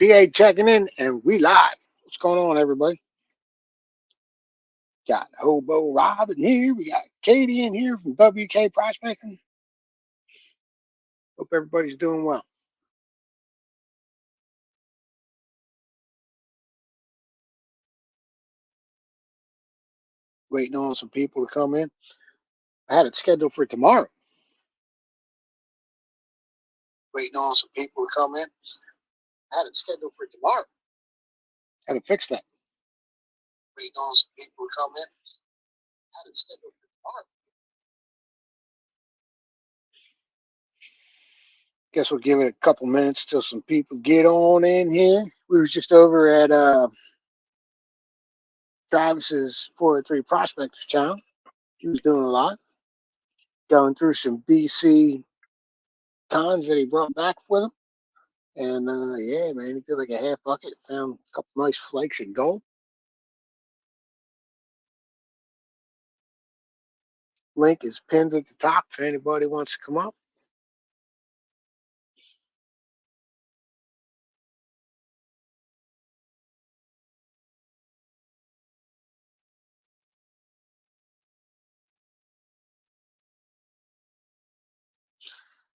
PA checking in, and we live. What's going on, everybody? Got Hobo Rob in here. We got Katie in here from WK Prospecting. Hope everybody's doing well. Waiting on some people to come in. I had it scheduled for tomorrow. Waiting on some people to come in. I had it scheduled for tomorrow. Had to fix that. Waiting on some people to come in. I had it scheduled for tomorrow. Guess we'll give it a couple minutes till some people get on in here. We was just over at Travis's 403 Prospectors channel. He was doing a lot, going through some BC cons that he brought back with him. And yeah, man, he did like a half bucket, found a couple nice flakes of gold. Link is pinned at the top if anybody wants to come up.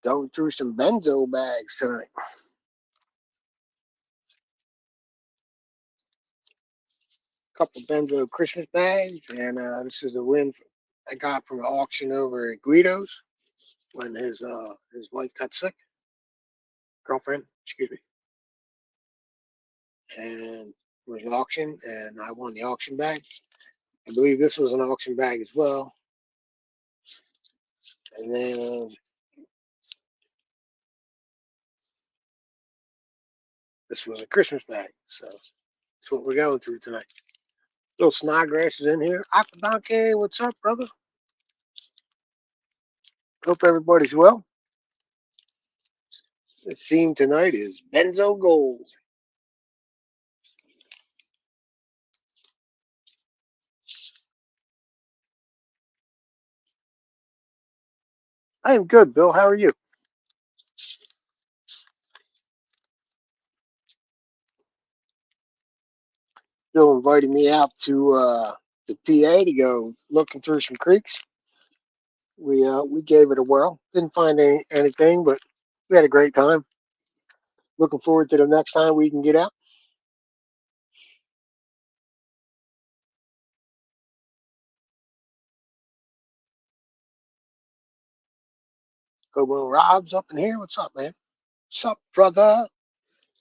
Going through some benzo bags tonight. Couple benzo Christmas bags, and this is a win I got from an auction over at Guido's when his wife got sick, girlfriend, excuse me. And it was an auction, and I won the auction bag. I believe this was an auction bag as well. And then this was a Christmas bag. So that's what we're going through tonight. Little Snodgrass is in here. Akadonke, what's up, brother? Hope everybody's well. The theme tonight is Benzo Gold. I am good, Bill. How are you? Bill invited me out to the PA to go looking through some creeks. We gave it a whirl. Didn't find anything, but we had a great time. Looking forward to the next time we can get out. Hobo Rob's up in here. What's up, man? What's up, brother?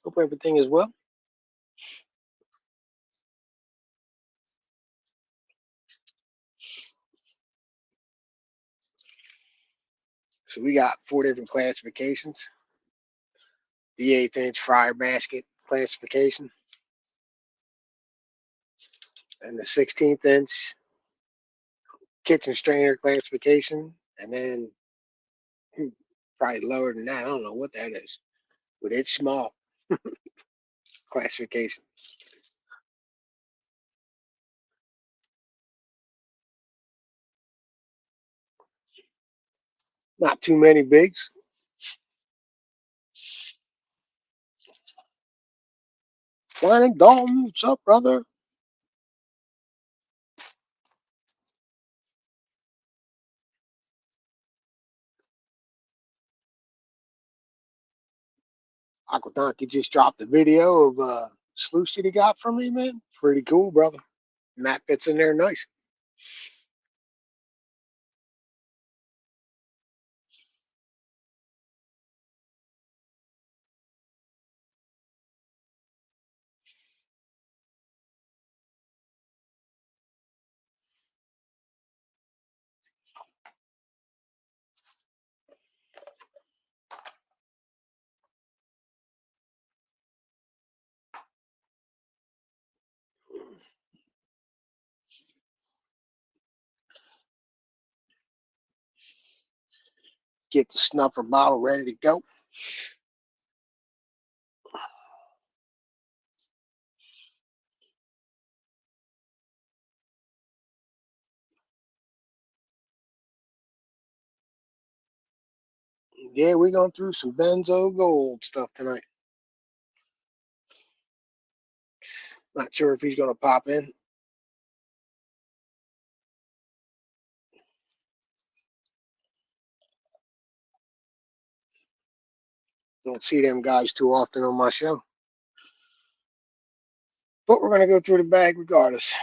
Hope everything is well. So we got 4 different classifications. The 1/8" fryer basket classification, and the 16" kitchen strainer classification, and then probably lower than that. I don't know what that is, but it's small classification. Not too many bigs. Flying Dalton, what's up, brother? Aquadonkey just dropped a video of sluice that he got from me, man. Pretty cool, brother. And that fits in there nice. Get the snuffer bottle ready to go. Yeah, we're going through some benzo gold stuff tonight. Not sure if he's going to pop in. Don't see them guys too often on my show. But we're going to go through the bag regardless.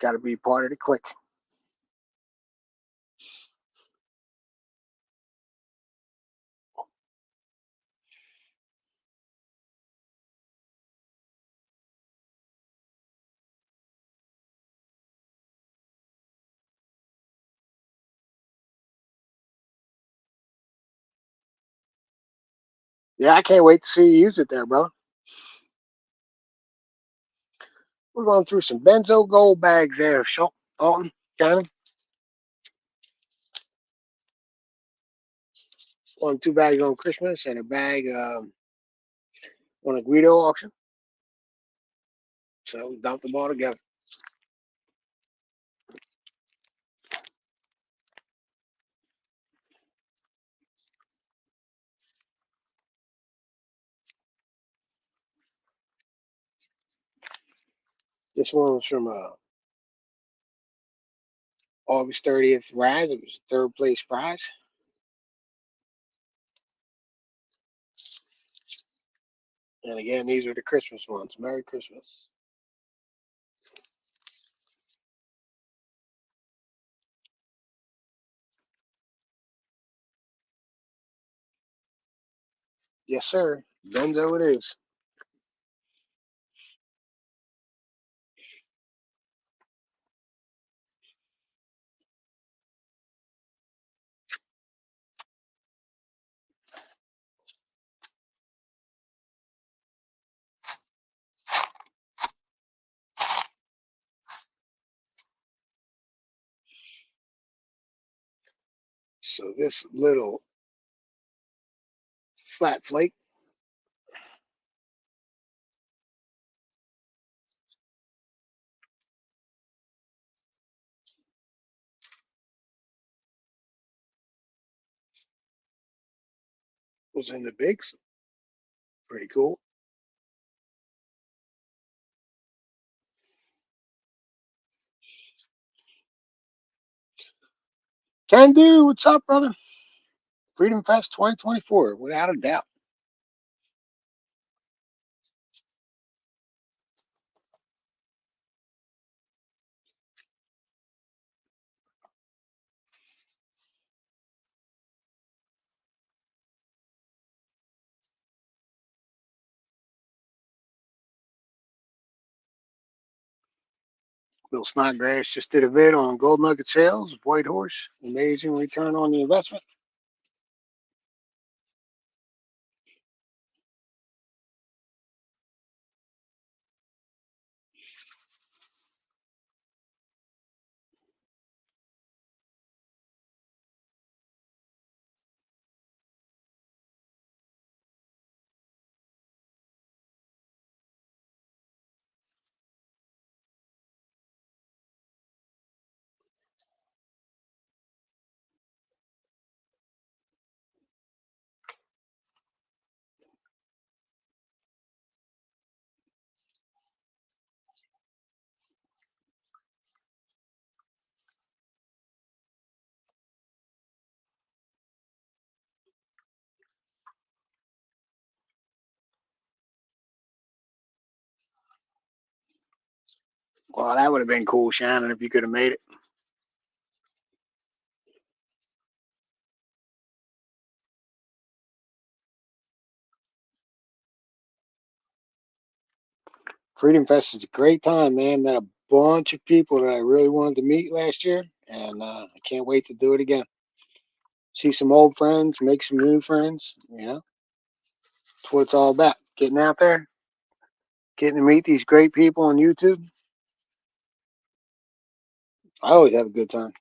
Got to be part of the clique. Yeah, I can't wait to see you use it there, brother. We're going through some Benzo gold bags there, Alton, Shannon. 2 bags on Christmas and a bag on a Guido auction. So we dumped them all together. This one was from August 30th Rise. It was a 3rd place prize. And again, these are the Christmas ones. Merry Christmas. Yes, sir. Benzo it is. So this little flat flake was in the bigs. Pretty cool. Can do. What's up, brother? Freedom Fest 2024, without a doubt. Bill Snodgrass just did a vid on gold nugget sales, White Horse, amazing return on the investment. Well, that would have been cool, Shannon, if you could have made it. Freedom Fest is a great time, man. Met a bunch of people that I really wanted to meet last year, and I can't wait to do it again. See some old friends, make some new friends. That's what it's all about. Getting out there, getting to meet these great people on YouTube. I always have a good time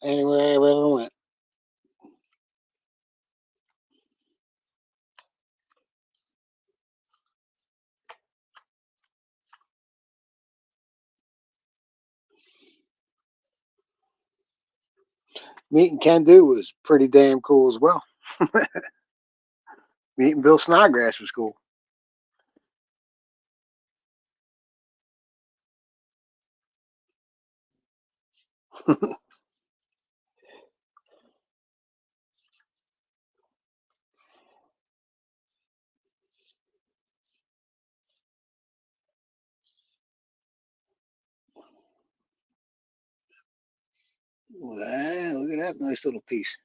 anywhere I ever went. Meeting Ken Do was pretty damn cool as well. Meeting Bill Snodgrass was cool. Wow, look at that nice little piece.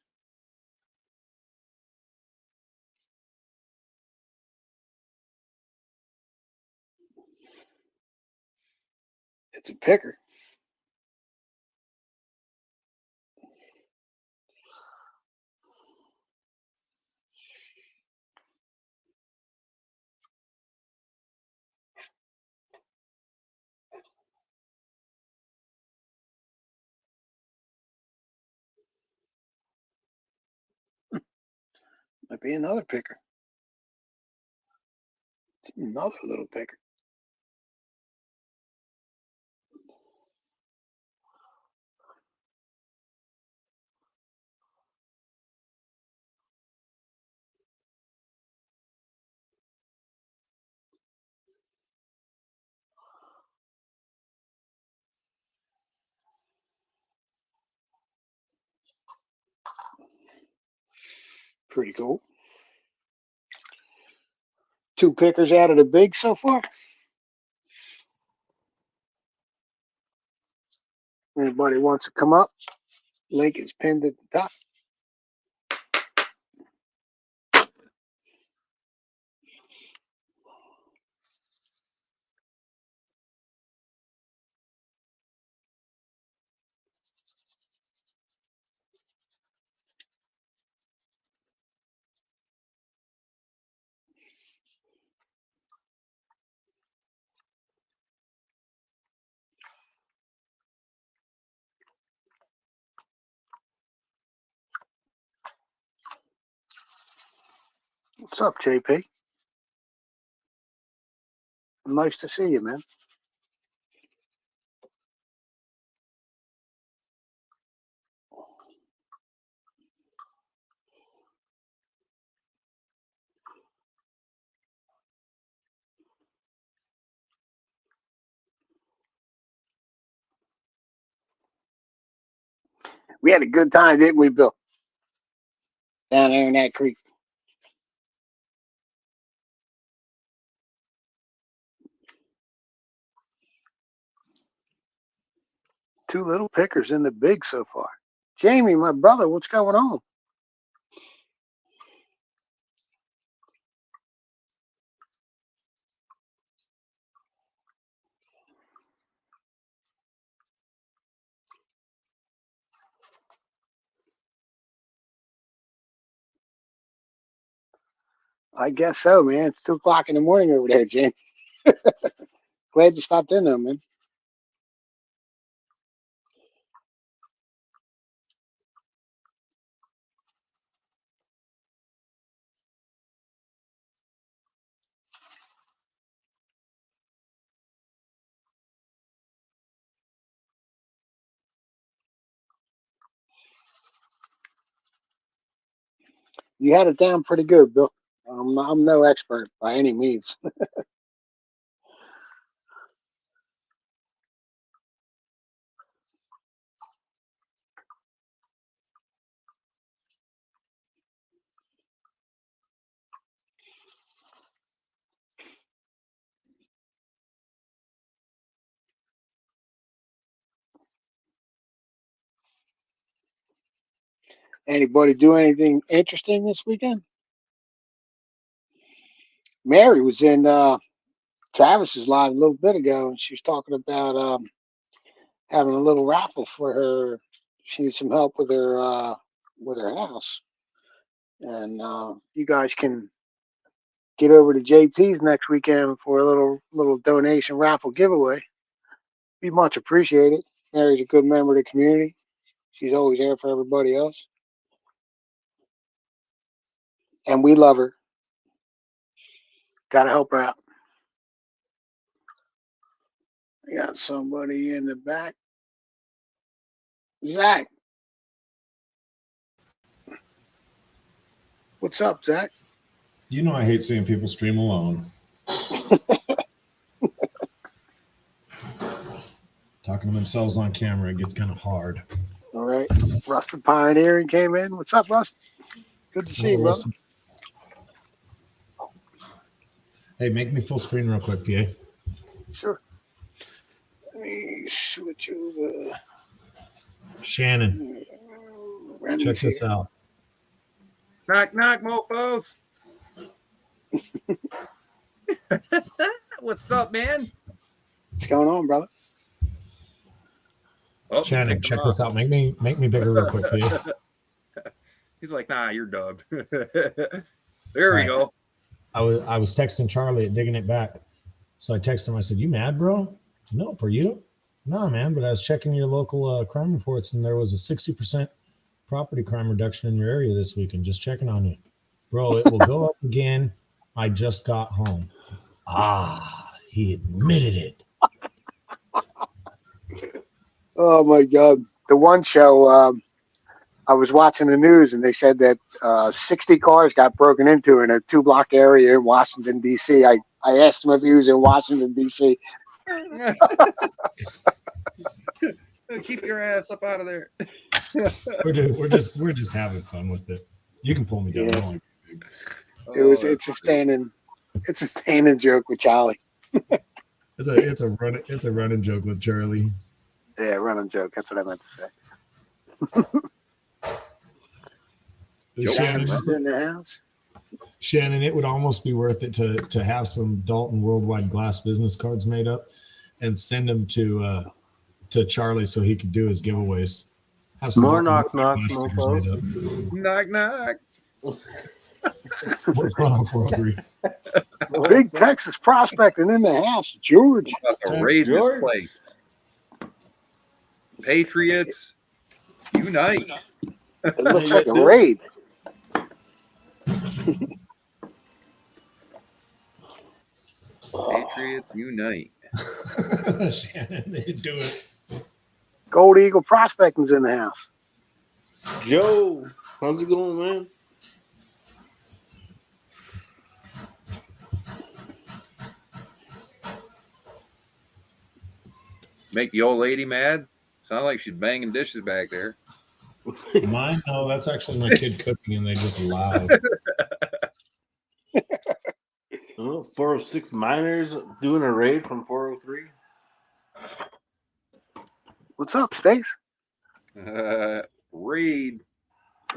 It's a picker. Might be another picker. It's another little picker. Pretty cool. Two pickers out of the big so far. Anybody wants to come up? Link is pinned at the top. What's up, JP? Nice to see you, man. We had a good time, didn't we, Bill? Down there in that creek. Two little pickers in the big so far. Jamie, my brother, what's going on? I guess so, man. It's 2 o'clock in the morning over there, Jamie. Glad you stopped in though, man. You had it down pretty good, Bill. I'm no expert by any means. Anybody do anything interesting this weekend? Mary was in Travis's live a little bit ago, and she was talking about having a little raffle for her. She needs some help with her house, and you guys can get over to JP's next weekend for a little donation raffle giveaway. Be much appreciated. Mary's a good member of the community. She's always there for everybody else, and we love her. Got to help her out. I got somebody in the back. Zach, What's up, Zach? You know I hate seeing people stream alone. Talking to themselves on camera, it gets kind of hard. All right. Rust the Pioneering came in. What's up, Rust? Good to see you, brother. Hey, make me full screen real quick, PA. Sure. Let me switch over. Shannon, check this out. Knock, knock, mofos. What's up, man? What's going on, brother? Oh, Shannon, check this out. Make me bigger real quick, PA. He's like, nah, you're dubbed. There we go. I was texting Charlie at Digging It Back. So I texted him. I said, "You mad, bro?" "Nope. Are you?" "No, man. But I was checking your local crime reports, and there was a 60% property crime reduction in your area this week. And just checking on you, bro. It will go up again. I just got home." He admitted it. Oh my God! The one show I was watching the news, and they said that 60 cars got broken into in a 2-block area in Washington D.C. I asked him if he was in Washington D.C. Keep your ass up out of there. We're just having fun with it. You can pull me down. Yeah. It's a standing joke with Charlie. It's a running joke with Charlie. Yeah, running joke. That's what I meant to say. Shannon's in the house. Shannon, it would almost be worth it to have some Dalton Worldwide Glass business cards made up and send them to Charlie so he could do his giveaways. Have some more knock knock, mofos. Knock knock. What's going on, 403? Big Texas prospecting in the house, George. About to raid this place. Patriots unite. It looks like a raid. Patriots unite. Shannon, they do it. Gold Eagle prospecting's in the house. Joe, how's it going, man? Make the old lady mad? Sound like she's banging dishes back there. Mine? No, that's actually my kid cooking, and they just loud. 406 Miners doing a raid from 403. What's up, Stace? Raid.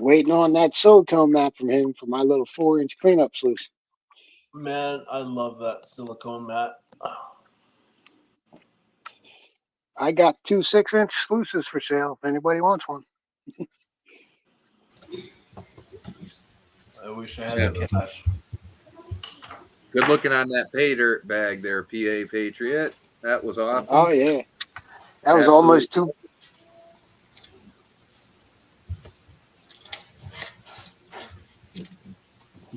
Waiting on that silicone map from him for my little 4-inch cleanup sluice. Man, I love that silicone mat. I got 2 6-inch sluices for sale if anybody wants one. I wish I had the cash. Good looking on that pay dirt bag there, PA Patriot. That was awesome. Oh, yeah. That was almost 2.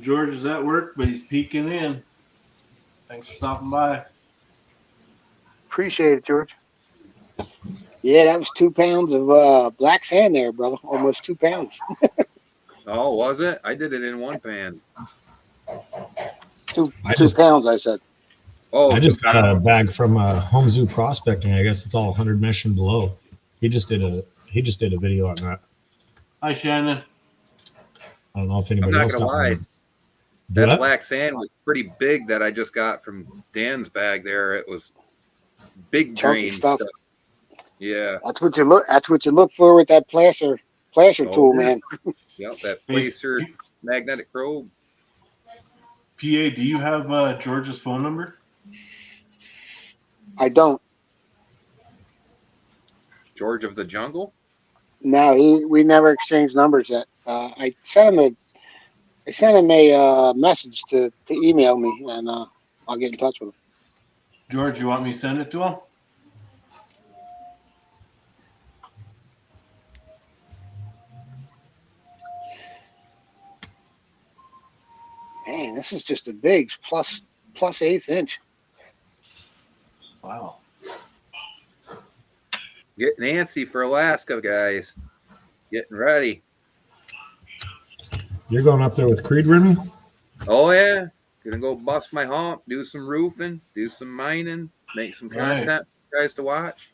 George is at work, but he's peeking in. Thanks for stopping by. Appreciate it, George. Yeah, that was 2 pounds of black sand there, brother. Almost 2 pounds. Oh, was it? I did it in 1 pan. 2 pounds, I said. Oh, I just got a bag from Home Zoo Prospecting. I guess it's all 100 mesh and below. He just did a video on that. Hi, Shannon. I don't know if anybody else got got one. That black sand was pretty big that I just got from Dan's bag there. It was big drain stuff. Yeah. That's what you look for with that placer tool, man. Yep, that placer magnetic probe. PA, do you have George's phone number? I don't. George of the Jungle? No, we never exchanged numbers yet. I sent him a message to email me, and I'll get in touch with him. George, you want me to send it to him? Man, this is just a Biggs plus 1/8 inch. Wow. Getting antsy for Alaska, guys. Getting ready. You're going up there with Creed Rimming? Oh yeah, gonna go bust my hump, do some roofing, do some mining, make some content for you guys to watch.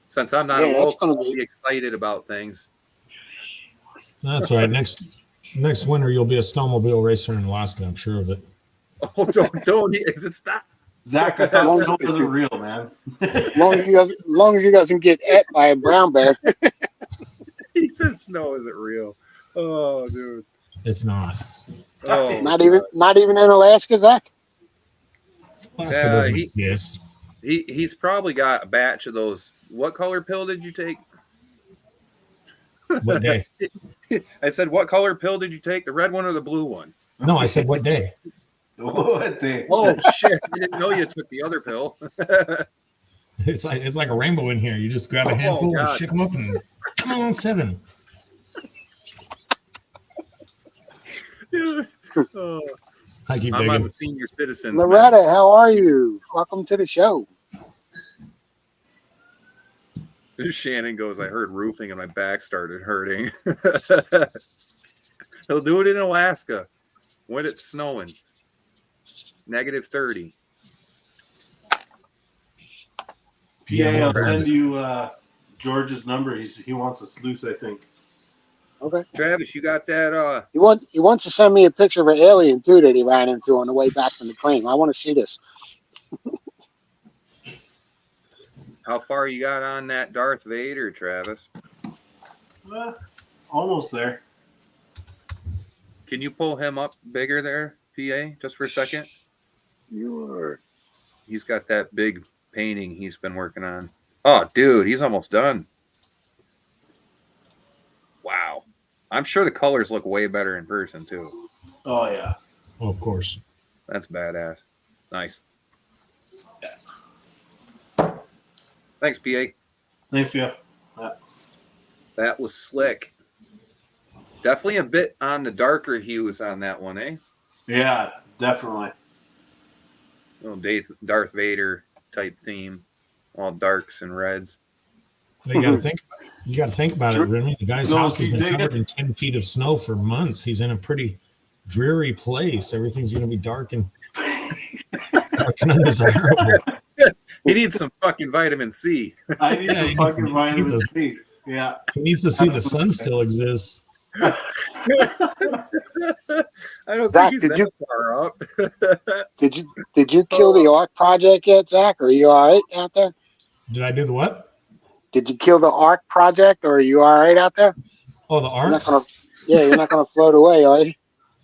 Since I'm not Yeah, a that's local, gonna I'll be. be excited about things. That's right. Next winter, you'll be a snowmobile racer in Alaska. I'm sure of it. Oh, don't it's not. Zach, I thought Long, snow wasn't real, man. long as he doesn't get ate by a brown bear. He says snow isn't real. Oh, dude. It's not. Oh, Not even in Alaska, Zach. Alaska doesn't exist. He's probably got a batch of those. What color pill did you take? What day? I said, what color pill did you take? The red one or the blue one? No, I said what day. What day? Oh shit! I didn't know you took the other pill. It's like a rainbow in here. You just grab a handful and shake them up and come on, 7. Oh, I keep I'm digging. on the senior citizens. Loretta, how are you? Welcome to the show. Shannon goes, I heard roofing and my back started hurting. He'll do it in Alaska when it's snowing. -30. PA, I'll send you George's number. He wants a sluice, I think. Okay. Travis, you got that? He wants to send me a picture of an alien too that he ran into on the way back from the claim. I want to see this. How far you got on that Darth Vader, Travis? Almost there. Can you pull him up bigger there, PA, just for a second? Sure. He's got that big painting he's been working on. Oh, dude, he's almost done. Wow. I'm sure the colors look way better in person, too. Oh, yeah. Oh, of course. That's badass. Nice. Yeah. Thanks, PA. Thanks, PA. Yeah. That was slick. Definitely a bit on the darker hues on that one, eh? Yeah, definitely. Little Darth Vader type theme. All darks and reds. You got to think about it, Remy. The guy's house has been covered in 10 feet of snow for months. He's in a pretty dreary place. Everything's going to be dark and undesirable. He needs some fucking vitamin C. I need some fucking vitamin C. Yeah. He needs to see the sun still exists. I don't Zach, think he's that far up. Did you kill the ARC project yet, Zach? Are you all right out there? Did I do the what? Did you kill the ARC project, or are you all right out there? Oh, the ARC? You're not gonna float away, are you?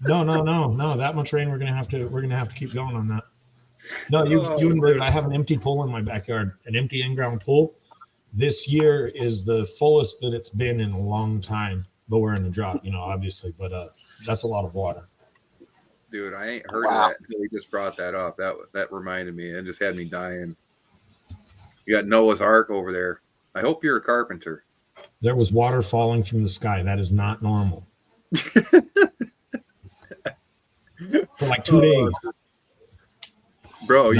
No. That much rain, we're gonna have to keep going on that. No, you wouldn't believe it. I have an empty pool in my backyard, an empty in-ground pool. This year is the fullest that it's been in a long time. But we're in the drought, obviously. But that's a lot of water. Dude, I ain't heard of that until he just brought that up. That reminded me. It just had me dying. You got Noah's Ark over there. I hope you're a carpenter. There was water falling from the sky. That is not normal. For like 2 days. Bro,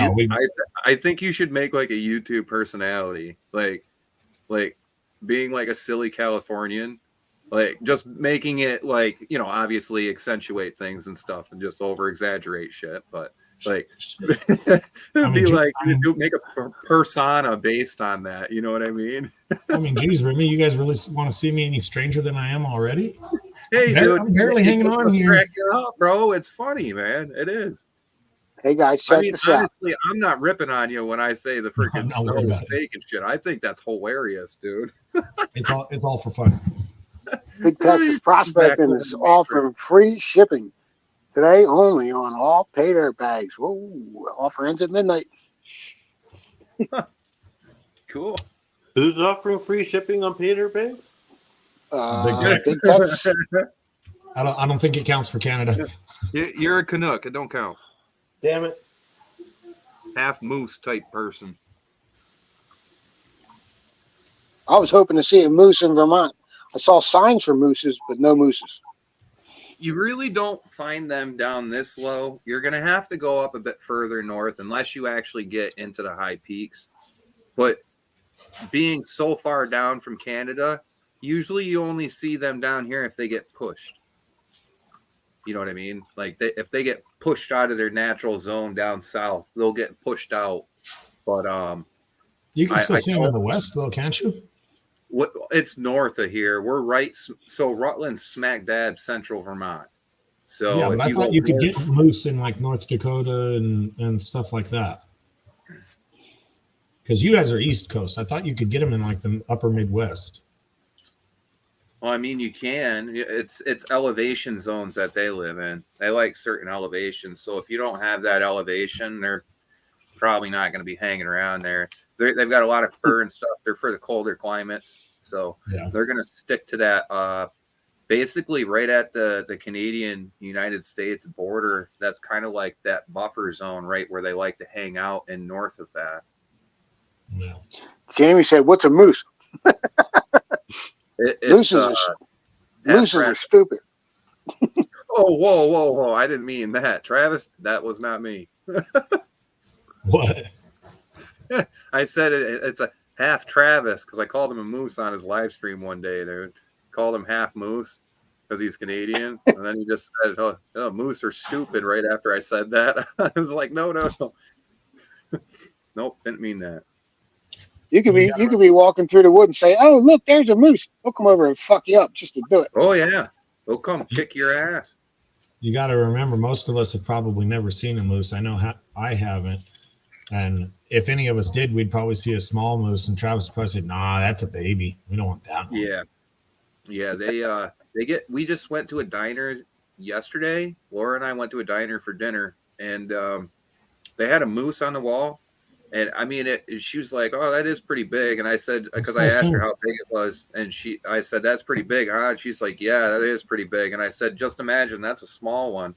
I think you should make like a YouTube personality. Like being like a silly Californian. Like just making it like, obviously accentuate things and stuff and just over exaggerate shit. But like, make a persona based on that. You know what I mean? I mean, geez, Remy, you guys really want to see me any stranger than I am already? Hey, dude, I'm barely hanging on here. Crack it up, bro. It's funny, man. It is. Hey guys, check this out. Honestly, I'm not ripping on you when I say the freaking snow is fake and shit. I think that's hilarious, dude. It's all for fun. Big Texas Prospecting is offering free shipping today only on all paydirt bags. Whoa! Offer ends at midnight. Cool. Who's offering free shipping on paydirt bags? Big Texas. I don't think it counts for Canada. You're a Canuck. It don't count. Damn it. Half moose type person. I was hoping to see a moose in Vermont. I saw signs for mooses, but no mooses. You really don't find them down this low. You're going to have to go up a bit further north unless you actually get into the high peaks. But being so far down from Canada, usually you only see them down here if they get pushed. You know what I mean? Like if they get pushed out of their natural zone down south, they'll get pushed out. But you can still see them in the west, though, can't you? It's north of here. We're right. So Rutland's smack dab central Vermont. So yeah, but I thought you could get moose in like North Dakota and stuff like that. Because you guys are East Coast. I thought you could get them in like the upper Midwest. Well, I mean, you can. It's elevation zones that they live in. They like certain elevations. So if you don't have that elevation, they're probably not going to be hanging around there. They've got a lot of fur and stuff. They're for the colder climates. So they're going to stick to that basically right at the Canadian United States border. That's kind of like that buffer zone, right, where they like to hang out and north of that. Yeah. Jamie said, "What's a moose?" Mooses are stupid. Oh, whoa! I didn't mean that, Travis. That was not me. What? I said it's a half Travis because I called him a moose on his live stream one day. They called him half moose because he's Canadian, and then he just said, "Oh, moose are stupid." Right after I said that, I was like, "No, nope, didn't mean that." You could be walking through the wood and say, "Oh, look, there's a moose." He'll come over and fuck you up just to do it. Oh yeah, they'll come kick your ass. You got to remember, most of us have probably never seen a moose. I know I haven't. And if any of us did, we'd probably see a small moose. And Travis would probably say, "Nah, that's a baby. We don't want that one." Yeah. We just went to a diner yesterday. Laura and I went to a diner for dinner, and they had a moose on the wall. And I mean, she was like, "Oh, that is pretty big." And I said, because I asked her how big it was, and I said, "That's pretty big, huh?" And she's like, "Yeah, that is pretty big." And I said, "Just imagine that's a small one.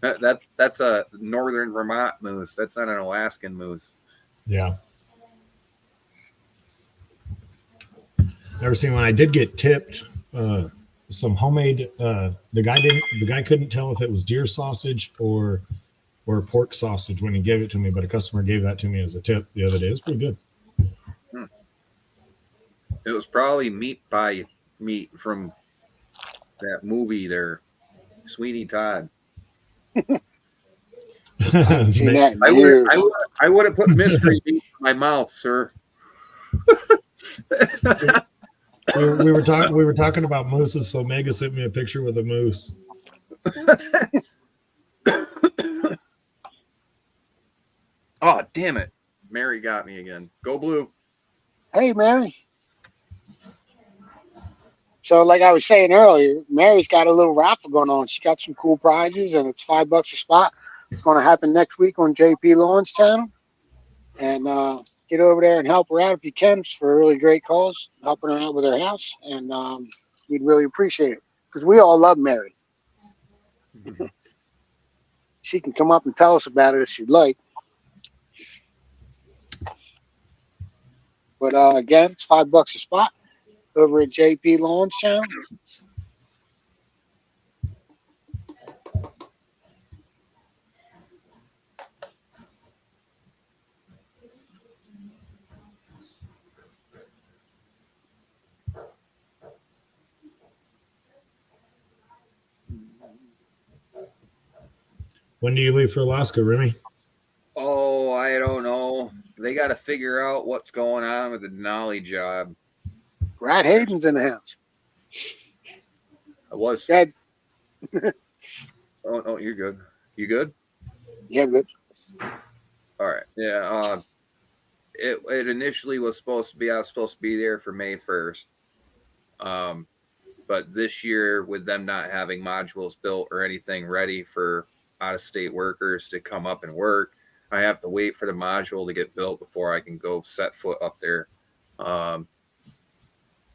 That's a northern Vermont moose. That's not an Alaskan moose." Yeah. Never seen one. I did get tipped some homemade. The guy couldn't tell if it was deer sausage or pork sausage when he gave it to me, but a customer gave that to me as a tip the other day. It was pretty good. It was probably meat pie meat from that movie there, Sweeney Todd. I would have put mystery meat in my mouth, sir. we were talking about mooses, so Mega sent me a picture with a moose. Oh, damn it. Mary got me again. Go blue. Hey, Mary. So like I was saying earlier, Mary's got a little raffle going on. She got some cool prizes, and it's $5 a spot. It's going to happen next week on JP Lawn's channel. And get over there and help her out if you can. It's for a really great cause, helping her out with her house. And we'd really appreciate it because we all love Mary. She can come up and tell us about it if she'd like. But again, it's $5 a spot over at JP Lawn's channel. When do you leave for Alaska, Remy? Oh, I don't know. They got to figure out what's going on with the Denali job. Brad Hayden's in the house. I was dead. Oh, you're good. You good? Yeah, good. All right. Yeah. It initially was supposed to be. I was supposed to be there for May 1st. But this year, with them not having modules built or anything ready for out-of-state workers to come up and work, I have to wait for the module to get built before I can go set foot up there.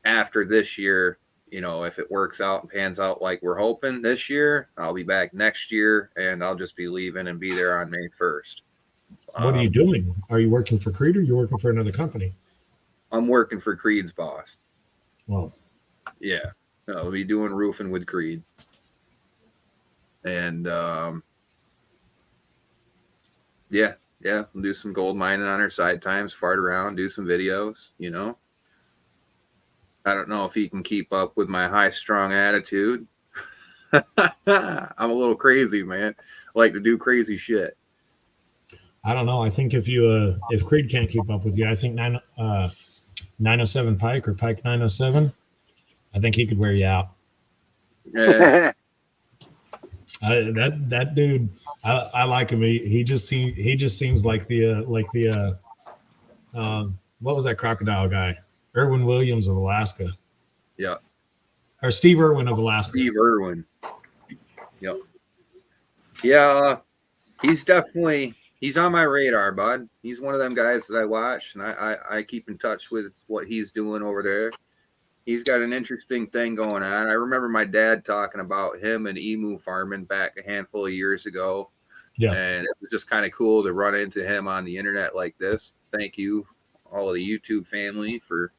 After this year, if it works out and pans out like we're hoping this year, I'll be back next year, and I'll just be leaving and be there on May 1st. What are you doing? Are you working for Creed or you're working for another company? I'm working for Creed's boss. Well, yeah, I'll be doing roofing with Creed. And yeah, we'll do some gold mining on our side times, fart around, do some videos, I don't know if he can keep up with my high strung attitude. I'm a little crazy, man. I like to do crazy shit. I don't know. I think if Creed can't keep up with you, I think 907 Pike or Pike 907, I think he could wear you out. Yeah. That dude, I like him. He just seems like what was that crocodile guy? Irwin Williams of Alaska. Yeah. Or Steve Irwin of Alaska. Steve Irwin. Yep. Yeah, he's on my radar, bud. He's one of them guys that I watch, and I keep in touch with what he's doing over there. He's got an interesting thing going on. I remember my dad talking about him and emu farming back a handful of years ago. Yeah. And it was just kind of cool to run into him on the internet like this. Thank you, all of the YouTube family, for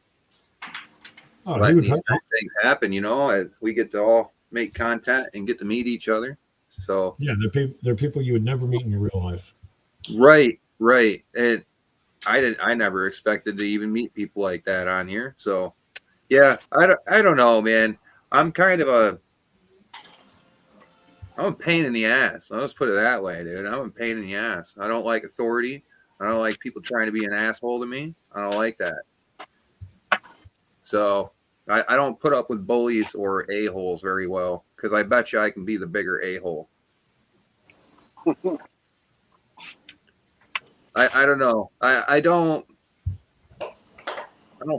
letting these kind of things happen. You know, we get to all make content and get to meet each other. So yeah, they're people you would never meet in your real life. Right. And I never expected to even meet people like that on here. So yeah, I don't know, man. I'm a pain in the ass. I'll just put it that way, dude. I'm a pain in the ass. I don't like authority. I don't like people trying to be an asshole to me. I don't like that. So I don't put up with bullies or a-holes very well, because I bet you I can be the bigger a-hole. I don't know. I don't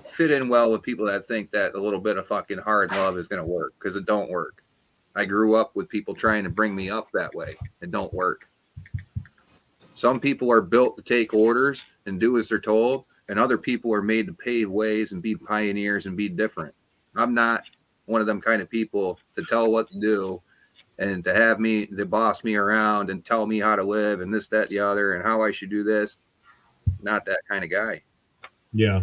fit in well with people that think that a little bit of fucking hard love is going to work, because it don't work. I grew up with people trying to bring me up that way. It don't work. Some people are built to take orders and do as they're told, and other people are made to pave ways and be pioneers and be different. I'm not one of them kind of people to tell what to do and to have me, to boss me around and tell me how to live and this, that, the other, and how I should do this. Not that kind of guy. Yeah.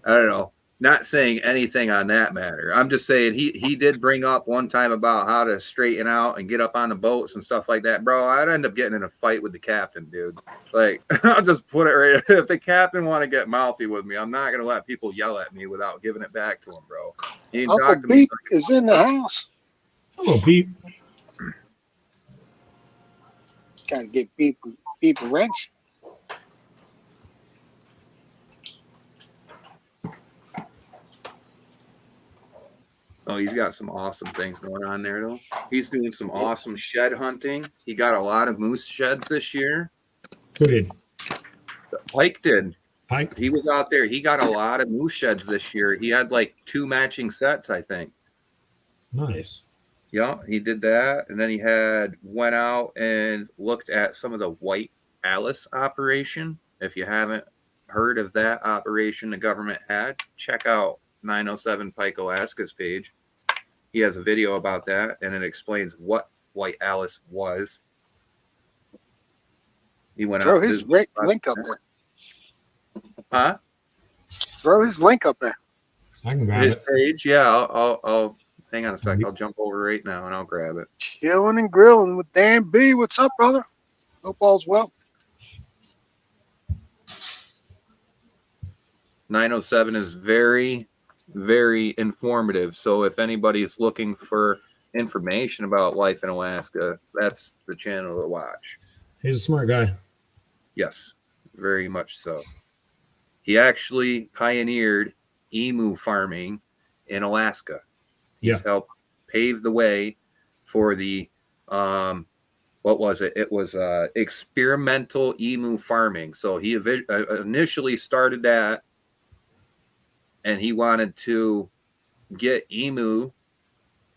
I don't know. Not saying anything on that matter. I'm just saying he did bring up one time about how to straighten out and get up on the boats and stuff like that. Bro, I'd end up getting in a fight with the captain, dude. Like, I'll just put it right. If the captain want to get mouthy with me, I'm not going to let people yell at me without giving it back to him, bro. Uncle Beep is in the house. Hello, Beep. Gotta get Beep a wrench. Oh, he's got some awesome things going on there, though. He's doing some awesome shed hunting. He got a lot of moose sheds this year. Who did? Pike did. Pike? He was out there. He got a lot of moose sheds this year. He had like 2 matching sets, I think. Nice. Yeah, he did that. And then he went out and looked at some of the White Alice operation. If you haven't heard of that operation the government had, check out 907 Pike, Alaska's page. He has a video about that, and it explains what White Alice was. He went Throw out. His link up there. Huh? Throw his link up there. I can grab His it. page. Yeah, I'll hang on a sec. I'll jump over right now and I'll grab it. Chilling and grilling with Dan B. What's up, brother? Hope all's well. 907 is very, very informative. So if anybody's looking for information about life in Alaska, that's the channel to watch. He's a smart guy. Yes, very much so. He actually pioneered emu farming in Alaska. He's helped pave the way for the what was it? It was experimental emu farming. So he initially started that, and he wanted to get emu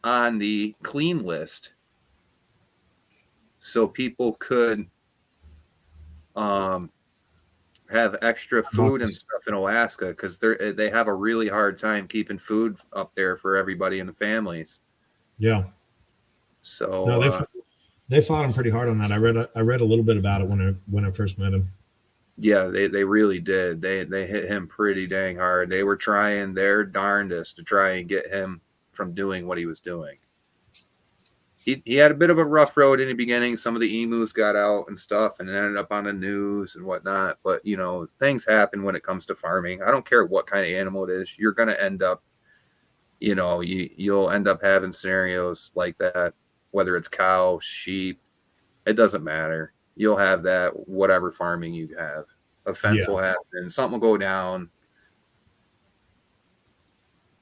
on the clean list so people could have extra food and stuff in Alaska, because they have a really hard time keeping food up there for everybody in the families. Yeah. So no, they fought him pretty hard on that. I read a little bit about it when I first met him. Yeah, they really did. They hit him pretty dang hard. They were trying their darndest to try and get him from doing what he was doing. he had a bit of a rough road in the beginning. Some of the emus got out and stuff and ended up on the news and whatnot. But, you know, things happen when it comes to farming. I don't care what kind of animal it is. You're going to end up, you know, you'll end up having scenarios like that, whether it's cow, sheep, it doesn't matter. You'll have that, whatever farming you have. A fence will happen. Something will go down.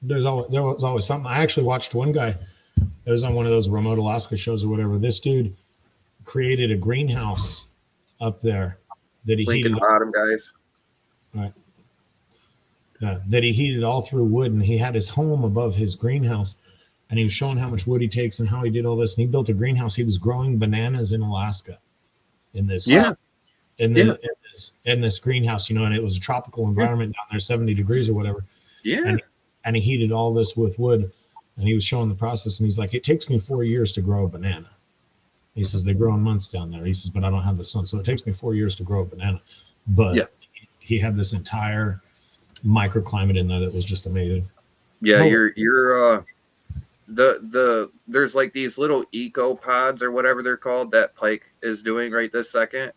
There was always something. I actually watched one guy. It was on one of those remote Alaska shows or whatever. This dude created a greenhouse up there that he Lincoln heated. Bottom guys. Right. That he heated all through wood, and he had his home above his greenhouse, and he was showing how much wood he takes and how he did all this. And he built a greenhouse. He was growing bananas in Alaska in this. In this greenhouse, you know, and it was a tropical environment down there, 70 degrees or whatever. Yeah. And he heated all this with wood, and he was showing the process, and he's like, it takes me 4 years to grow a banana. He says, they grow in months down there. He says, but I don't have the sun, so it takes me 4 years to grow a banana. But he had this entire microclimate in there that was just amazing. Yeah, you're there's like these little eco pods or whatever they're called that Pike is doing right this second.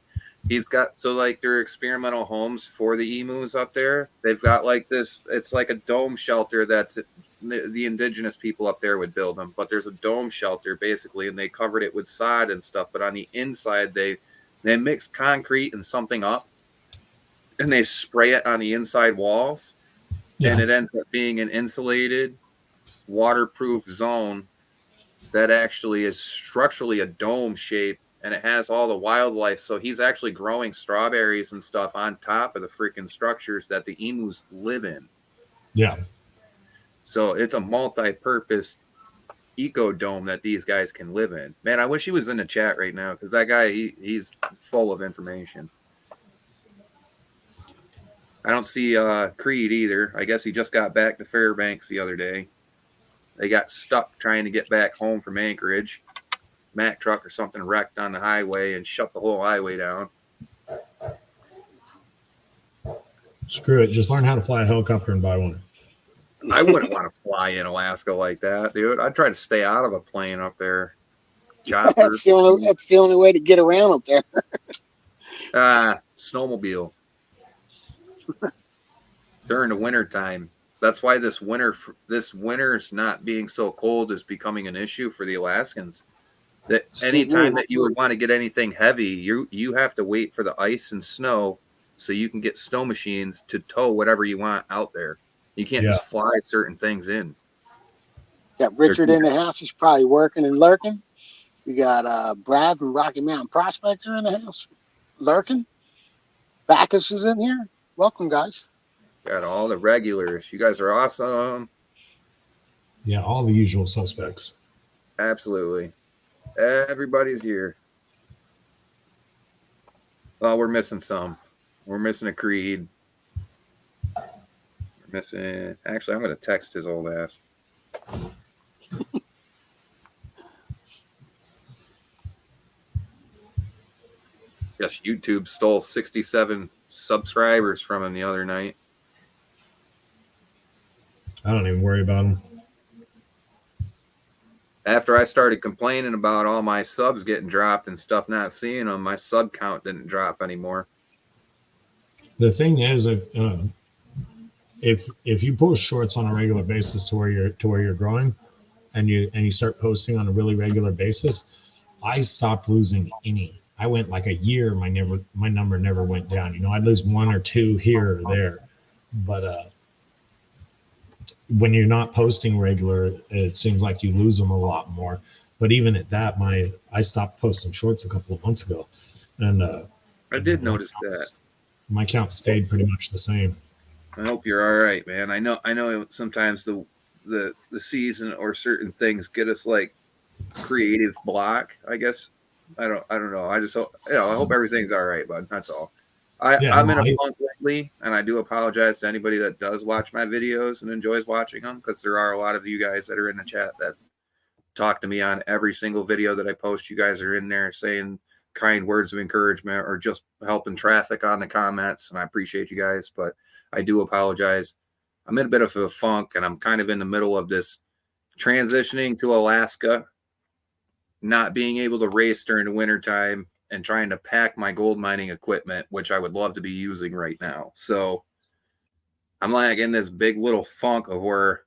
He's got, so like they're experimental homes for the emus up there. They've got like this, it's like a dome shelter that's the indigenous people up there would build them, but there's a dome shelter basically, and they covered it with sod and stuff. But on the inside, they mix concrete and something up, and they spray it on the inside walls, and it ends up being an insulated, waterproof zone that actually is structurally a dome shape. And it has all the wildlife. So he's actually growing strawberries and stuff on top of the freaking structures that the emus live in. Yeah. So it's a multi-purpose eco dome that these guys can live in. Man, I wish he was in the chat right now, because that guy, he's full of information. I don't see Creed either. I guess he just got back to Fairbanks the other day. They got stuck trying to get back home from Anchorage. Mack truck or something wrecked on the highway and shut the whole highway down. Screw it. Just learn how to fly a helicopter and buy one. I wouldn't want to fly in Alaska like that, dude. I'd try to stay out of a plane up there. Chopper. That's the only way to get around up there. Snowmobile. During the winter time. That's why this winter's not being so cold is becoming an issue for the Alaskans. That anytime that you would want to get anything heavy, you have to wait for the ice and snow so you can get snow machines to tow whatever you want out there. You can't just fly certain things in. Got Richard in the house. He's probably working and lurking. We got Brad from Rocky Mountain Prospector in the house lurking. Bacchus is in here. Welcome, guys. Got all the regulars. You guys are awesome. Yeah, all the usual suspects. Absolutely. Everybody's here. Well, we're missing some. We're missing a Creed. We're missing. Actually, I'm going to text his old ass. Yes, YouTube stole 67 subscribers from him the other night. I don't even worry about them. After I started complaining about all my subs getting dropped and stuff, not seeing them, my sub count didn't drop anymore. The thing is, if you post shorts on a regular basis to where you're growing, and you start posting on a really regular basis, I stopped losing any. I went like a year, my number never went down. You know, I'd lose one or two here or there, but when you're not posting regular, it seems like you lose them a lot more. But even at that, I stopped posting shorts a couple of months ago, and I did notice that my count stayed pretty much the same. I hope you're all right, man. I know sometimes the season or certain things get us like creative block, I guess. I don't know. I just hope, I hope everything's all right, bud. That's all. I'm in a funk lately, and I do apologize to anybody that does watch my videos and enjoys watching them, because there are a lot of you guys that are in the chat that talk to me on every single video that I post. You guys are in there saying kind words of encouragement or just helping traffic on the comments, and I appreciate you guys, but I do apologize. I'm in a bit of a funk, and I'm kind of in the middle of this transitioning to Alaska, not being able to race during the wintertime and trying to pack my gold mining equipment, which I would love to be using right now. So I'm like in this big little funk of where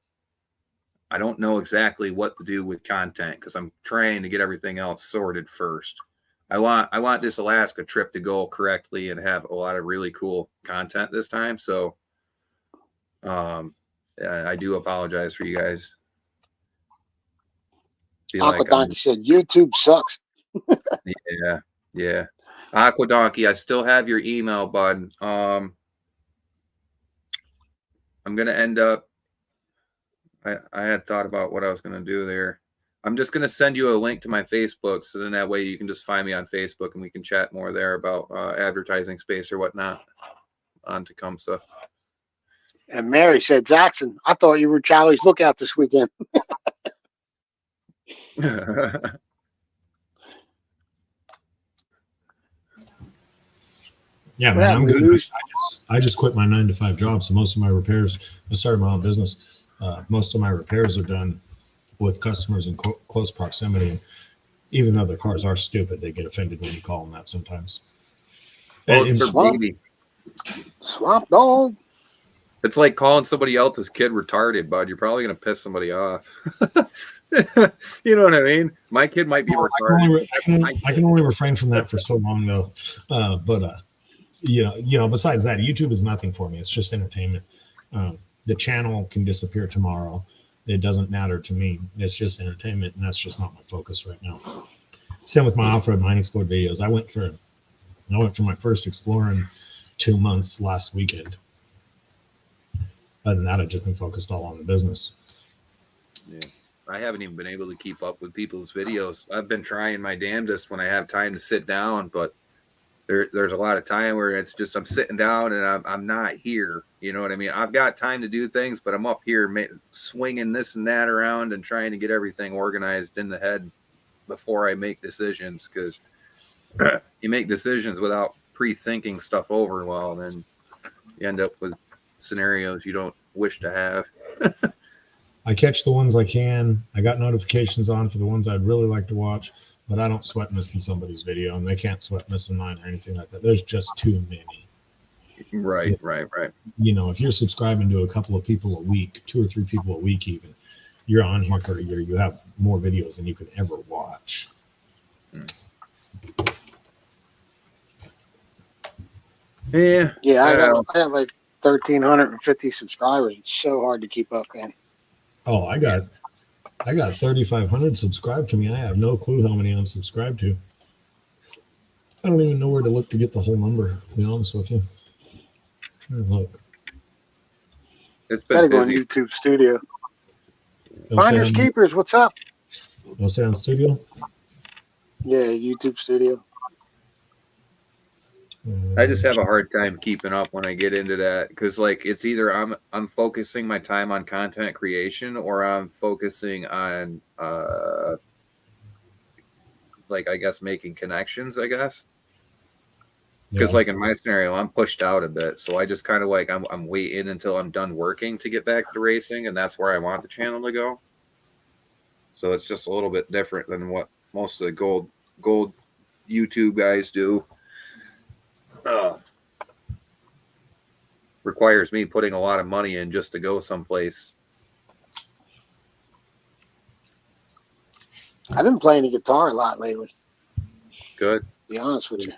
I don't know exactly what to do with content because I'm trying to get everything else sorted first. I want this Alaska trip to go correctly and have a lot of really cool content this time. So I do apologize for you guys. Aquadonkey said YouTube sucks. Yeah. Aquadonkey, I still have your email, bud. I'm gonna end up. I had thought about what I was gonna do there. I'm just gonna send you a link to my Facebook, so then that way you can just find me on Facebook and we can chat more there about advertising space or whatnot on Tecumseh. And Mary said, Jackson, I thought you were Charlie's Lookout this weekend. Yeah, man, I'm good. I just quit my 9-to-5 job, so most of my repairs, I started my own business. Most of my repairs are done with customers in close proximity. And even though their cars are stupid, they get offended when you call them that sometimes. Oh, it's their baby. Swamp dog. It's like calling somebody else's kid retarded, bud. You're probably going to piss somebody off. You know what I mean? My kid might be retarded. I can only refrain from that for so long, though. Besides that, YouTube is nothing for me. It's just entertainment. The channel can disappear tomorrow. It doesn't matter to me. It's just entertainment, and that's just not my focus right now. Same with my off-road mining sport videos. I went for my first Explorer in 2 months last weekend. Other than that, I've just been focused all on the business. Yeah. I haven't even been able to keep up with people's videos. I've been trying my damnedest when I have time to sit down, but there's a lot of time where it's just I'm sitting down and I'm not here. You know what I mean? I've got time to do things, but I'm up here swinging this and that around and trying to get everything organized in the head before I make decisions, because you make decisions without pre-thinking stuff over well, and then you end up with scenarios you don't wish to have. I catch the ones I can. I got notifications on for the ones I'd really like to watch, but I don't sweat missing somebody's video, and they can't sweat missing mine or anything like that. There's just too many. Right. You know, if you're subscribing to a couple of people a week, 2 or 3 people a week even, you're on here for a year. You have more videos than you could ever watch. Yeah. I have like 1,350 subscribers. It's so hard to keep up, man. Oh, I got 3,500 subscribed to me. I have no clue how many I'm subscribed to. I don't even know where to look to get the whole number, to be honest with you. Try and look. It's been busy. Go on YouTube Studio. Finders Keepers, what's up? No Sound Studio? Yeah, YouTube Studio. I just have a hard time keeping up when I get into that, because like it's either I'm focusing my time on content creation, or I'm focusing on like I guess making connections, I guess. Because like in my scenario, I'm pushed out a bit, so I just kind of like I'm waiting until I'm done working to get back to racing, and that's where I want the channel to go. So it's just a little bit different than what most of the gold YouTube guys do. Requires me putting a lot of money in just to go someplace. I've been playing the guitar a lot lately. Good. To be honest with you.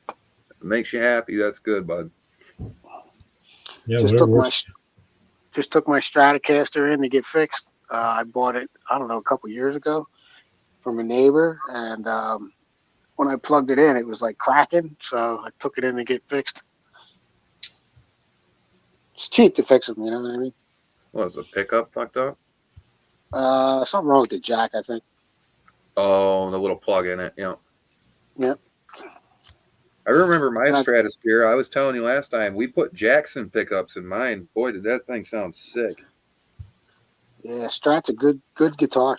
It makes you happy. That's good, bud. Yeah, just took my Stratocaster in to get fixed. I bought it, I don't know, a couple years ago from a neighbor, and when I plugged it in, it was like cracking, so I took it in to get fixed. It's cheap to fix them, you know what I mean? What, was the pickup fucked up? Something wrong with the jack, I think. Oh, the little plug in it, yeah. Yep. I remember my Stratosphere. I was telling you last time, we put Jackson pickups in mine. Boy, did that thing sound sick. Yeah, Strat's a good guitar.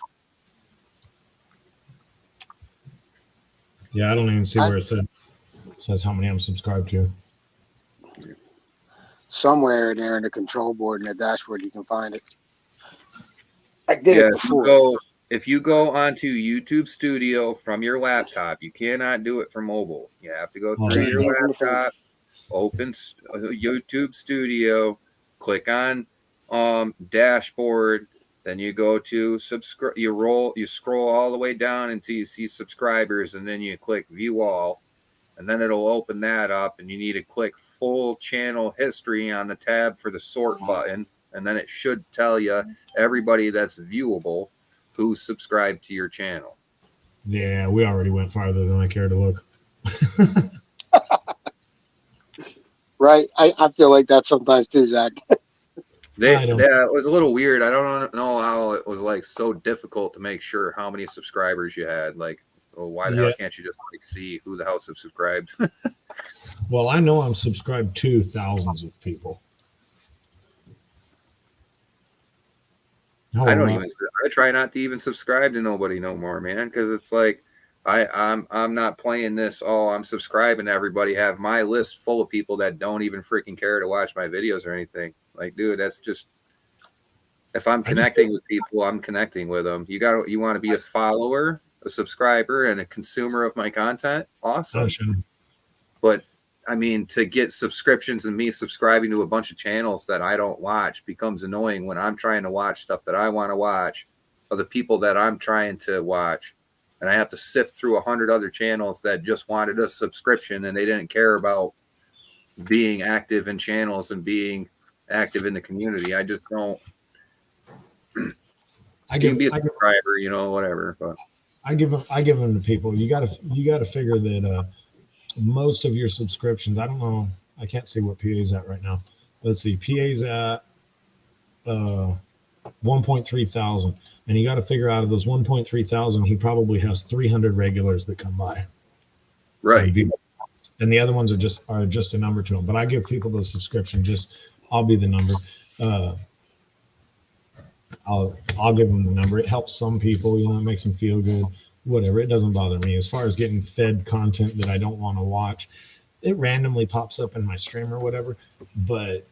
Yeah, I don't even see where it says how many I'm subscribed to. Somewhere there in the control board and the dashboard, you can find it. I did it before. if you go onto YouTube Studio from your laptop, you cannot do it from mobile. You have to go through your laptop, open YouTube Studio, click on dashboard, then you go to subscribe. You scroll all the way down until you see subscribers, and then you click View All, and then it'll open that up, and you need to click Full Channel History on the tab for the sort button, and then it should tell you everybody that's viewable who's subscribed to your channel. Yeah, we already went farther than I care to look. Right? I feel like that sometimes too, Zach. That was a little weird. I don't know how it was like so difficult to make sure how many subscribers you had. Like, well, why the hell can't you just like see who the hell subscribed? Well, I know I'm subscribed to thousands of people. I try not to even subscribe to nobody no more, man, because it's like I'm not playing this. Oh, I'm subscribing to everybody. Have my list full of people that don't even freaking care to watch my videos or anything. Like, dude, that's just, if I'm connecting with people, I'm connecting with them. You want to be a follower, a subscriber, and a consumer of my content. Awesome. But I mean, to get subscriptions and me subscribing to a bunch of channels that I don't watch becomes annoying when I'm trying to watch stuff that I want to watch of the people that I'm trying to watch. And I have to sift through 100 other channels that just wanted a subscription and they didn't care about being active in channels and being active in the community. I just don't. You can be a subscriber, whatever. But I give them to people. You got to figure that most of your subscriptions. I don't know. I can't see what PA's at right now. Let's see. PA's at 1.3 thousand, and you got to figure out of those 1.3 thousand, he probably has 300 regulars that come by. Right. And the other ones are just a number to them. But I give people the subscription. I'll be the number. I'll give them the number. It helps some people, it makes them feel good. Whatever. It doesn't bother me. As far as getting fed content that I don't want to watch, it randomly pops up in my stream or whatever. But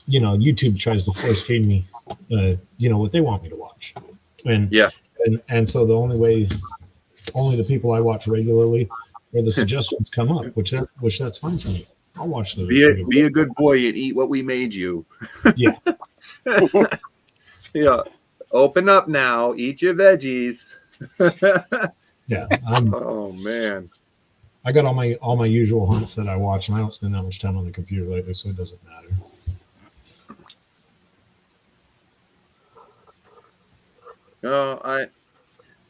YouTube tries to force feed me, what they want me to watch. And so the only the people I watch regularly where the suggestions come up, which that's fine for me. I'll watch the be a good boy and eat what we made you. Yeah. Yeah. Open up now. Eat your veggies. Yeah. Oh man. I got all my usual hunts that I watch, and I don't spend that much time on the computer lately, so it doesn't matter. No,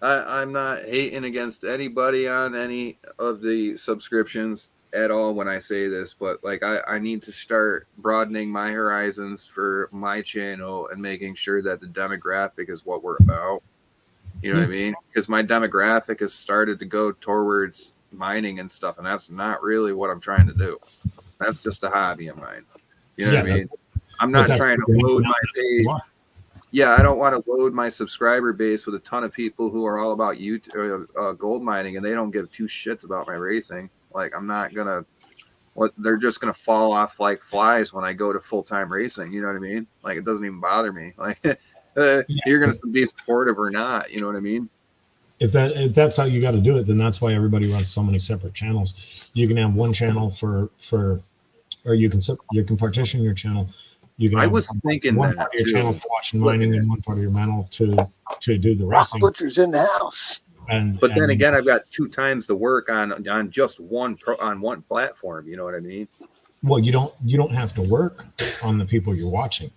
I'm not hating against anybody on any of the subscriptions at all when I say this, but like I need to start broadening my horizons for my channel and making sure that the demographic is what we're about. You know what I mean? Because my demographic has started to go towards mining and stuff, and that's not really what I'm trying to do. That's just a hobby of mine. You know what I mean? I'm not trying to load my page. Yeah, I don't want to load my subscriber base with a ton of people who are all about gold mining, and they don't give two shits about my racing. Like, I'm not gonna. They're just gonna fall off like flies when I go to full-time racing. You know what I mean? Like, it doesn't even bother me. Like, you're gonna be supportive or not. You know what I mean? If that's how you got to do it, then that's why everybody runs so many separate channels. You can have one channel or you can partition your channel. You can. I was thinking one that part of your too. channel for watching mining, and one part of your channel to do the racing. Butcher's in the house. But then again, I've got 2 times the work on just one platform. You know what I mean? Well, you don't have to work on the people you're watching.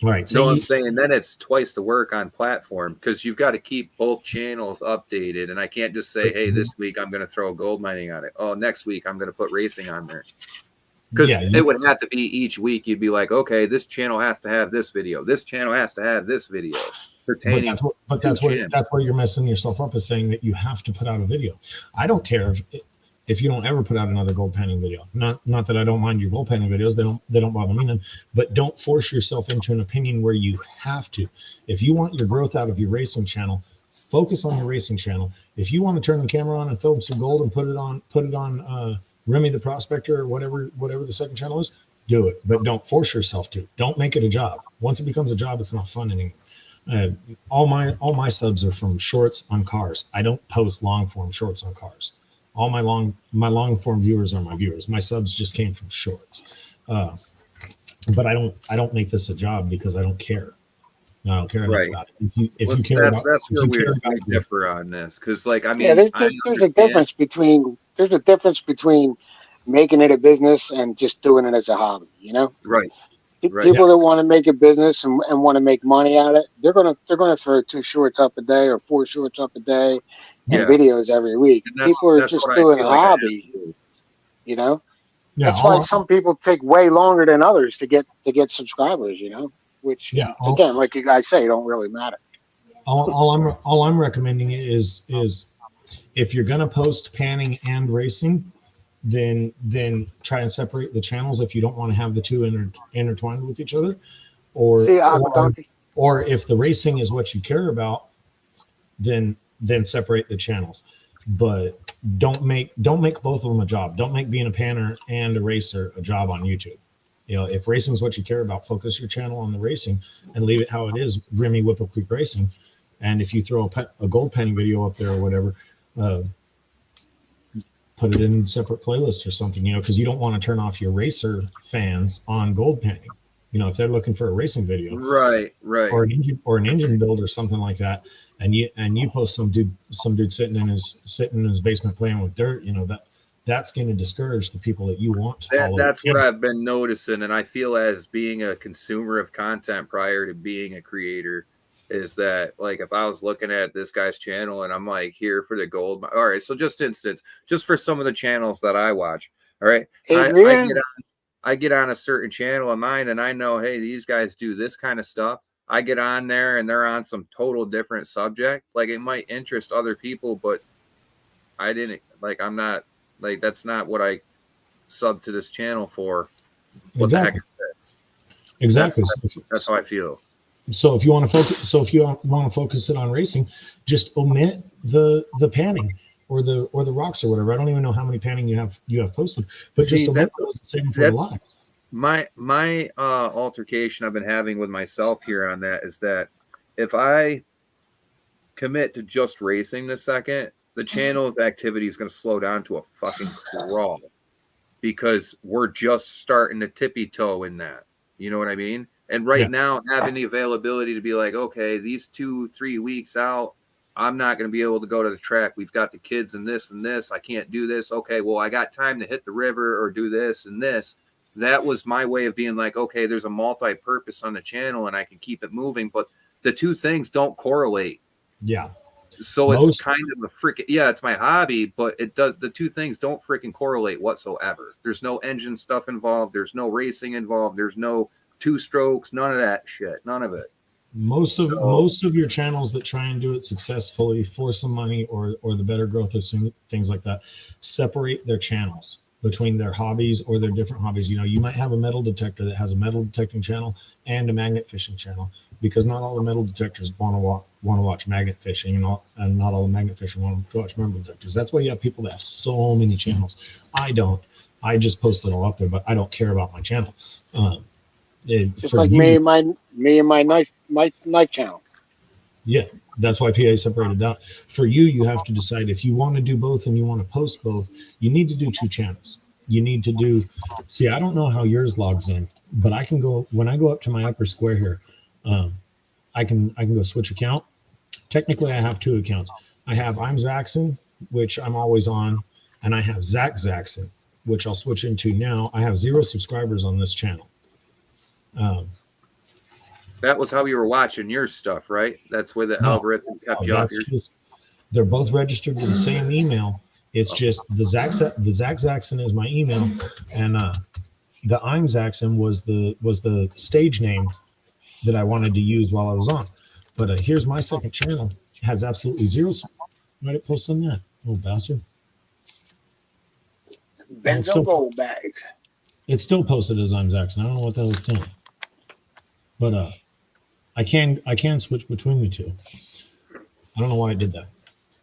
All right. So I'm saying then it's twice the work on platform because you've got to keep both channels updated, and I can't just say, "Hey, this week I'm going to throw gold mining on it. Oh, next week I'm going to put racing on there." Because it would have to be each week. You'd be like, "Okay, this channel has to have this video. This channel has to have this video." But that's where you're messing yourself up, is saying that you have to put out a video. I don't care if you don't ever put out another gold panning video. Not that I don't mind your gold panning videos. They don't bother me none. But don't force yourself into an opinion where you have to. If you want your growth out of your racing channel, focus on your racing channel. If you want to turn the camera on and film some gold and put it on Remy the Prospector or whatever the second channel is, do it. But don't force yourself to. Don't make it a job. Once it becomes a job, it's not fun anymore. All my subs are from shorts on cars. I don't post long form shorts on cars. All my long form viewers are my viewers. My subs just came from shorts. But I don't make this a job because I don't care. I don't care enough about it. If you care about, that's if where you care we about differ on this, because like I Yeah, mean I there's a understand. difference between making it a business and just doing it as a hobby. Right, right, Yeah, People that want to make a business and want to make money out of it, they're gonna throw 2 shorts up a day or 4 shorts up a day and yeah, videos every week. and People are that's just what I doing a feel like I have hobby. to do. You know, yeah. that's why some people take way longer than others to get subscribers. Which Yeah. again, like you guys say, don't really matter. All I'm recommending is if you're gonna post panning and racing, then try and separate the channels if you don't want to have the two intertwined with each other, or See, Aqua or Donkey. or if the racing is what you care about, then separate the channels. But don't make both of them a job. Don't make being a panner and a racer a job on YouTube. If racing is what you care about, focus your channel on the racing and leave it how it is. Remy Whipple Creek Racing. And if you throw a gold panning video up there or whatever, put it in separate playlists or something, because you don't want to turn off your racer fans on gold panning. If they're looking for a racing video, Right, or right. an engine build or something like that, and you post some dude sitting in his basement playing with dirt, that's going to discourage the people that you want to follow. That's what I've been noticing, and I feel as being a consumer of content prior to being a creator is that, like, if I was looking at this guy's channel and I'm like here for the gold, all right, so just for some of the channels that I watch, all right, Adrian, I get on a certain channel of mine and I know, hey, these guys do this kind of stuff. I get on there and they're on some total different subject. Like, it might interest other people, but I'm not, like, that's not what I sub to this channel for. What the heck is this? Exactly. That's how I feel. So if you want to focus it on racing, just omit the panning or the rocks or whatever. I don't even know how many panning you have posted, but just omit those and save them for the live. My altercation I've been having with myself here on that is that if I commit to just racing this second, the channel's activity is going to slow down to a fucking crawl because we're just starting to tippy toe in that. You know what I mean? And right now, having the availability to be like, okay, these 2-3 weeks out, I'm not going to be able to go to the track. We've got the kids and this and this. I can't do this. Okay, well, I got time to hit the river or do this and this. That was my way of being like, okay, there's a multi-purpose on the channel and I can keep it moving. But the two things don't correlate. Yeah. So it's kind of a freaking, it's my hobby, but the two things don't freaking correlate whatsoever. There's no engine stuff involved. There's no racing involved. There's no two strokes, none of that shit. None of it. Most of your channels that try and do it successfully for some money or the better growth of things like that, separate their channels between their hobbies or their different hobbies. You might have a metal detector that has a metal detecting channel and a magnet fishing channel, because not all the metal detectors want to watch magnet fishing, and not all the magnet fishing want to watch metal detectors. That's why you have people that have so many channels. I don't. I just post it all up there, but I don't care about my channel. Just like me and my knife channel. Yeah, that's why PA separated out. For you, you have to decide if you want to do both and you want to post both. You need to do two channels. You need to do. See, I don't know how yours logs in, but I can go when I go up to my upper square here. I can go switch account. Technically, I have two accounts. I have I'm Zaxxon, which I'm always on, and I have Zach Zaxxon, which I'll switch into now. I have 0 subscribers on this channel. That was how you were watching your stuff, right? That's where the algorithm kept you off your. They're both registered to the same email. It's just the Zach Zaxxon is my email, and the I'm Zaxxon was the stage name that I wanted to use while I was on. But here's my second channel. It has absolutely 0. Why did it post on that? Oh, bastard. Benzo gold bags. It's still posted as I'm Zaxxon. I don't know what the hell it's doing. But I can switch between the two. I don't know why I did that.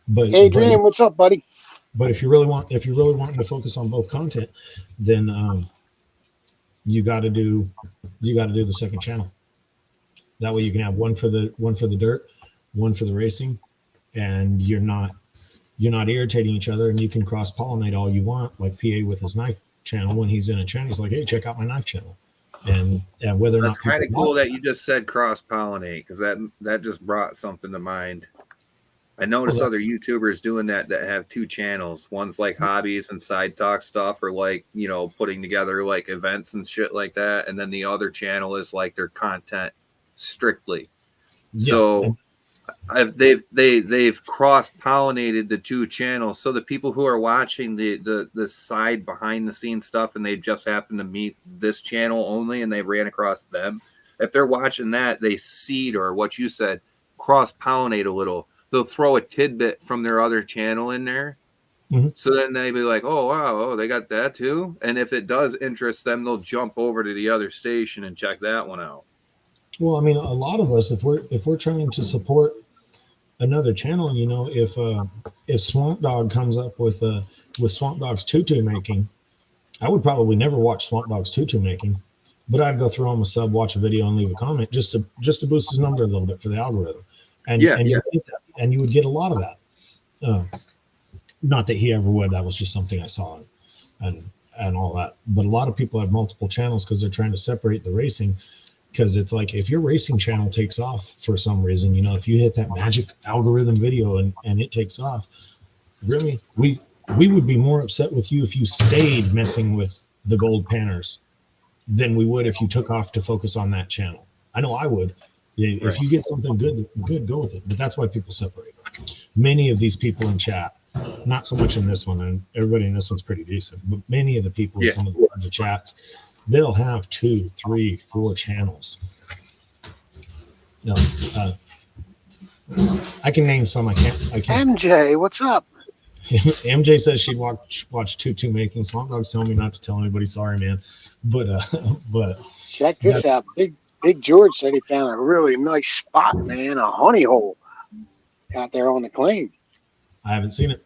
But Adrian, what's up, buddy? But if you really want to focus on both content, then you got to do the second channel. That way you can have one for the dirt, one for the racing, and you're not irritating each other, and you can cross pollinate all you want, like PA with his knife channel. When he's in a channel, he's like, hey, check out my knife channel. And whether or That's not kind of cool that you just said cross pollinate, because that just brought something to mind. I noticed other YouTubers doing that have two channels. One's like hobbies and side talk stuff, or like, you know, putting together like events and shit like that. And then the other channel is like their content strictly. Yeah. So they've cross pollinated the two channels. So the people who are watching the side behind the scenes stuff, and they just happen to meet this channel only, and they ran across them. If they're watching that, they seed, or what you said, cross pollinate a little. They'll throw a tidbit from their other channel in there. Mm-hmm. So then they'd be like, oh, wow, oh, they got that too. And if it does interest them, they'll jump over to the other station and check that one out. Well, I mean, a lot of us, if we're trying to support another channel, you know, if Swamp Dog comes up with Swamp Dog's tutu making, I would probably never watch Swamp Dog's tutu making, but I'd go throw him a sub, watch a video, and leave a comment just to boost his number a little bit for the algorithm. And you would get a lot of that. Not that he ever would. That was just something I saw, and all that. But a lot of people have multiple channels because they're trying to separate the racing. Because it's like, if your racing channel takes off for some reason, you know, if you hit that magic algorithm video and it takes off, really, we would be more upset with you if you stayed messing with the gold panners than we would if you took off to focus on that channel. I know I would. If you get something good, go with it. But that's why people separate. Many of these people in chat, not so much in this one, and everybody in this one's pretty decent, but many of the people in some of the chats, they'll have 2, 3, 4 channels. No, I can name some. I can't. MJ, what's up? MJ says she'd watch tutu making. Swamp Dog's telling me not to tell anybody. Sorry, man. But check this out. Big George said he found a really nice spot, man, a honey hole out there on the claim. I haven't seen it.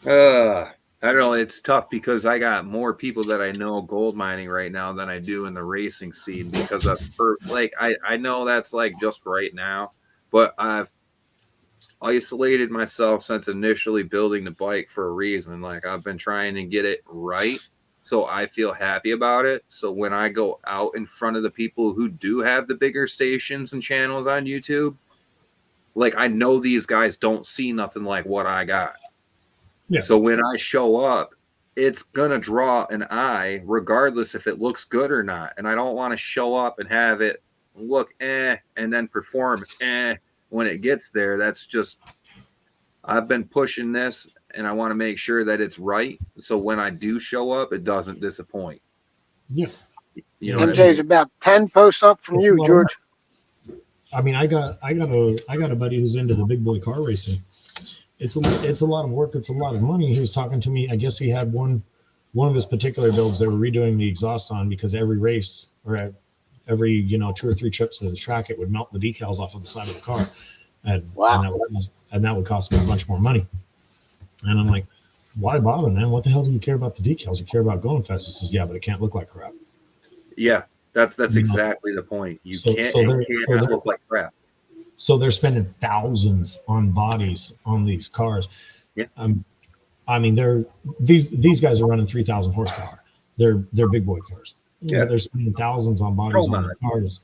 I don't know. It's tough because I got more people that I know gold mining right now than I do in the racing scene, because I know that's like just right now, but I've isolated myself since initially building the bike for a reason. Like, I've been trying to get it right, so I feel happy about it. So when I go out in front of the people who do have the bigger stations and channels on YouTube, like, I know these guys don't see nothing like what I got. Yeah. So when I show up, it's going to draw an eye regardless if it looks good or not. And I don't want to show up and have it look and then perform when it gets there. That's just, I've been pushing this, and I want to make sure that it's right. So when I do show up, it doesn't disappoint. Yeah. You know, MJ's about 10 posts up from you, George. I mean, I got a buddy who's into the big boy car racing. It's a lot of work. It's a lot of money. He was talking to me. I guess he had one of his particular builds they were redoing the exhaust on, because every race or every 2 or 3 trips to the track, it would melt the decals off of the side of the car, and that would cost me a bunch more money. And I'm like, why bother, man? What the hell do you care about the decals? You care about going fast. He says, yeah, but it can't look like crap. Yeah, that's exactly the point. You can't look like crap. So they're spending thousands on bodies on these cars. Yeah. I mean, these guys are running 3,000 horsepower. They're big boy cars. Yeah. But they're spending thousands on bodies on the cars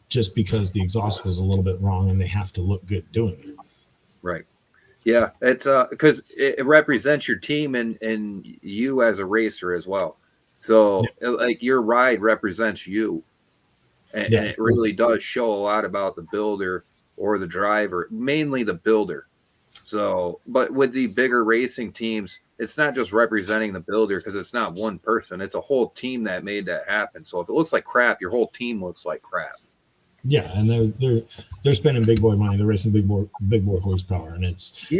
just because the exhaust was a little bit wrong, and they have to look good doing it. Right. Yeah, it's because it represents your team and you as a racer as well. So like, your ride represents you, and it really does show a lot about the builder or the driver, mainly the builder. So, but with the bigger racing teams, it's not just representing the builder, because it's not one person, it's a whole team that made that happen. So if it looks like crap, your whole team looks like crap. Yeah, and they're spending big boy money. They're racing big boy horsepower, and it's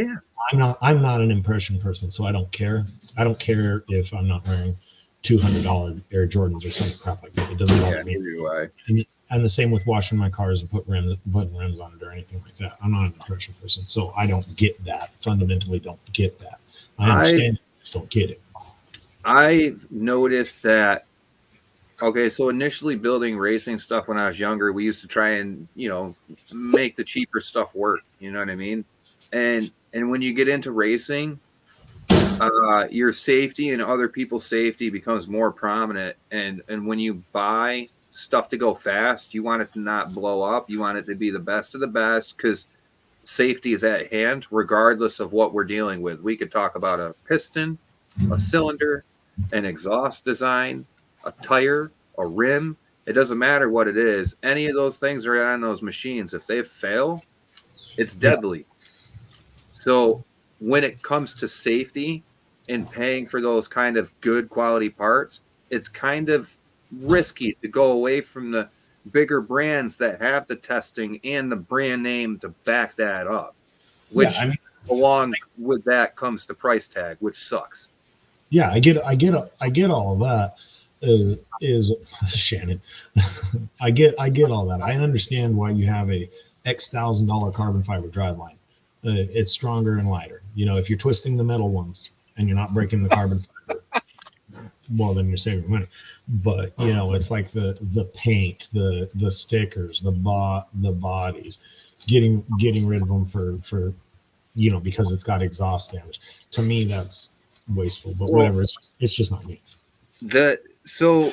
I'm not an impression person, so I don't care. I don't care if I'm not wearing $200 Air Jordans or some crap like that. It doesn't bother me. And the same with washing my cars and putting rims on it or anything like that. I'm not an impression person, so I don't get that. Fundamentally, don't get that. I understand it, just don't get it. I've noticed that Okay, so initially building racing stuff when I was younger, we used to try and, make the cheaper stuff work. You know what I mean? And when you get into racing, your safety and other people's safety becomes more prominent. And when you buy stuff to go fast, you want it to not blow up. You want it to be the best of the best because safety is at hand, regardless of what we're dealing with. We could talk about a piston, a cylinder, an exhaust design, a tire, a rim. It doesn't matter what it is. Any of those things are on those machines. If they fail, it's deadly. So when it comes to safety and paying for those kind of good quality parts, it's kind of risky to go away from the bigger brands that have the testing and the brand name to back that up, which along with that comes the price tag, which sucks. Yeah, I get all of that. Is Shannon? I get all that. I understand why you have a X $1,000 carbon fiber driveline. It's stronger and lighter. If you're twisting the metal ones and you're not breaking the carbon fiber, well, then you're saving money. But it's like the paint, the stickers, the bodies, getting rid of them for because it's got exhaust damage. To me, that's wasteful. But whatever, it's just not me. So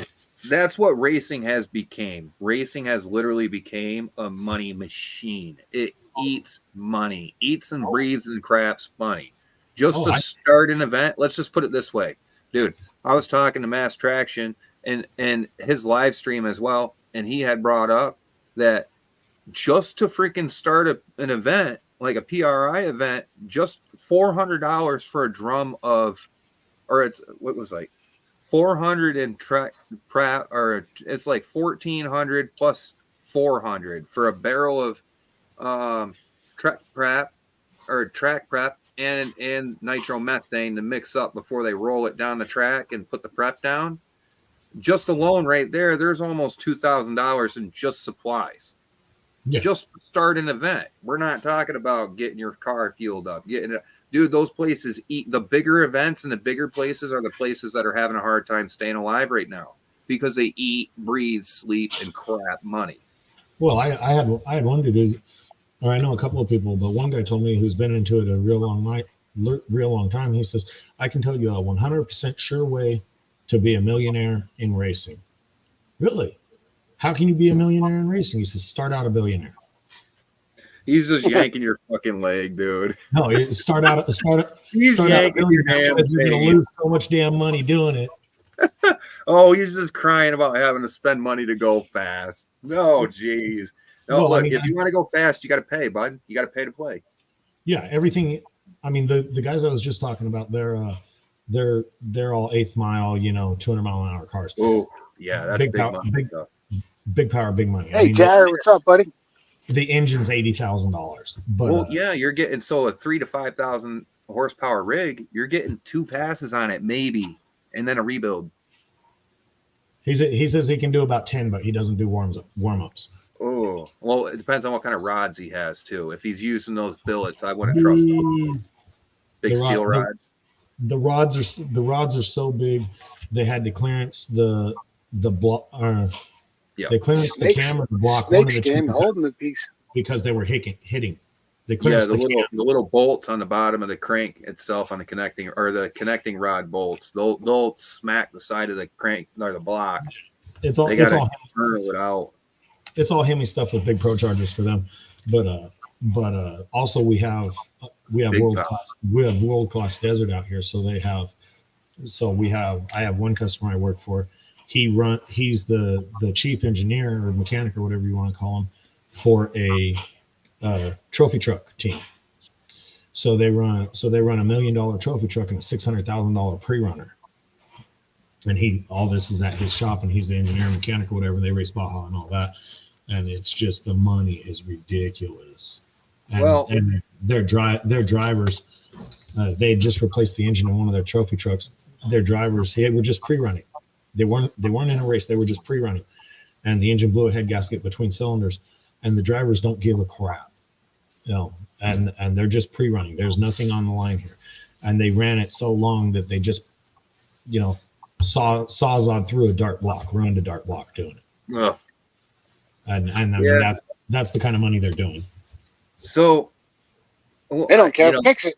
that's what racing has became. Racing has literally became a money machine. It eats money, eats and breathes and craps money. Just to start an event, let's just put it this way, dude. I was talking to Mass Traction and his live stream as well, and he had brought up that just to freaking start an event, like a PRI event, just $400 for a drum of, or it's what was like 400 in track prep, or it's like 1,400 plus 400 for a barrel of track prep and nitromethane to mix up before they roll it down the track and put the prep down. Just alone right there, there's almost $2,000 in just supplies. Yeah. Just to start an event. We're not talking about getting your car fueled up, dude, those places eat. The bigger events and the bigger places are the places that are having a hard time staying alive right now because they eat, breathe, sleep, and crap money. Well, I had one dude, or I know a couple of people, but one guy told me who's been into it a real long time. He says, I can tell you a 100% sure way to be a millionaire in racing. Really? How can you be a millionaire in racing? He says, start out a billionaire. He's just yanking your fucking leg, dude. No, start out. He's yanking your damn leg. You're gonna lose so much damn money doing it. Oh, he's just crying about having to spend money to go fast. No, jeez. No, well, look, if you want to go fast, you got to pay, bud. You got to pay to play. Yeah, everything. I mean, the guys I was just talking about, they're all 8th mile, 200 mile an hour cars. Oh, yeah, that's big money. Big power, big money. Hey, Jared, what's up, buddy? The engine's $80,000. But well, yeah, you're getting a 3,000 to 5,000 horsepower rig. You're getting 2 passes on it, maybe, and then a rebuild. He says he can do about 10, but he doesn't do warm-ups. Oh, well, it depends on what kind of rods he has too. If he's using those billets, I wouldn't trust him. Big steel rods. The rods are so big, they had to clearance the block. They clearance the camera to block one of the holding the piece because they were hitting. They the little bolts on the bottom of the crank itself on the connecting rod bolts. They'll smack the side of the crank or the block. It's all turn it out. It's all Hemi stuff with big pro chargers for them, but also we have world class desert out here. I have one customer I work for. He's the chief engineer or mechanic or whatever you want to call him for a trophy truck team. So they run a $1 million trophy truck and a $600,000 pre-runner. And all this is at his shop, and he's the engineer, mechanic, or whatever. They race Baja and all that, and it's just the money is ridiculous. And their drivers, they just replaced the engine in one of their trophy trucks. Their drivers, they were just pre-running. They weren't in a race. They were just pre-running, and the engine blew a head gasket between cylinders, and the drivers don't give a crap, and they're just pre-running. There's nothing on the line here, and they ran it so long that they just, saws on through a dark block, around a dark block doing it. Ugh. And I mean that's the kind of money they're doing. So They don't care. Fix it.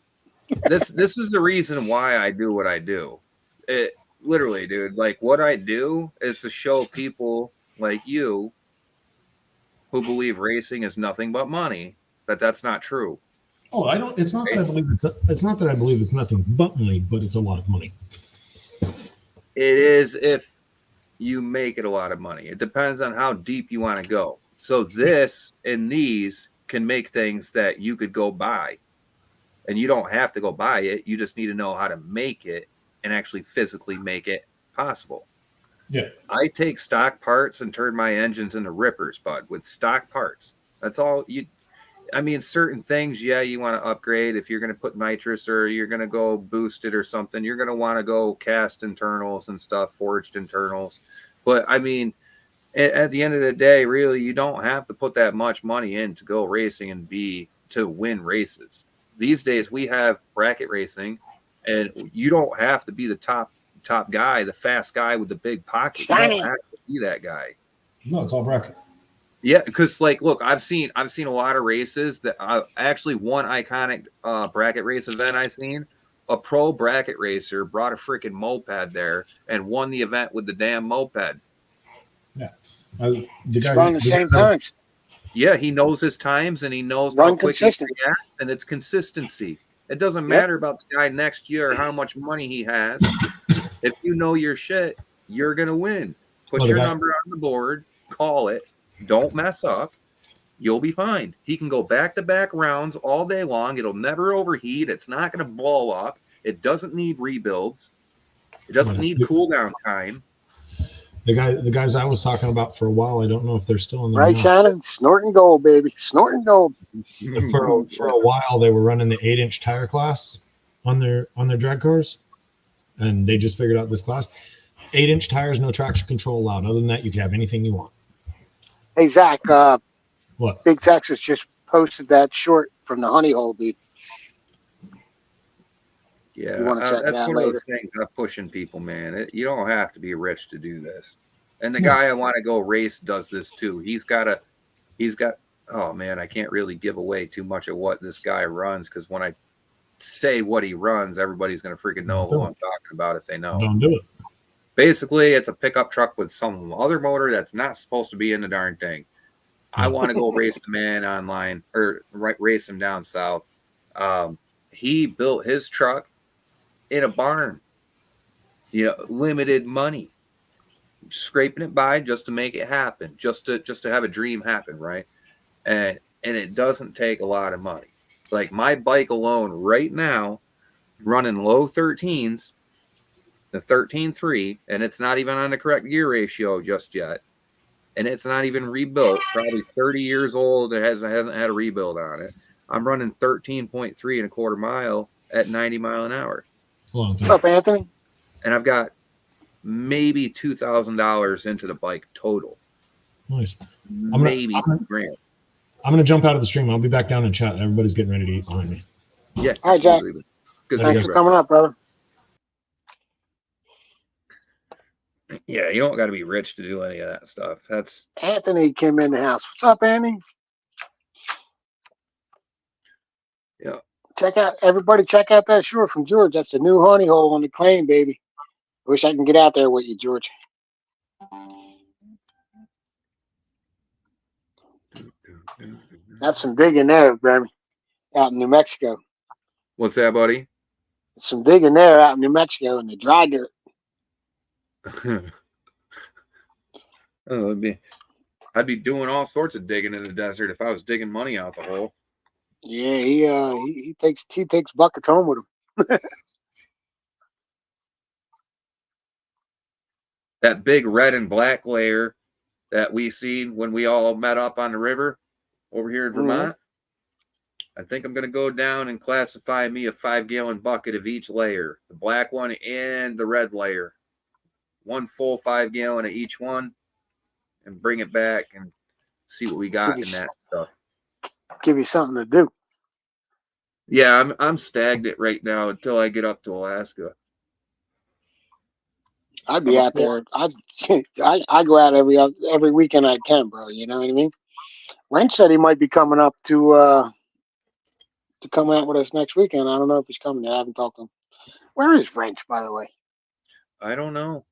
this is the reason why I do what I do. It literally, dude, like what I do is to show people like you who believe racing is nothing but money that's not true. Oh, I don't. It's not that I believe it's not that I believe it's nothing but money, but it's a lot of money. It is if you make it a lot of money. It depends on how deep you want to go. So this and these can make things that you could go buy, and you don't have to go buy it. You just need to know how to make it and actually physically make it possible. Yeah. I take stock parts and turn my engines into rippers, bud, with stock parts. That's all you. I mean, certain things, yeah, you want to upgrade. If you're going to put nitrous or you're going to go boost it or something, you're going to want to go cast internals and stuff, forged internals. But I mean, at the end of the day, really, you don't have to put that much money in to go racing and to win races. These days, we have bracket racing, and you don't have to be the top guy, the fast guy with the big pocket. You don't have to be that guy. No, it's all bracket. Yeah, because like, look, I've seen a lot of races that actually one iconic bracket race event I seen. A pro bracket racer brought a freaking moped there and won the event with the damn moped. Yeah, the guy run the same times. Yeah, he knows his times and he knows Run how quick he reacts, and it's consistency. It doesn't matter about the guy next year or how much money he has. If you know your shit, you're gonna win. Put your number on the board, call it. Don't mess up. You'll be fine. He can go back-to-back rounds all day long. It'll never overheat. It's not going to blow up. It doesn't need rebuilds. It doesn't need cooldown time. The guys I was talking about for a while, I don't know if they're still in there. Right, Shannon? Snorting gold, baby. Snorting gold. For a while, they were running the 8-inch tire class on their drag cars, and they just figured out this class. 8-inch tires, no traction control allowed. Other than that, you can have anything you want. Hey, Zach, what? Big Texas just posted that short from the honey hole, dude. Yeah, that's one of those things I'm pushing people, man. You don't have to be rich to do this. And the guy I want to go race does this too. He's got, oh man, I can't really give away too much of what this guy runs, because when I say what he runs, everybody's going to freaking know who I'm talking about if they know. Don't do it. Basically, it's a pickup truck with some other motor that's not supposed to be in the darn thing. I want to go race the man online, or race him down south. He built his truck in a barn. Limited money, scraping it by just to make it happen, just to have a dream happen, right? And it doesn't take a lot of money. Like my bike alone right now, running low 13s. The 13.3, and it's not even on the correct gear ratio just yet. And it's not even rebuilt. Probably 30 years old. It hasn't had a rebuild on it. I'm running 13.3 and a quarter mile at 90 mile an hour. What's up, Anthony? And I've got maybe $2,000 into the bike total. Nice. Maybe $2,000. I'm gonna jump out of the stream. I'll be back down in chat. Everybody's getting ready to eat behind me. Yeah. All right, Jack. Good. Thanks for coming up, brother. Yeah, you don't got to be rich to do any of that stuff. That's Anthony came in the house. What's up, Andy? Yeah. Check out that short from George. That's a new honey hole on the claim, baby. I wish I can get out there with you, George. That's some digging there, Grammy, out in New Mexico. What's that, buddy? Some digging there out in New Mexico in the dry dirt. I'd be doing all sorts of digging in the desert if I was digging money out the hole. Yeah, he takes buckets home with him. That big red and black layer that we seen when we all met up on the river over here in Vermont. I think I'm going to go down and classify me a 5-gallon bucket of each layer, the black one and the red layer. One full 5-gallon of each one, and bring it back and see what we got in that stuff. Give you something to do. Yeah, I'm stagnant right now until I get up to Alaska. I'd be out there. I go out every weekend I can, bro. You know what I mean? Wrench said he might be coming up to come out with us next weekend. I don't know if he's coming. I haven't talked to him. Where is Wrench, by the way? I don't know.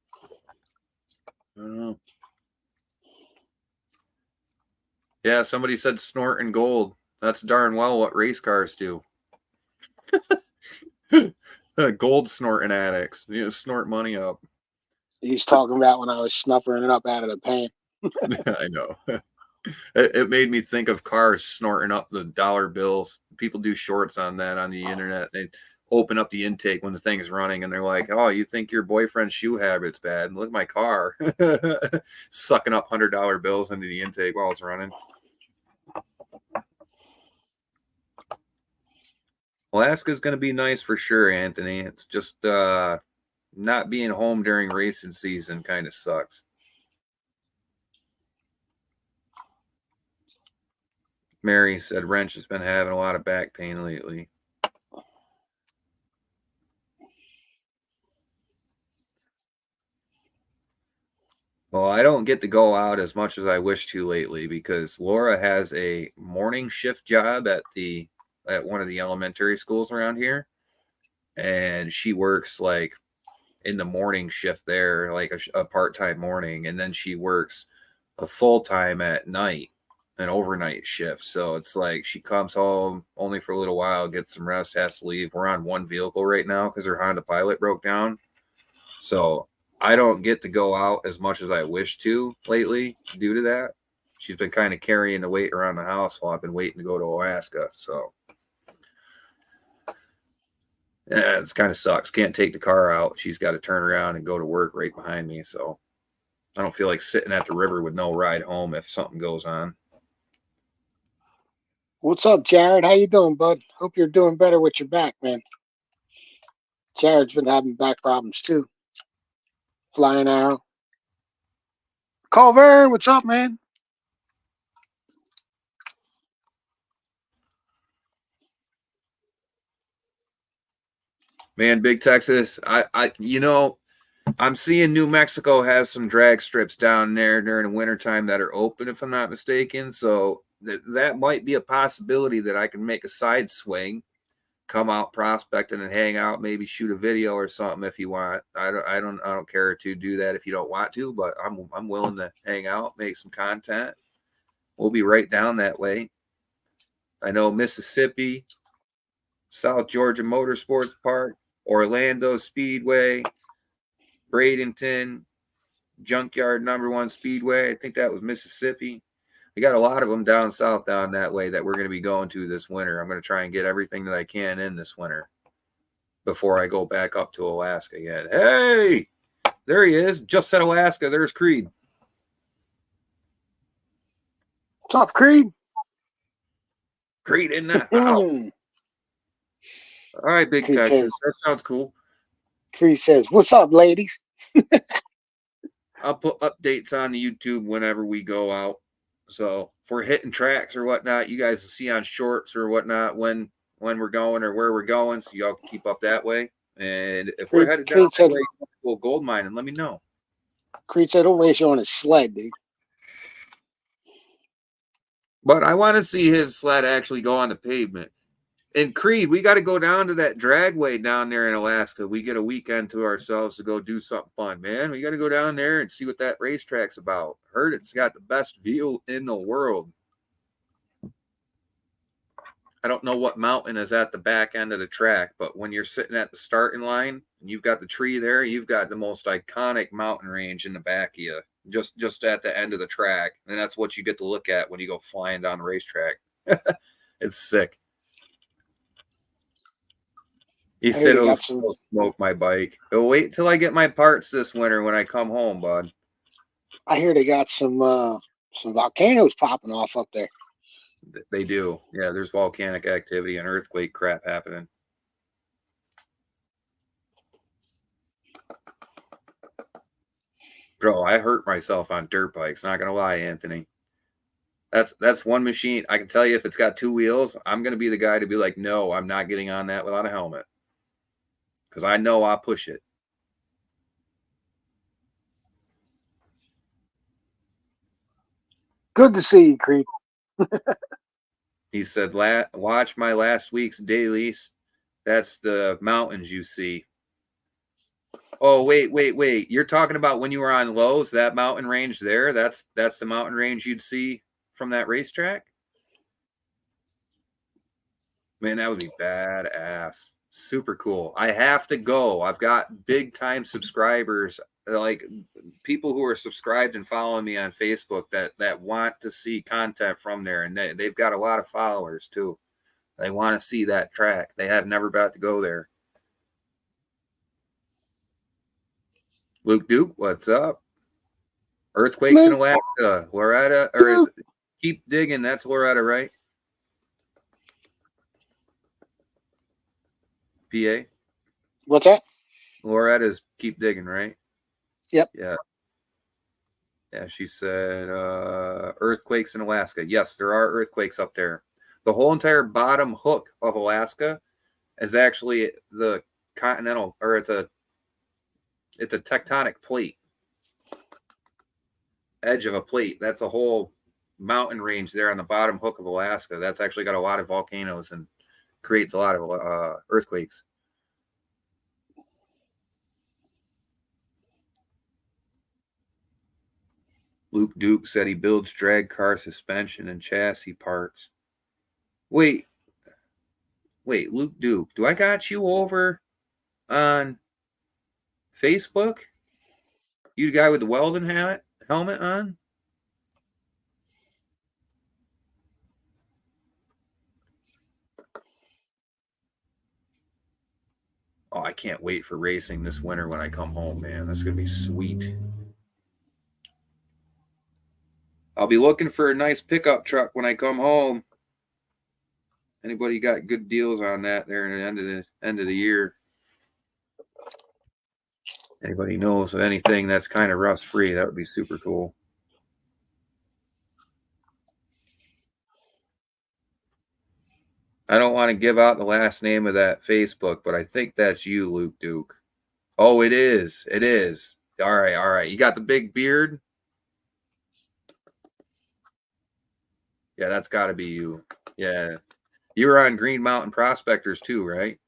Yeah, somebody said snorting gold. That's darn well what race cars do. Gold snorting addicts. You know, snort money up. He's talking about when I was snuffing it up out of the pan. I know. It made me think of cars snorting up the dollar bills. People do shorts on that on the internet. They open up the intake when the thing is running, and they're like, "Oh, you think your boyfriend's shoe habit's bad? Look at my car." Sucking up $100 bills into the intake while it's running. Alaska's going to be nice for sure, Anthony. It's just not being home during racing season kind of sucks. Mary said Wrench has been having a lot of back pain lately. Well, I don't get to go out as much as I wish to lately because Laura has a morning shift job at one of the elementary schools around here. And she works like in the morning shift there, like a part-time morning. And then she works a full-time at night, an overnight shift. So it's like she comes home only for a little while, gets some rest, has to leave. We're on one vehicle right now because her Honda Pilot broke down. So I don't get to go out as much as I wish to lately due to that. She's been kind of carrying the weight around the house while I've been waiting to go to Alaska. So yeah, it kind of sucks. Can't take the car out. She's got to turn around and go to work right behind me. So I don't feel like sitting at the river with no ride home if something goes on. What's up, Jared? How you doing, bud? Hope you're doing better with your back, man. Jared's been having back problems too. Flying arrow. Culver, what's up, man? Man, Big Texas, I'm seeing New Mexico has some drag strips down there during the wintertime that are open, if I'm not mistaken. So that might be a possibility that I can make a side swing, come out prospecting and hang out, maybe shoot a video or something if you want. I don't care to do that if you don't want to, but I'm willing to hang out, make some content. We'll be right down that way. I know Mississippi, South Georgia Motorsports Park, Orlando Speedway, Bradenton, Junkyard #1 Speedway. I think that was Mississippi. We got a lot of them down south down that way that we're going to be going to this winter. I'm going to try and get everything that I can in this winter before I go back up to Alaska yet. Hey, there he is. Just said Alaska. There's Creed. What's up, Creed? Creed in the house. All right, Big Creed Texas. says, that sounds cool. Creed says, "What's up, ladies?" I'll put updates on the YouTube whenever we go out. So if we're hitting tracks or whatnot, you guys will see on shorts or whatnot when we're going or where we're going. So y'all can keep up that way. And if we're headed down that way, we'll gold mine and let me know. Creed said, "Don't race you on a sled, dude." But I want to see his sled actually go on the pavement. And Creed, we got to go down to that dragway down there in Alaska. We get a weekend to ourselves to go do something fun, man. We got to go down there and see what that racetrack's about. Heard it's got the best view in the world. I don't know what mountain is at the back end of the track, but when you're sitting at the starting line and you've got the tree there, you've got the most iconic mountain range in the back of you, just at the end of the track. And that's what you get to look at when you go flying down the racetrack. It's sick. He said it'll smoke my bike. It'll wait till I get my parts this winter when I come home, bud. I hear they got some volcanoes popping off up there. They do. Yeah, there's volcanic activity and earthquake crap happening. Bro, I hurt myself on dirt bikes. Not gonna lie, Anthony. That's one machine. I can tell you if it's got two wheels, I'm gonna be the guy to be like, no, I'm not getting on that without a helmet. Because I know I'll push it. Good to see you, Creed. He said, watch my last week's dailies. That's the mountains you see. Oh, wait. You're talking about when you were on Lowe's, that mountain range there? That's the mountain range you'd see from that racetrack? Man, that would be badass. Super cool. I have to go. I've got big time subscribers, like people who are subscribed and following me on Facebook that want to see content from there. And they've got a lot of followers too. They want to see that track. They have never got to go there. Luke Duke, what's up? Earthquakes in Alaska. Loretta, or is it Keep Digging? That's Loretta, right? PA? What's that? Loretta's Keep Digging, right? Yep. Yeah. Yeah, she said earthquakes in Alaska. Yes, there are earthquakes up there. The whole entire bottom hook of Alaska is actually the continental, or it's a tectonic plate. Edge of a plate. That's a whole mountain range there on the bottom hook of Alaska. That's actually got a lot of volcanoes and creates a lot of earthquakes. Luke Duke said he builds drag car suspension and chassis parts. Wait, Luke Duke, do I got you over on Facebook? You the guy with the welding helmet on? Oh, I can't wait for racing this winter when I come home, man. This is going to be sweet. I'll be looking for a nice pickup truck when I come home. Anybody got good deals on that there in the end of the year? Anybody knows of anything that's kind of rust free? That would be super cool. I don't want to give out the last name of that Facebook, but I think that's you, Luke Duke. Oh, it is. It is. All right. You got the big beard? Yeah, that's got to be you. Yeah. You were on Green Mountain Prospectors too, right?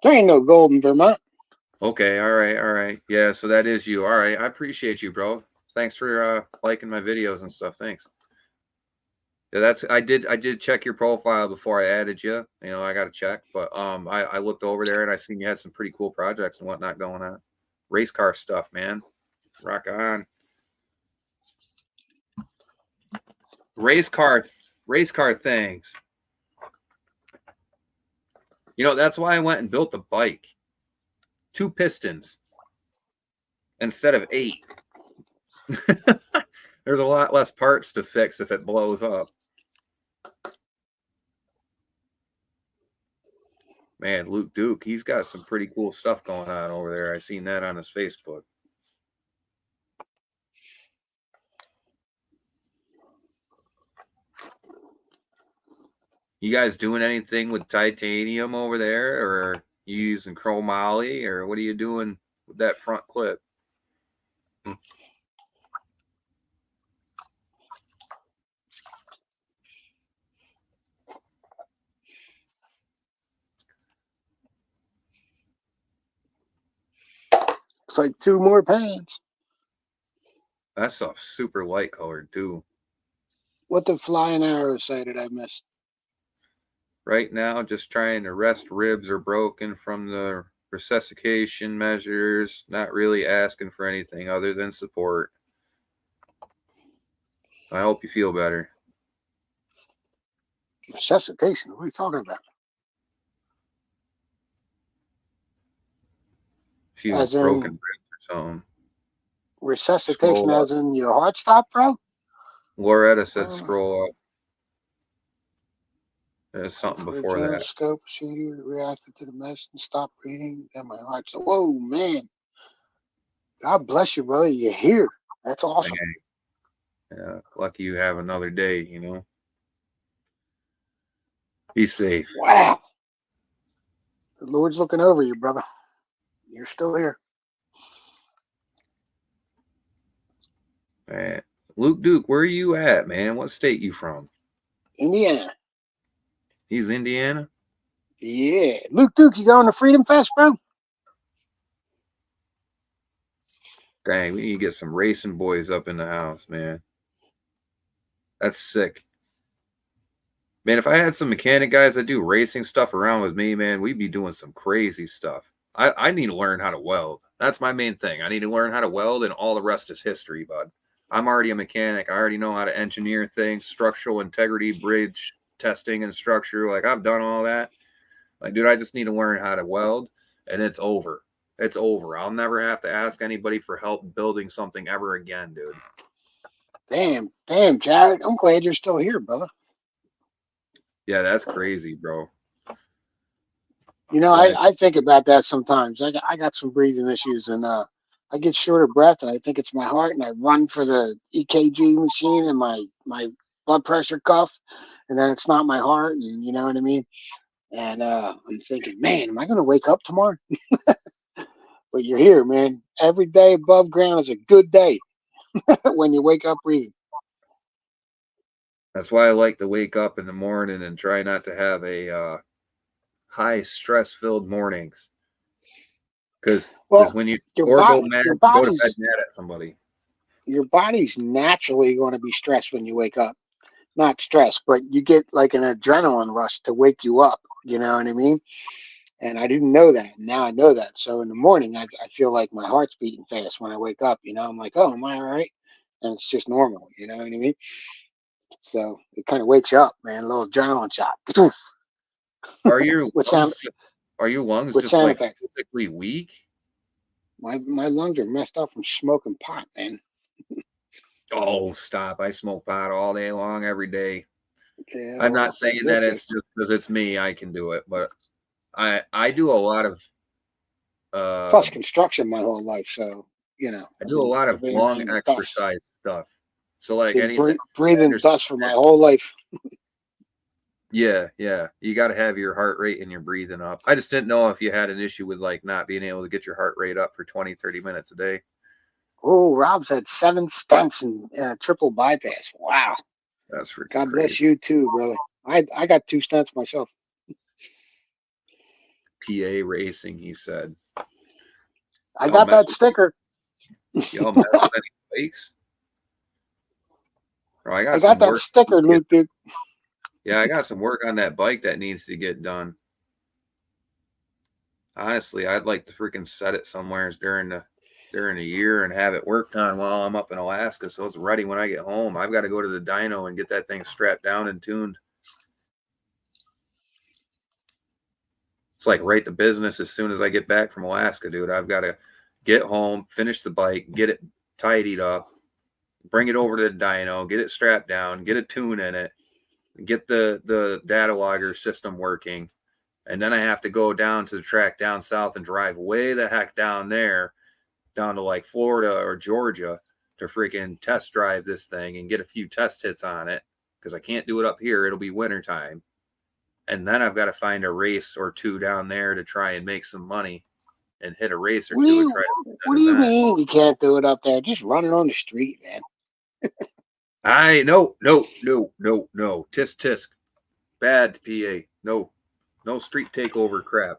There ain't no gold in Vermont. Okay, all right. Yeah, so that is you. All right, I appreciate you, bro. Thanks for liking my videos and stuff. Thanks. Yeah, I did check your profile before I added you. You know, I got to check, but I looked over there and I seen you had some pretty cool projects and whatnot going on. Race car stuff, man. Rock on. Race car things. You know, that's why I went and built the bike. 2 pistons instead of 8. There's a lot less parts to fix if it blows up. Man, Luke Duke, he's got some pretty cool stuff going on over there. I seen that on his Facebook. You guys doing anything with titanium over there, or you using chromoly, or what are you doing with that front clip? It's like 2 more pans. That stuff's super light colored too. What did Flying Arrow say that I missed? Right now, just trying to rest ribs are broken from the resuscitation measures. Not really asking for anything other than support. I hope you feel better. Resuscitation? What are you talking about? Few As in broken ribs or something. resuscitation as in your heart stopped, bro? Loretta said scroll up. There's something before that. Scope, shooter reacted to the mess and stopped breathing. Then my heart said, whoa, man. God bless you, brother. You're here. That's awesome. Yeah, lucky you have another day, you know. Be safe. Wow. The Lord's looking over you, brother. You're still here. Man. Luke Duke, where are you at, man? What state you from? Indiana. He's Indiana? Yeah. Luke Duke, you going to Freedom Fest, bro? Dang, we need to get some racing boys up in the house, man. That's sick. Man, if I had some mechanic guys that do racing stuff around with me, man, we'd be doing some crazy stuff. I need to learn how to weld. That's my main thing. I need to learn how to weld, and all the rest is history, bud. I'm already a mechanic. I already know how to engineer things, structural integrity, bridge testing and structure. Like, I've done all that. Like, dude, I just need to learn how to weld, and it's over. It's over. I'll never have to ask anybody for help building something ever again, dude. Damn, Jared. I'm glad you're still here, brother. Yeah, that's crazy, bro. You know, I think about that sometimes. I got some breathing issues, and I get short of breath, and I think it's my heart, and I run for the EKG machine and my blood pressure cuff, and then it's not my heart, and you know what I mean? And I'm thinking, man, am I going to wake up tomorrow? But you're here, man. Every day above ground is a good day when you wake up breathing. That's why I like to wake up in the morning and try not to have a high stress-filled mornings. Because when you go mad, go to bed mad at somebody. Your body's naturally going to be stressed when you wake up. Not stressed, but you get like an adrenaline rush to wake you up. You know what I mean? And I didn't know that. Now I know that. So in the morning, I feel like my heart's beating fast when I wake up. You know, I'm like, oh, am I all right? And it's just normal. You know what I mean? So it kind of wakes you up, man. A little adrenaline shot. Are your lungs just like physically weak? My lungs are messed up from smoking pot, man. Oh, stop. I smoke pot all day long, every day. Yeah, I'm not saying that it's just because it's me, I can do it, but I do a lot of plus construction my whole life, so you know. I do a lot of long exercise stuff. So like anything breathing dust for my whole life. Yeah. You got to have your heart rate and your breathing up. I just didn't know if you had an issue with like not being able to get your heart rate up for 20, 30 minutes a day. Oh, Rob's had 7 stents and a triple bypass. Wow. That's freaking God bless you too, brother. I got 2 stents myself. PA racing, he said. I got that sticker. Y'all mess with any fakes? Bro, I got that sticker, Luke, dude. Yeah, I got some work on that bike that needs to get done. Honestly, I'd like to freaking set it somewhere during the year and have it worked on while I'm up in Alaska, so it's ready when I get home. I've got to go to the dyno and get that thing strapped down and tuned. It's like right to business as soon as I get back from Alaska, dude. I've got to get home, finish the bike, get it tidied up, bring it over to the dyno, get it strapped down, get a tune in it, get the data logger system working, and then I have to go down to the track down south and drive way the heck down there, down to like Florida or Georgia to freaking test drive this thing and get a few test hits on it because I can't do it up here. It'll be wintertime. And then I've got to find a race or two down there to try and make some money and hit a race or two. What do you mean you can't do it up there? Just run it on the street, man. No. Tisk. Bad PA. No street takeover crap.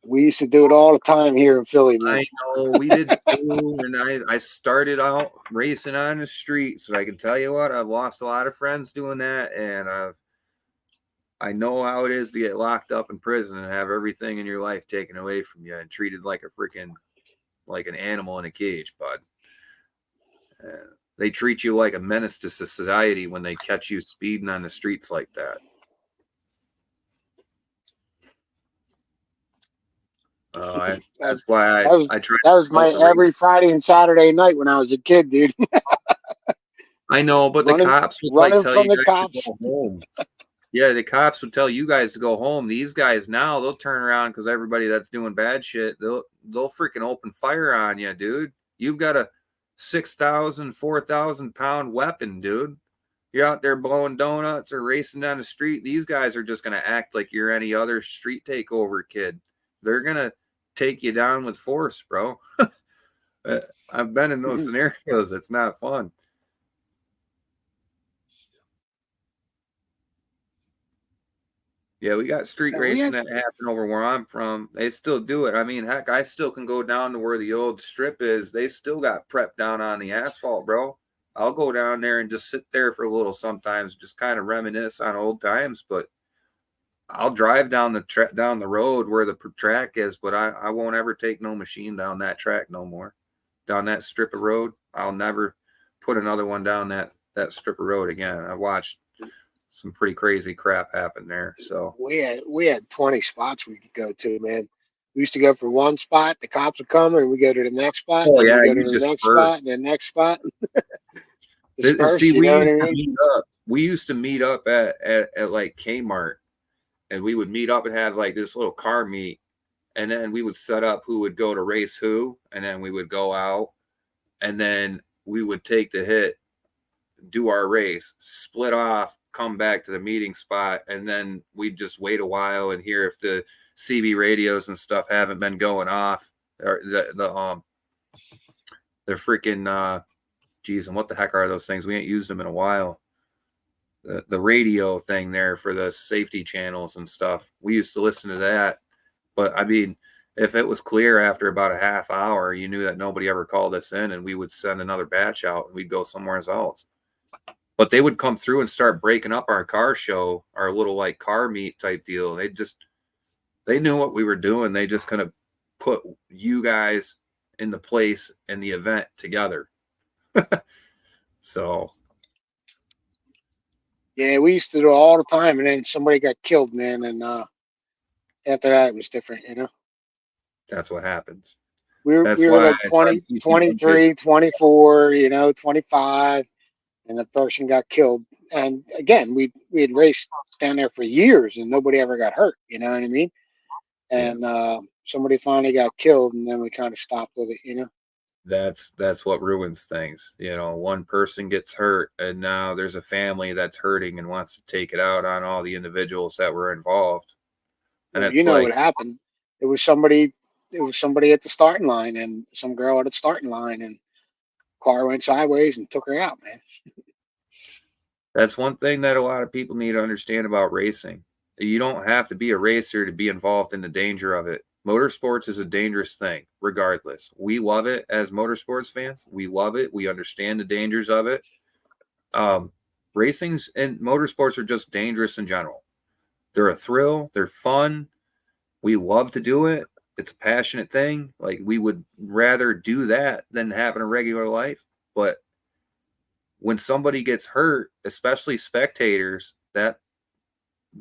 We used to do it all the time here in Philly, man. I know we did too, and I started out racing on the street, so I can tell you what, I've lost a lot of friends doing that, and I know how it is to get locked up in prison and have everything in your life taken away from you and treated like an animal in a cage, bud. They treat you like a menace to society when they catch you speeding on the streets like that. That's why I tried. That was my every Friday and Saturday night when I was a kid, dude. I know, but the cops would like tell you guys to go home. Yeah, the cops would tell you guys to go home. These guys now, they'll turn around because everybody that's doing bad shit, they'll freaking open fire on you, dude. You've got a 6,000, 4,000 pound weapon, dude. You're out there blowing donuts or racing down the street. These guys are just going to act like you're any other street takeover kid. They're gonna take you down with force, bro. I've been in those scenarios. It's not fun. Yeah, we got street racing that happened over where I'm from. They still do it. I mean, heck, I still can go down to where the old strip is. They still got prep down on the asphalt, bro. I'll go down there and just sit there for a little sometimes, just kind of reminisce on old times. But I'll drive down the road where the track is, but I won't ever take no machine down that track no more. Down that strip of road, I'll never put another one down that strip of road again. I watched some pretty crazy crap happen there. So we had 20 spots we could go to, man. We used to go from one spot, the cops would come, and we go to the next spot. Oh yeah, we go you to the next disperse. spot, and the next spot. Disperse, See, you know what I mean? We used to meet up at like Kmart, and we would meet up and have like this little car meet, and then we would set up who would go to race who, and then we would go out, and then we would take the hit, do our race, split off, come back to the meeting spot, and then we'd just wait a while and hear if the CB radios and stuff haven't been going off, or the freaking geez, and what the heck are those things? We ain't used them in a while. The radio thing there for the safety channels and stuff. We used to listen to that, but I mean, if it was clear after about a half hour, you knew that nobody ever called us in, and we would send another batch out and we'd go somewhere else. But they would come through and start breaking up our car show, our little like car meet type deal. They knew what we were doing. They just kind of put you guys in the place and the event together. So yeah, we used to do it all the time, and then somebody got killed, man, and after that it was different, you know. That's what happens. We were like 20, 23, 24, you know, 25, and the person got killed. And again, we had raced down there for years and nobody ever got hurt, you know what I mean? And somebody finally got killed, and then we kind of stopped with it, you know. That's what ruins things. You know, one person gets hurt, and now there's a family that's hurting and wants to take it out on all the individuals that were involved. And well, you know what happened? It was somebody at the starting line, and some girl at the starting line, and car went sideways and took her out, man. That's one thing that a lot of people need to understand about racing. You don't have to be a racer to be involved in the danger of it. Motorsports is a dangerous thing, regardless. We love it as motorsports fans. We love it. We understand the dangers of it. Racing and motorsports are just dangerous in general. They're a thrill. They're fun. We love to do it. It's a passionate thing. Like, we would rather do that than having a regular life. But when somebody gets hurt, especially spectators, that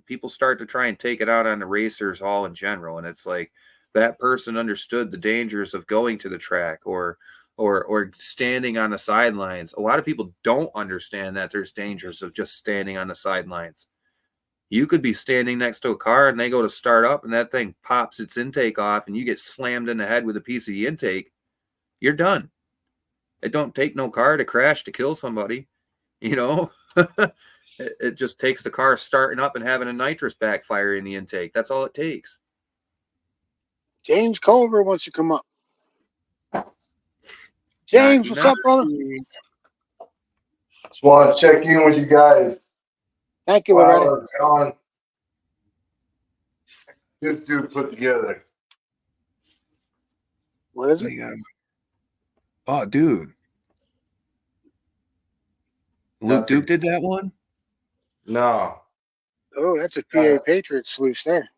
people start to try and take it out on the racers all in general. And it's like, that person understood the dangers of going to the track or standing on the sidelines. A lot of people don't understand that there's dangers of just standing on the sidelines. You could be standing next to a car and they go to start up and that thing pops its intake off and you get slammed in the head with a piece of the intake. You're done. It don't take no car to crash to kill somebody, you know. It just takes the car starting up and having a nitrous backfire in the intake. That's all it takes. James Culver wants to come up. James, what's up, brother? Just want to check in with you guys. Thank you, Loretta. Good dude put together. What is it? Oh, dude. Luke Duke did that one? No. Oh, that's a PA Patriots sluice there.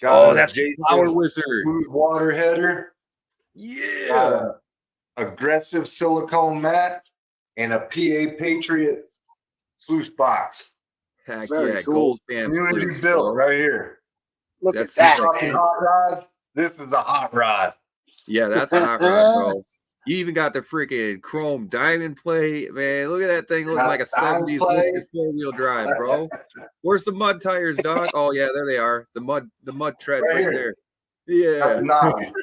That's Flower Wizard. Smooth water header. Yeah. Aggressive silicone mat and a PA Patriot sluice box. Heck very yeah, cool. Gold Band Community sluice, built bro. right here. Look That's at that, Talking man. hot rod. This is a hot rod. Yeah, that's a hot rod, bro. You even got the freaking chrome diamond plate, man. Look at that thing looking like a 70s four-wheel drive, bro. Where's the mud tires, dog? Oh yeah, there they are. The mud treads right there. Yeah. Nice.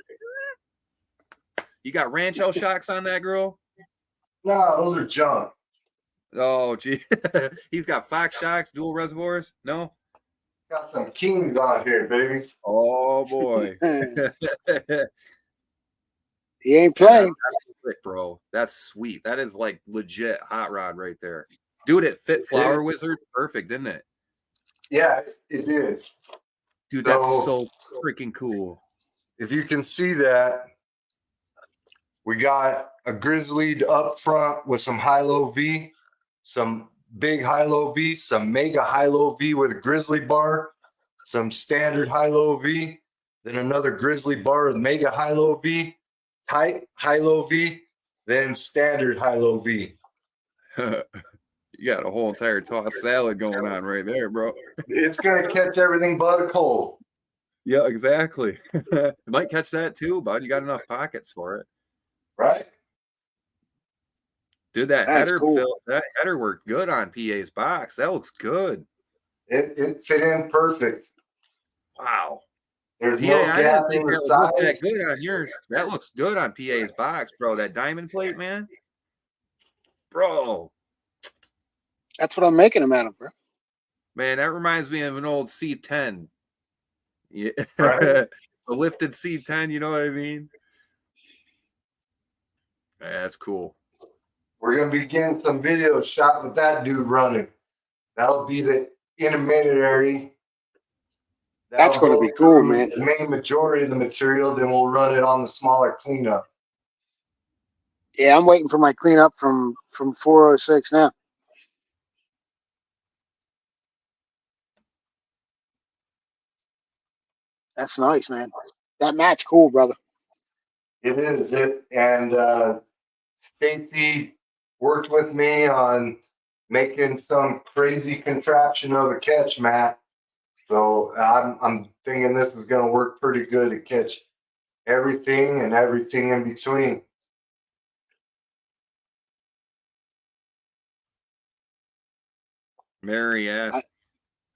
You got Rancho shocks on that, girl? No, those are junk. Oh, gee. He's got Fox shocks, dual reservoirs? No? Got some kings on here, baby. Oh boy. He ain't playing. Bro, that's sweet. That is like legit hot rod right there. Dude, it fit Flower Wizard perfect, didn't it? Yeah, it did. Dude, that's so freaking cool. If you can see that, we got a grizzly up front with some high-low V, some big high-low V, some mega high-low V with a grizzly bar, some standard high-low V, then another grizzly bar with mega high-low V, tight high-low V, then standard high-low V. You got a whole entire toss salad going on right there, bro. It's going to catch everything but a cold. Yeah, exactly. It might catch that too, bud. You got enough pockets for it. Right? Dude, that header worked good on PA's box. That looks good. It fit in perfect. Wow. There's PA, no I gap didn't think in that the would look side. that good on yours. That looks good on PA's box, bro. That diamond plate, man. Bro. That's what I'm making them out of, bro. Man, that reminds me of an old C10. Yeah. Right? A lifted C10, you know what I mean? Yeah, that's cool. We're going to begin some videos shot with that dude running. That'll be the intermediary. That's going to be cool, man. The main majority of the material, then we'll run it on the smaller cleanup. Yeah, I'm waiting for my cleanup from 406 now. That's nice, man. That match cool, brother. It is. And Stacy worked with me on making some crazy contraption of a catch mat. So I'm thinking this is going to work pretty good to catch everything and everything in between. Mary asked,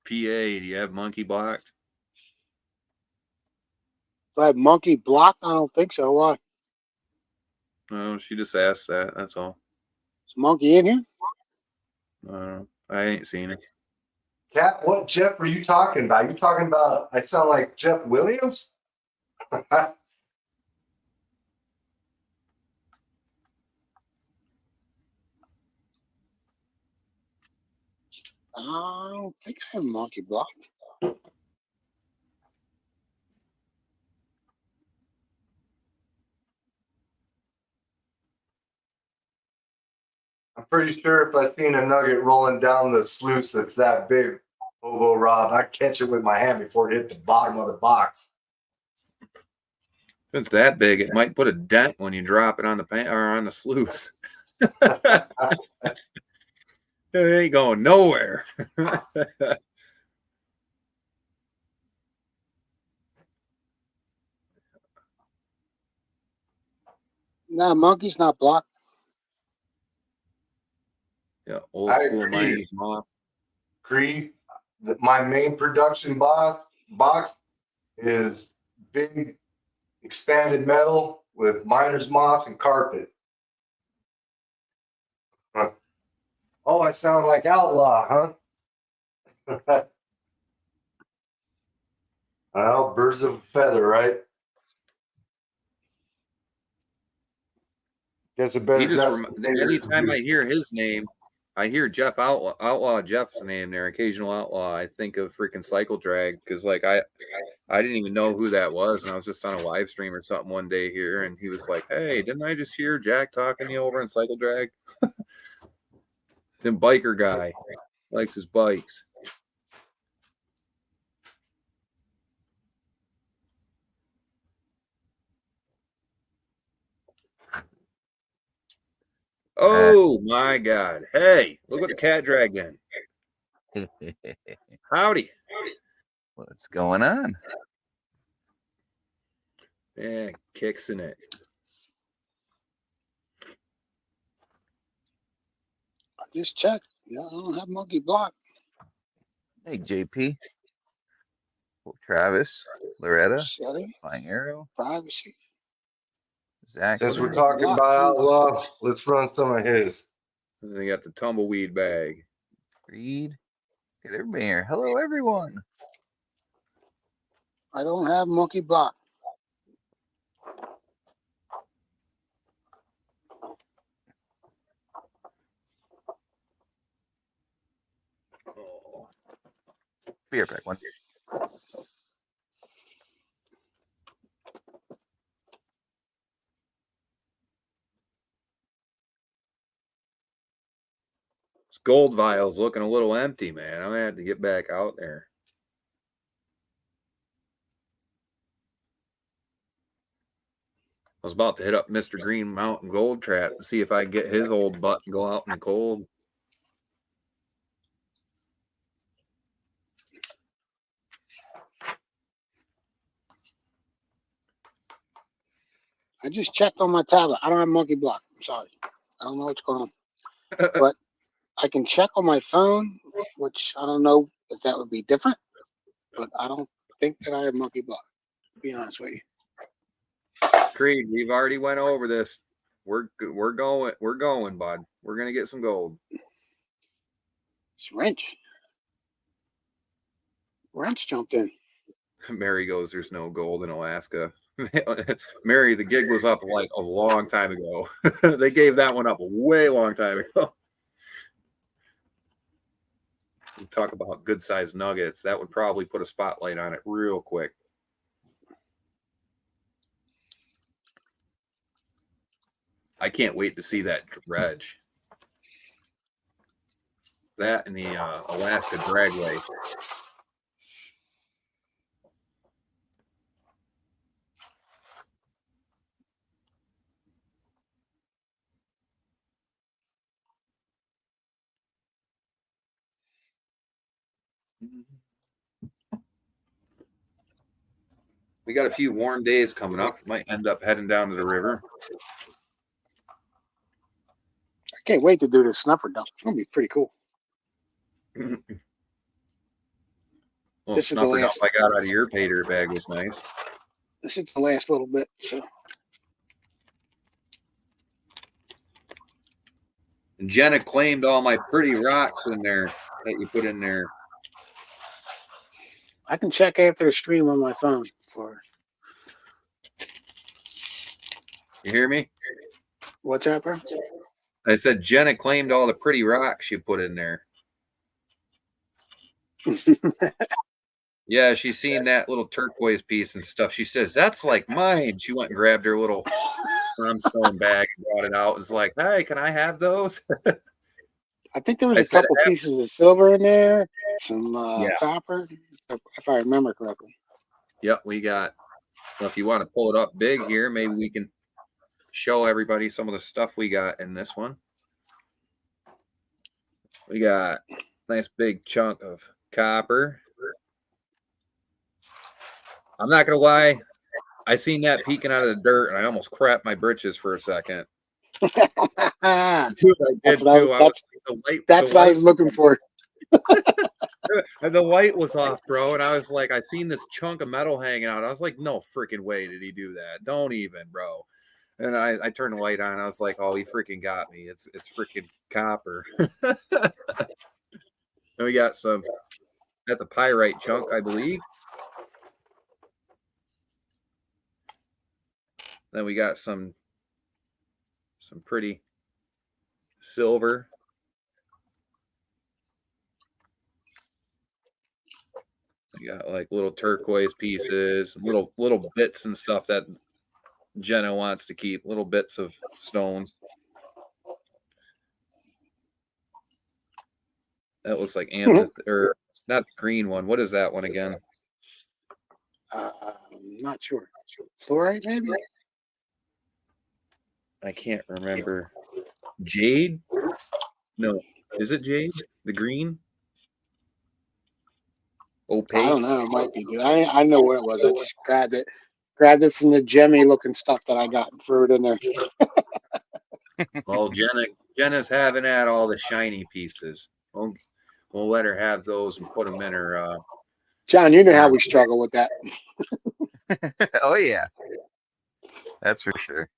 PA, do you have monkey blocked? Do I have monkey blocked? I don't think so. Why? No, she just asked that. That's all. Is monkey in here? I ain't seen it. Cat, what Jeff are you talking about? You talking about, I sound like Jeff Williams? I don't think I have monkey blocked. I'm pretty sure if I seen a nugget rolling down the sluice that's that big, hobo rod, I'd catch it with my hand before it hit the bottom of the box. If it's that big, it might put a dent when you drop it on the pan or on the sluice. It ain't going nowhere. Nah, monkey's not blocked. Yeah, old school miner's moth. Creed, my main production box is big expanded metal with miner's moth and carpet. Oh, I sound like Outlaw, huh? Well, birds of a feather, right? Guess it better. Anytime I hear his name, I hear Jeff Outlaw Jeff's name there, occasional outlaw. I think of freaking Cycle Drag because like I didn't even know who that was, and I was just on a live stream or something one day here, and he was like, "Hey, didn't I just hear Jack talking to you over in Cycle Drag?" Then biker guy likes his bikes. Oh my God! Hey, look what the cat dragged in. Howdy. What's going on? Yeah, kicks in it. I just checked. No, I don't have monkey blocked. Hey, JP. Travis, Loretta, Setting, Flying Arrow, privacy. Zach. Since we're talking about Outlaw, let's run some of his. And then they got the tumbleweed bag. Reed. Get everybody here. Hello, everyone. I don't have monkey block. Be right back. One. This gold vial's looking a little empty, man. I'm gonna have to get back out there. I was about to hit up Mr. Green Mountain Gold Trap and see if I can get his old butt and go out in the cold. I just checked on my tablet. I don't have monkey block. I'm sorry. I don't know what's going on. But I can check on my phone, which I don't know if that would be different. But I don't think that I have monkey block, to be honest with you. Creed, we've already went over this. We're going, bud. We're gonna get some gold. It's Wrench. Wrench jumped in. Mary goes, there's no gold in Alaska. Mary, the gig was up like a long time ago. They gave that one up a way long time ago. Talk about good sized nuggets. That would probably put a spotlight on it real quick. I can't wait to see that dredge. That and the Alaska dragway. We got a few warm days coming up. Might end up heading down to the river. I can't wait to do this snuffer dump. It's going to be pretty cool. This is the last I got out of your pay dirt bag was nice. This is the last little bit. So. And Jenna claimed all my pretty rocks in there that you put in there. I can check after the stream on my phone for. You hear me? What's that, bro? I said Jenna claimed all the pretty rocks you put in there. Yeah, she's seen that little turquoise piece and stuff. She says, that's like mine. She went and grabbed her little stone bag and brought it out. It's like, hey, can I have those? I think there was a couple pieces of silver in there, some copper, if I remember correctly. Yep, we got. Well, if you want to pull it up big here, maybe we can show everybody some of the stuff we got in this one. We got a nice big chunk of copper. I'm not gonna lie, I seen that peeking out of the dirt, and I almost crapped my britches for a second. Dude, I did too. That's what I was looking for. The light was off, bro, and I was like, I seen this chunk of metal hanging out. I was like, no freaking way did he do that. Don't even, bro. And I turned the light on. I was like, oh, he freaking got me. It's freaking copper. And we got some. That's a pyrite chunk, I believe. Then we got some pretty silver. We got like little turquoise pieces, little bits and stuff that Jenna wants to keep, little bits of stones. That looks like amethyst, or not the green one. What is that one again? I'm not sure. Fluorite, maybe? I can't remember. Jade? No. Is it jade? The green? Opaque? I don't know. It might be, dude. I know what it was. I just grabbed it from the gemmy looking stuff that I got and threw it in there. Well, Jenna's having at all the shiny pieces. We'll let her have those and put them in her. John, you know how we struggle with that. Oh yeah, that's for sure.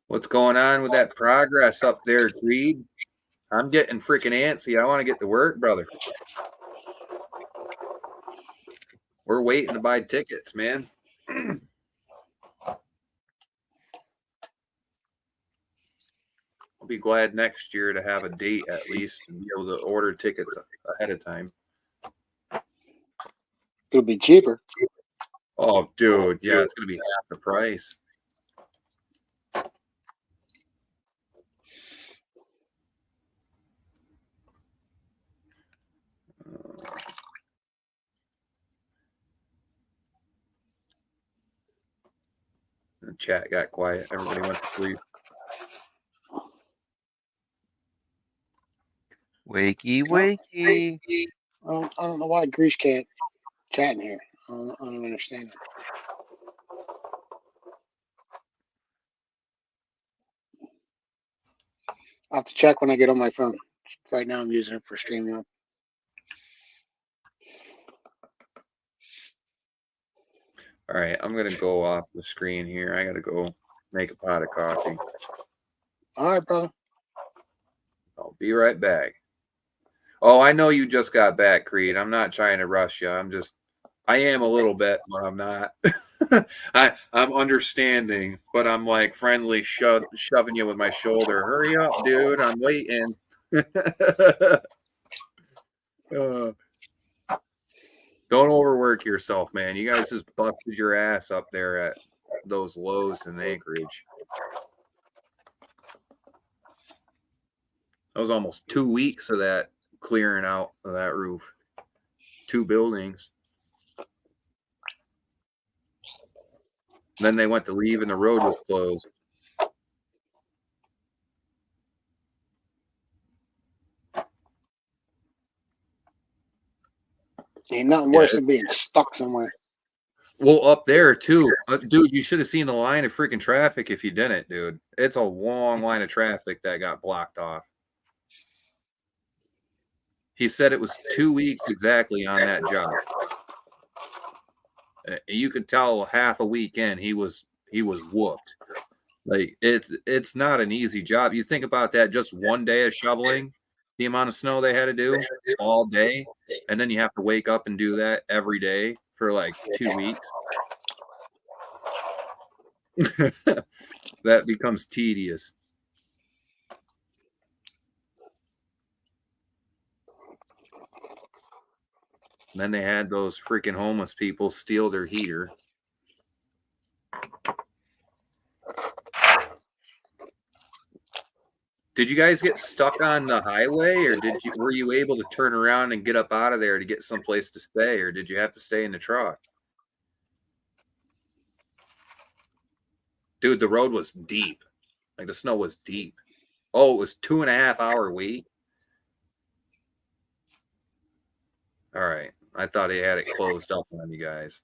What's going on with that progress up there, Creed? I'm getting freaking antsy. I want to get to work, brother. We're waiting to buy tickets, man. I'll be glad next year to have a date at least and be able to order tickets ahead of time. It'll be cheaper. Oh, dude. Yeah, it's going to be half the price. The chat got quiet. Everybody went to sleep. Wakey, wakey. I don't know why Grease can't chat in here. I don't understand it. I'll have to check when I get on my phone. Right now I'm using it for StreamYard. All right, I'm going to go off the screen here. I got to go make a pot of coffee. All right, brother. I'll be right back. Oh, I know you just got back, Creed. I'm not trying to rush you. I am a little bit, but I'm not. I'm understanding, but I'm like friendly shoving you with my shoulder. Hurry up, dude. I'm waiting. Don't overwork yourself, man. You guys just busted your ass up there at those lows in Anchorage. That was almost 2 weeks of that clearing out of that roof. 2 buildings. Then they went to leave and the road was closed. Ain't nothing worse than being stuck somewhere. Well, up there too, dude. You should have seen the line of freaking traffic if you didn't, dude. It's a long line of traffic that got blocked off. He said it was 2 weeks exactly on that job. You could tell half a weekend he was whooped. Like it's not an easy job. You think about that, just one day of shoveling, the amount of snow they had to do all day, and then you have to wake up and do that every day for like 2 weeks. That becomes tedious. And then they had those freaking homeless people steal their heater. Did you guys get stuck on the highway, or were you able to turn around and get up out of there to get someplace to stay, or did you have to stay in the truck? Dude, the road was deep. Like the snow was deep. Oh, it was 2.5 hour wait. All right. I thought he had it closed up on you guys.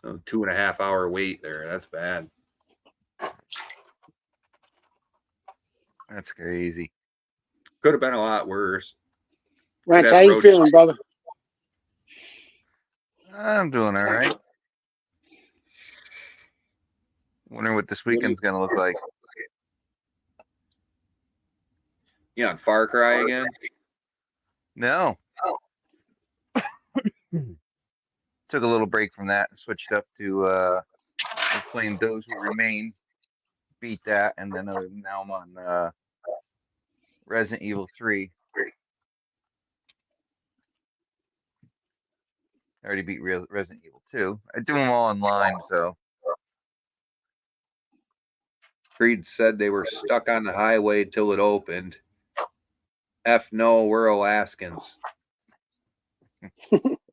Oh, 2.5 hour wait there. That's bad. That's crazy. Could have been a lot worse. Rance, how you feeling, brother? I'm doing all right. Wondering what this weekend's gonna look like. You on Far Cry again? No. Took a little break from that and switched up to playing Those Who Remain. Beat that, and then now I'm on Resident Evil 3. I already beat Resident Evil 2. I do them all online, so. Creed said they were stuck on the highway till it opened. F no, we're Alaskans.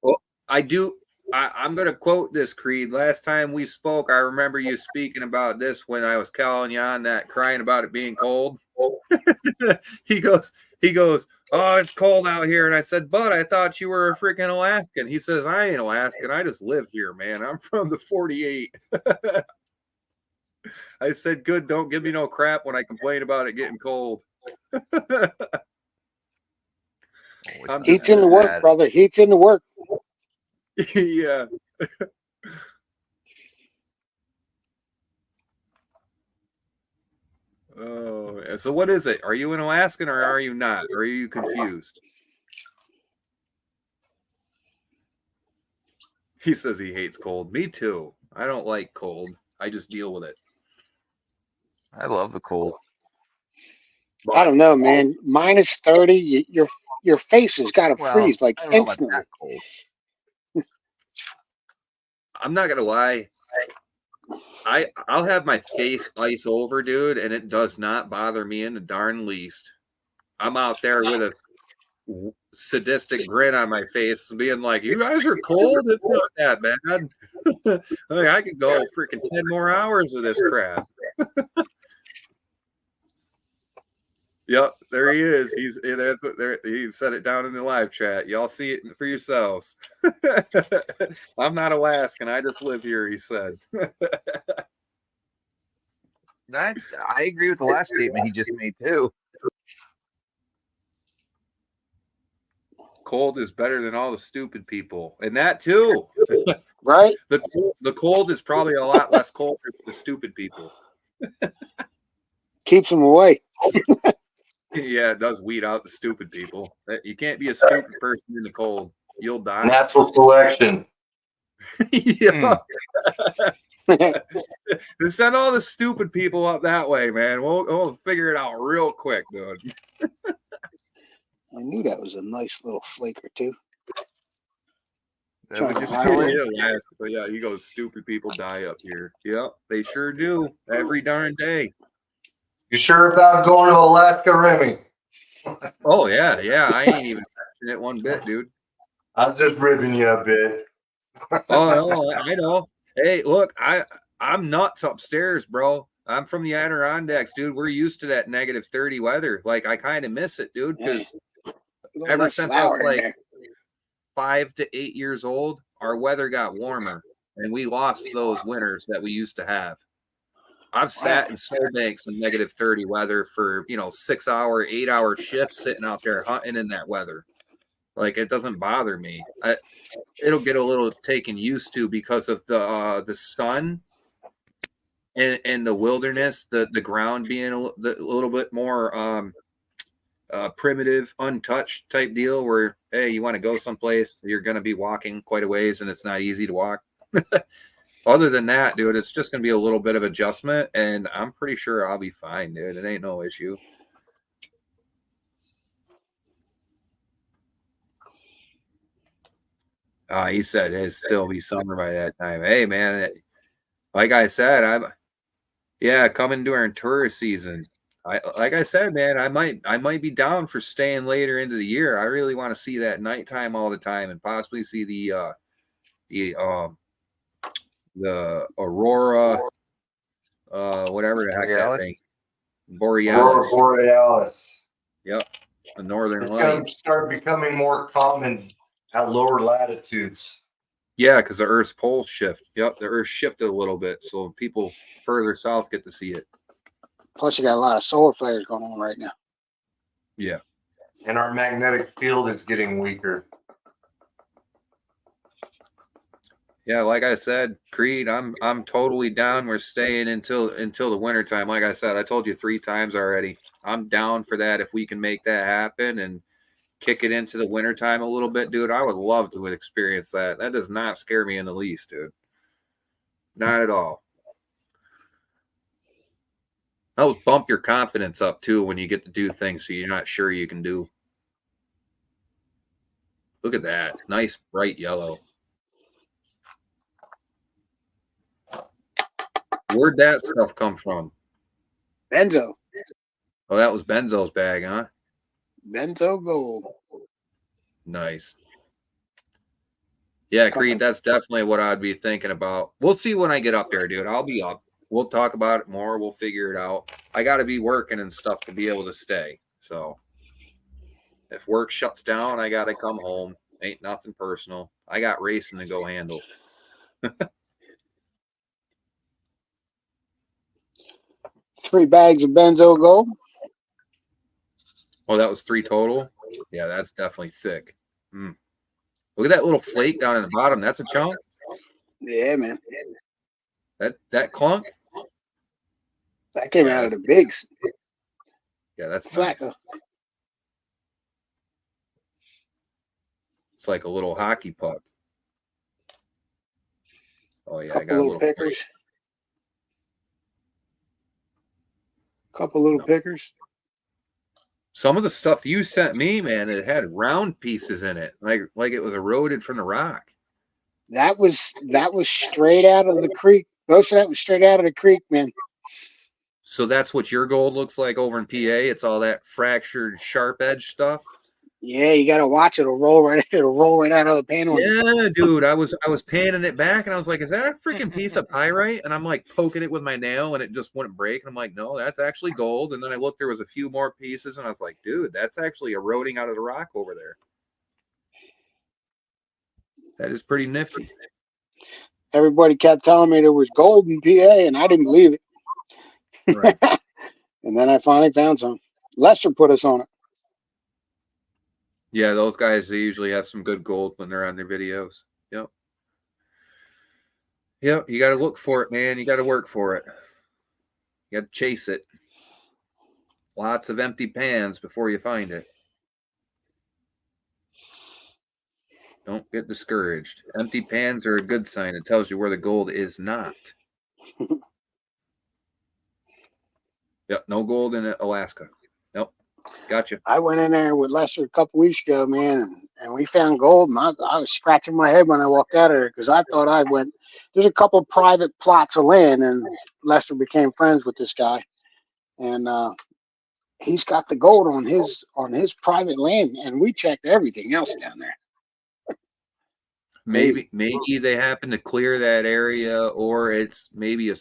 Well, I'm going to quote this, Creed. Last time we spoke, I remember you speaking about this when I was calling you on that, crying about it being cold. He goes, oh, it's cold out here. And I said, but I thought you were a freaking Alaskan. He says, I ain't Alaskan. I just live here, man. I'm from the 48. I said, good. Don't give me no crap when I complain about it getting cold. Heat's in the work, brother. Heat's in the work. Yeah. So what is it? Are you an Alaskan or are you not? Or are you confused? He says he hates cold. Me too. I don't like cold. I just deal with it. I love the cold. I don't know, man. Minus 30, your face has got to Well, freeze like I don't know about instantly. that cold. I'm not gonna lie. I'll have my face ice over, dude, and it does not bother me in the darn least. I'm out there with a sadistic grin on my face, being like, "You guys are cold. It's not that bad. Like, I could go freaking 10 more hours of this crap." Yep, there he is. That's what he said it down in the live chat. Y'all see it for yourselves. I'm not Alaskan. I just live here, he said. I agree with the last statement he just made too. Cold is better than all the stupid people, and that too. Right? The cold is probably a lot less cold for the stupid people. Keeps them away. Yeah, it does weed out the stupid people. You can't be a stupid person in the cold. You'll die. Natural selection. Yeah. Send all the stupid people up that way, man. We'll figure it out real quick, dude. I knew that was a nice little flake or two. That would just Yeah, he goes, stupid people die up here. Yep, they sure do. Every darn day. You sure about going to Alaska, Remy? Oh, yeah. I ain't even touching it one bit, dude. I was just ribbing you a bit. Oh, no, I know. Hey, look, I'm nuts upstairs, bro. I'm from the Adirondacks, dude. We're used to that negative 30 weather. Like, I kind of miss it, dude, because ever since I was like 5 to 8 years old, our weather got warmer, and we lost those winters that we used to have. I've sat in snowbanks in negative 30 weather for 6-hour, 8-hour shifts sitting out there hunting in that weather. Like, it doesn't bother me. It'll get a little taken used to because of the sun and the wilderness, the ground being a little bit more primitive, untouched type deal where, hey, you want to go someplace, you're going to be walking quite a ways and it's not easy to walk. Other than that, dude, it's just going to be a little bit of adjustment, and I'm pretty sure I'll be fine, dude. It ain't no issue. He said it'll still be summer by that time. Hey, man, like I said, coming during tourist season. Like I said, man, I might be down for staying later into the year. I really want to see that nighttime all the time and possibly see the aurora, whatever the heck that thing, Borealis. Borealis. Yep, the northern It's lights. going to start becoming more common at lower latitudes. Yeah, because the Earth's poles shift. Yep, the Earth shifted a little bit, so people further south get to see it. Plus, you got a lot of solar flares going on right now. Yeah, and our magnetic field is getting weaker. Yeah, like I said, Creed, I'm totally down. We're staying until the wintertime. Like I said, I told you 3 times already. I'm down for that if we can make that happen and kick it into the wintertime a little bit, dude. I would love to experience that. That does not scare me in the least, dude. Not at all. Helps bump your confidence up too when you get to do things so you're not sure you can do. Look at that. Nice bright yellow. Where'd that stuff come from? Benzo. Oh, that was Benzo's bag, huh? Benzo Gold. Nice. Yeah, Creed, that's definitely what I'd be thinking about. We'll see when I get up there, dude. I'll be up. We'll talk about it more. We'll figure it out. I got to be working and stuff to be able to stay. So if work shuts down, I got to come home. Ain't nothing personal. I got racing to go handle. 3 bags of Benzo Gold. Oh, that was 3 total? Yeah, that's definitely thick. Look at that little flake down in the bottom. That's a chunk? Yeah, man. That clunk? That came out of the bigs. Yeah, that's Flacco. nice. It's like a little hockey puck. Oh yeah, I got a little pickers. Couple little pickers. Some of the stuff you sent me, man, it had round pieces in it, like it was eroded from the rock. That was straight out of the creek. Most of that was straight out of the creek, man. So that's what your gold looks like over in PA. It's all that fractured, sharp edge stuff. Yeah, you gotta watch it. It'll roll right out of the pan on you. Yeah, dude. I was panning it back, and I was like, "Is that a freaking piece of pyrite?" And I'm like poking it with my nail, and it just wouldn't break. And I'm like, "No, that's actually gold." And then I looked, there was a few more pieces, and I was like, "Dude, that's actually eroding out of the rock over there." That is pretty nifty. Everybody kept telling me there was gold in PA, and I didn't believe it. Right. And then I finally found some. Lester put us on it. Yeah, those guys, they usually have some good gold when they're on their videos. Yep. Yep, you got to look for it, man. You got to work for it. You got to chase it. Lots of empty pans before you find it. Don't get discouraged. Empty pans are a good sign. It tells you where the gold is not. Yep, no gold in Alaska. Yep, gotcha. I went in there with Lester a couple weeks ago, man, and we found gold, and I was scratching my head when I walked out of there because I thought I went. There's a couple private plots of land, and Lester became friends with this guy, and he's got the gold on his private land, and we checked everything else down there. Maybe they happen to clear that area, or it's maybe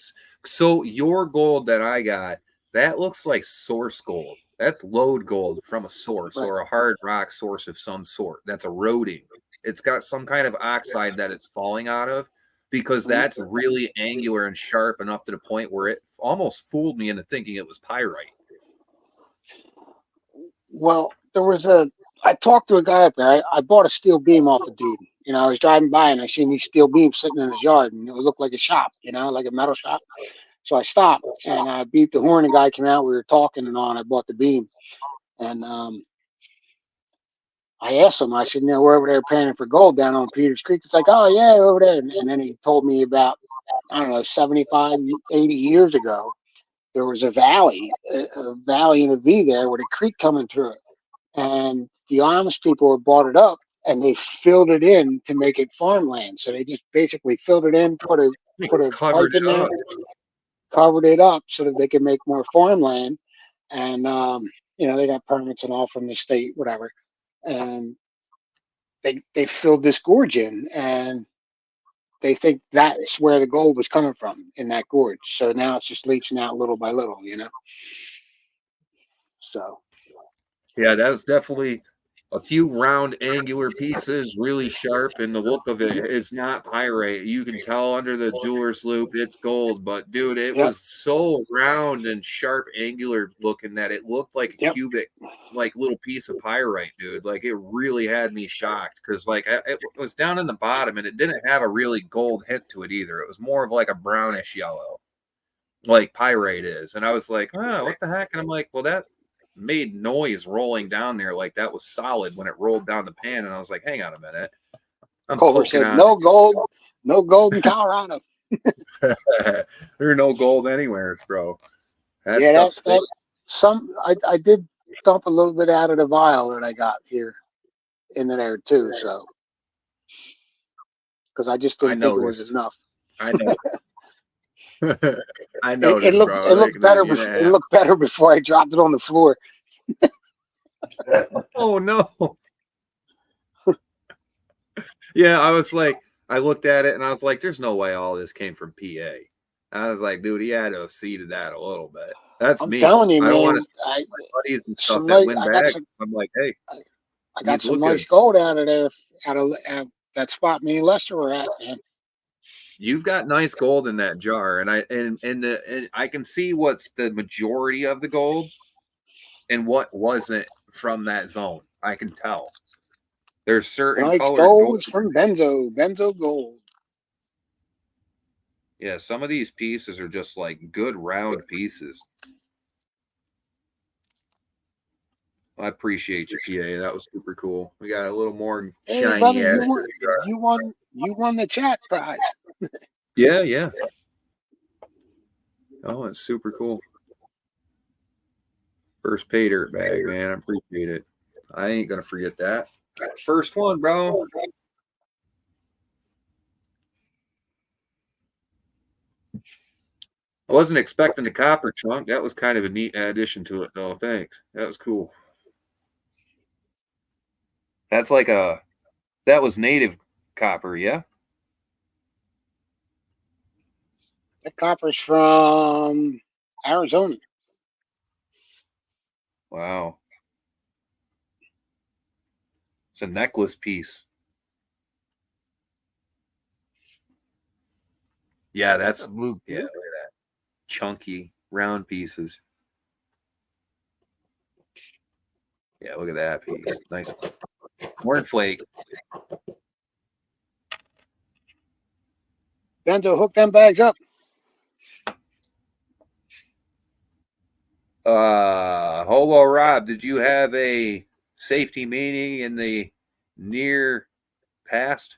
so your gold that I got, that looks like source gold. That's lode gold from a source, right, or a hard rock source of some sort that's eroding. It's got some kind of oxide that it's falling out of, because that's really angular and sharp enough to the point where it almost fooled me into thinking it was pyrite. Well, I talked to a guy up there. I bought a steel beam off a dude. You know, I was driving by and I seen these steel beams sitting in his yard, and it looked like a shop, you know, like a metal shop. So I stopped and I beat the horn. The guy came out. We were talking and all. And I bought the beam, and I asked him. I said, "You know, we're over there panning for gold down on Peters Creek." It's like, "Oh yeah, over there." And then he told me about, I don't know, 75, 80 years ago, there was a valley and a V there with a creek coming through it. And the Amish people had bought it up and they filled it in to make it farmland. So they just basically filled it in, put a pipe in there, covered it up so that they could make more farmland. And you know, they got permits and all from the state, whatever. And they filled this gorge in, and they think that's where the gold was coming from, in that gorge. So now it's just leaching out little by little, you know. So yeah, that was definitely a few round angular pieces, really sharp, and the look of it, it's not pyrite. You can tell under the jeweler's loop it's gold, but dude, it was so round and sharp, angular looking that it looked like a cubic, like little piece of pyrite, dude. Like, it really had me shocked, because like it was down in the bottom and it didn't have a really gold hint to it either. It was more of like a brownish yellow, like pyrite is. And I was like, oh, what the heck? And I'm like, well, that made noise rolling down there, like that was solid when it rolled down the pan. And I was like, hang on a minute, I'm Culver said no gold in Colorado. There's no gold anywhere, bro. I did dump a little bit out of the vial that I got here into there too, so because I just didn't think it was enough. I know. I know. It looked better. It looked better before I dropped it on the floor. Oh no. Yeah, I was like, I looked at it and I was like, there's no way all this came from PA. I was like, dude, he had to have seeded that a little bit. That's me. Telling you, I don't man, want to my buddies and stuff that win bags. I'm like, hey, I got some nice gold out of there, out of that spot me and Lester were at, man. You've got nice gold in that jar, and I can see what's the majority of the gold and what wasn't from that zone. I can tell. There's certain colors. Gold from benzo gold. Yeah, some of these pieces are just like good round pieces. I appreciate you, PA. That was super cool. We got a little more Hey, shiny brother, attitude. you won the chat prize. Yeah, yeah. Oh, it's super cool. First pay dirt bag, man. I appreciate it. I ain't gonna forget that. First one, bro. I wasn't expecting the copper chunk. That was kind of a neat addition to it, though. Thanks. That was cool. That's like that was native copper, yeah? That copper's from Arizona. Wow. It's a necklace piece. Yeah, that's blue. yeah, look at that. Chunky, round pieces. Yeah, look at that piece. Nice one. Cornflake. Bento, hook them bags up. Hobo Rob, did you have a safety meeting in the near past?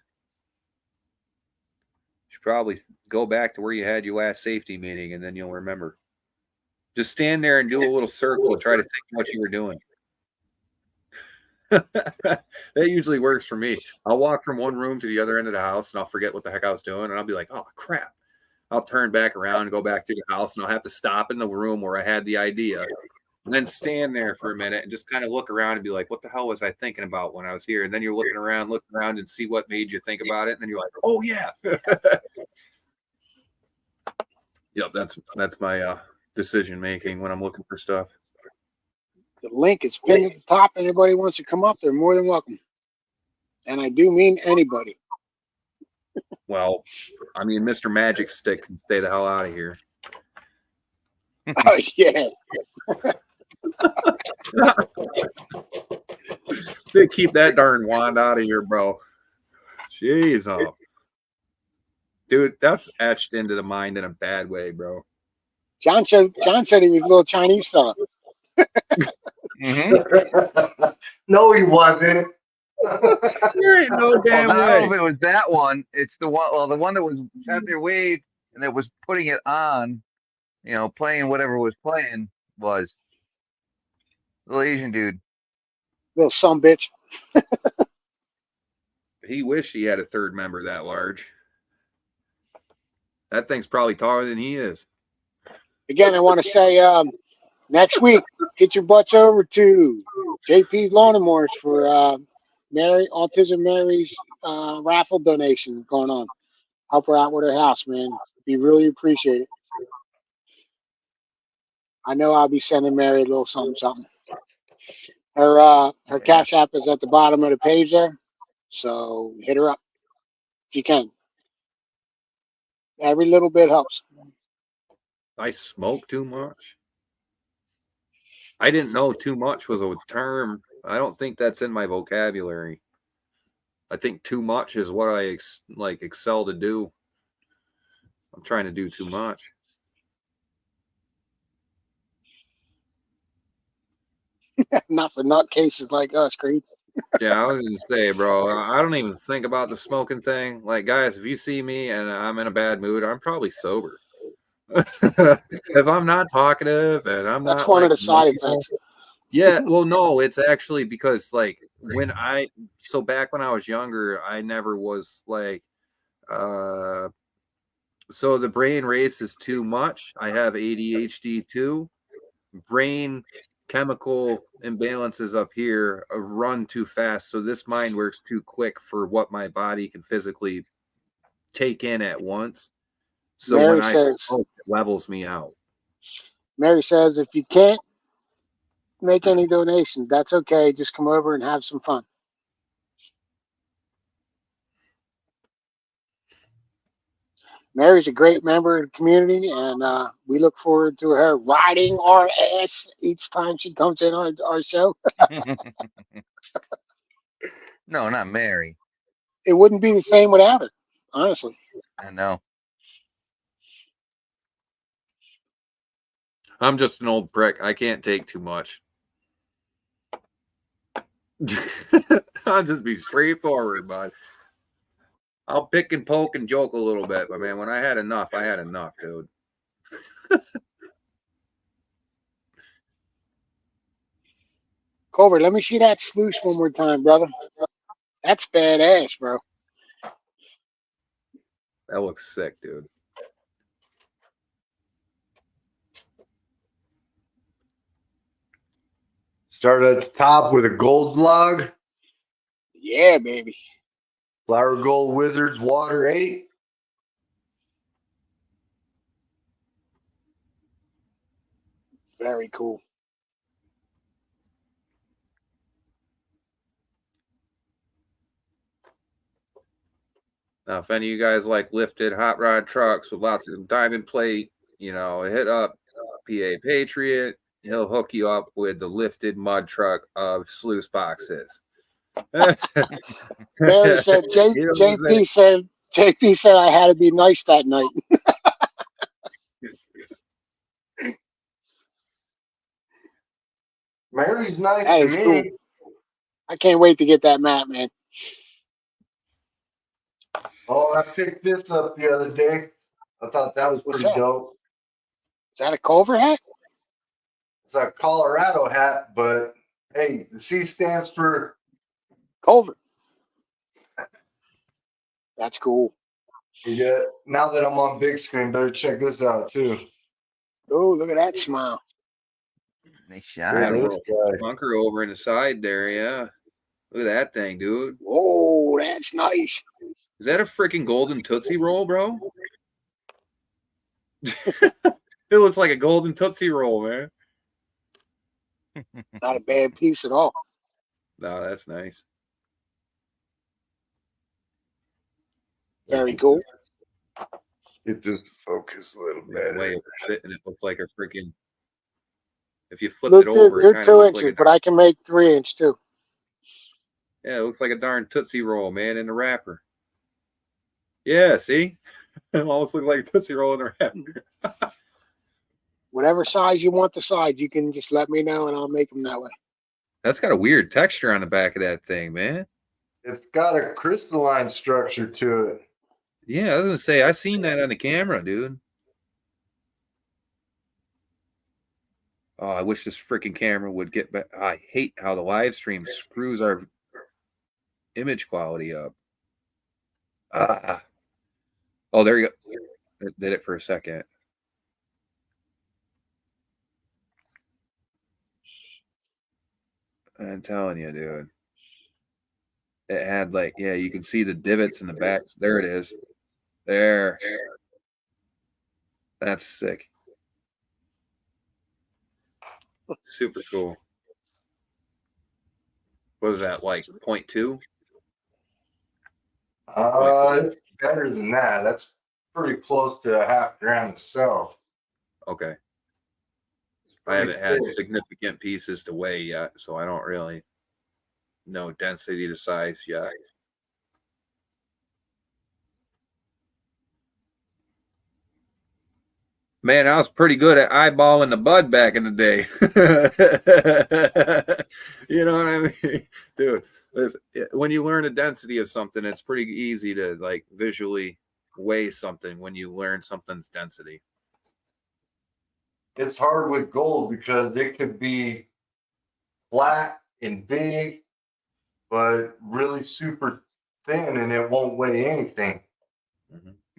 You should probably go back to where you had your last safety meeting and then you'll remember. Just stand there and do a little circle and try to think what you were doing. That usually works for me. I'll walk from one room to the other end of the house and I'll forget what the heck I was doing and I'll be like, oh crap. I'll turn back around and go back to the house and I'll have to stop in the room where I had the idea and then stand there for a minute and just kind of look around and be like, what the hell was I thinking about when I was here? And then you're looking around and see what made you think about it. And then you're like, oh yeah. Yep. That's my decision making when I'm looking for stuff. The link is pinned at the top. Anybody wants to come up, they're more than welcome. And I do mean anybody. Well, I mean, Mr. Magic Stick can stay the hell out of here. Oh, yeah. They keep that darn wand out of here, bro. Jeez, dude, that's etched into the mind in a bad way, bro. John said he was a little Chinese fella. No, he wasn't. There ain't no damn Well, I way. don't know if it was that one. It's the one. Well, the one that was at their wave and that was putting it on, playing whatever was playing was little Asian dude. Little sumbitch. He wished he had a third member that large. That thing's probably taller than he is. Again, I want to say next week, get your butts over to JP's Lawn and Mowers for Autism Mary's raffle donation going on. Help her out with her house, man. Be really appreciated. I know I'll be sending Mary a little something. Her Cash App is at the bottom of the page there, so hit her up if you can. Every little bit helps. I smoke too much. I didn't know too much was a term. I don't think that's in my vocabulary. I think too much is what I excel to do. I'm trying to do too much. Not for nutcases like us, Creed. Yeah, I was gonna say, bro, I don't even think about the smoking thing. Like, guys, if you see me and I'm in a bad mood, I'm probably sober. If I'm not talkative and I'm That's not one of like the side effects. yeah, well, no, it's actually because like back when I was younger, I never was like so the brain races too much. I have ADHD too. Brain chemical imbalances up here run too fast. So this mind works too quick for what my body can physically take in at once. So Mary when I smoke, it levels me out. Mary says, if you can't make any donations, that's okay. Just come over and have some fun. Mary's a great member of the community, and we look forward to her riding our ass each time she comes in our show. No, not Mary. It wouldn't be the same without her, honestly. I know. I'm just an old prick. I can't take too much. I'll just be straightforward, bud. I'll pick and poke and joke a little bit, but man, when I had enough, dude. Culver, let me see that sluice one more time, brother. That's badass, bro. That looks sick, dude. Start at the top with a gold log. Yeah, baby. Flower Gold Wizards Water 8. Very cool. Now, if any of you guys like lifted hot rod trucks with lots of diamond plate, you know, hit up PA Patriot. He'll hook you up with the lifted mud truck of sluice boxes. Barry said, JP said I had to be nice that night. Mary's nice That to is me. cool. I can't wait to get that map, man. Oh, I picked this up the other day. I thought that was What's pretty that? dope. Is that a Culver hat? It's a Colorado hat, but hey, the C stands for Culver. That's cool. yeah. Now that I'm on big screen, better check this out too. Oh, look at that smile. Nice Yeah, shot. this guy. bunker over in the side there, yeah. Look at that thing, dude. Whoa, that's nice. Is that a freaking golden Tootsie Roll, bro? It looks like a golden Tootsie Roll, man. Not a bad piece at all. No, that's nice. Very cool. Get this to focus a little The better. way it fit, and it looks like a freaking. If you flip Look, it over, they're it kind 2 of looks inches, like a. but I can make 3-inch too. Yeah, it looks like a darn Tootsie Roll, man, in the wrapper. Yeah, see? It almost looks like a Tootsie Roll in the wrapper. Whatever size you want the side, you can just let me know and I'll make them that way. That's got a weird texture on the back of that thing, man. It's got a crystalline structure to it. Yeah, I was gonna say I seen that on the camera, dude. Oh, I wish this freaking camera would get back. I hate how the live stream screws our image quality up. Ah. Oh, there you go. It did it for a second. I'm telling you, dude. It had like, yeah, you can see the divots in the back. There it is. There. That's sick. Super cool. What is that, like 0.2? It's better than that. That's pretty close to a half gram itself. Okay. I haven't had significant pieces to weigh yet, so I don't really know density to size yet. Man, I was pretty good at eyeballing the bud back in the day. You know what I mean? Dude, listen, when you learn the density of something, it's pretty easy to like visually weigh something when you learn something's density. It's hard with gold because it could be flat and big, but really super thin and it won't weigh anything.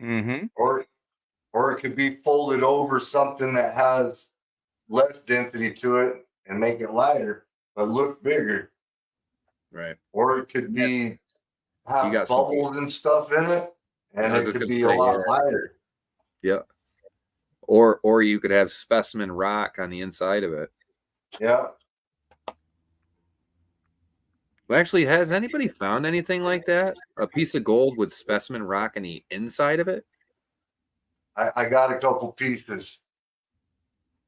Mm-hmm. Or it could be folded over something that has less density to it and make it lighter, but look bigger. Right. Or it could be have got bubbles and stuff in it, and it could be a lot lighter. Yeah. Or you could have specimen rock on the inside of it. Yeah. Well, actually, has anybody found anything like that? A piece of gold with specimen rock on the inside of it? I got a couple pieces.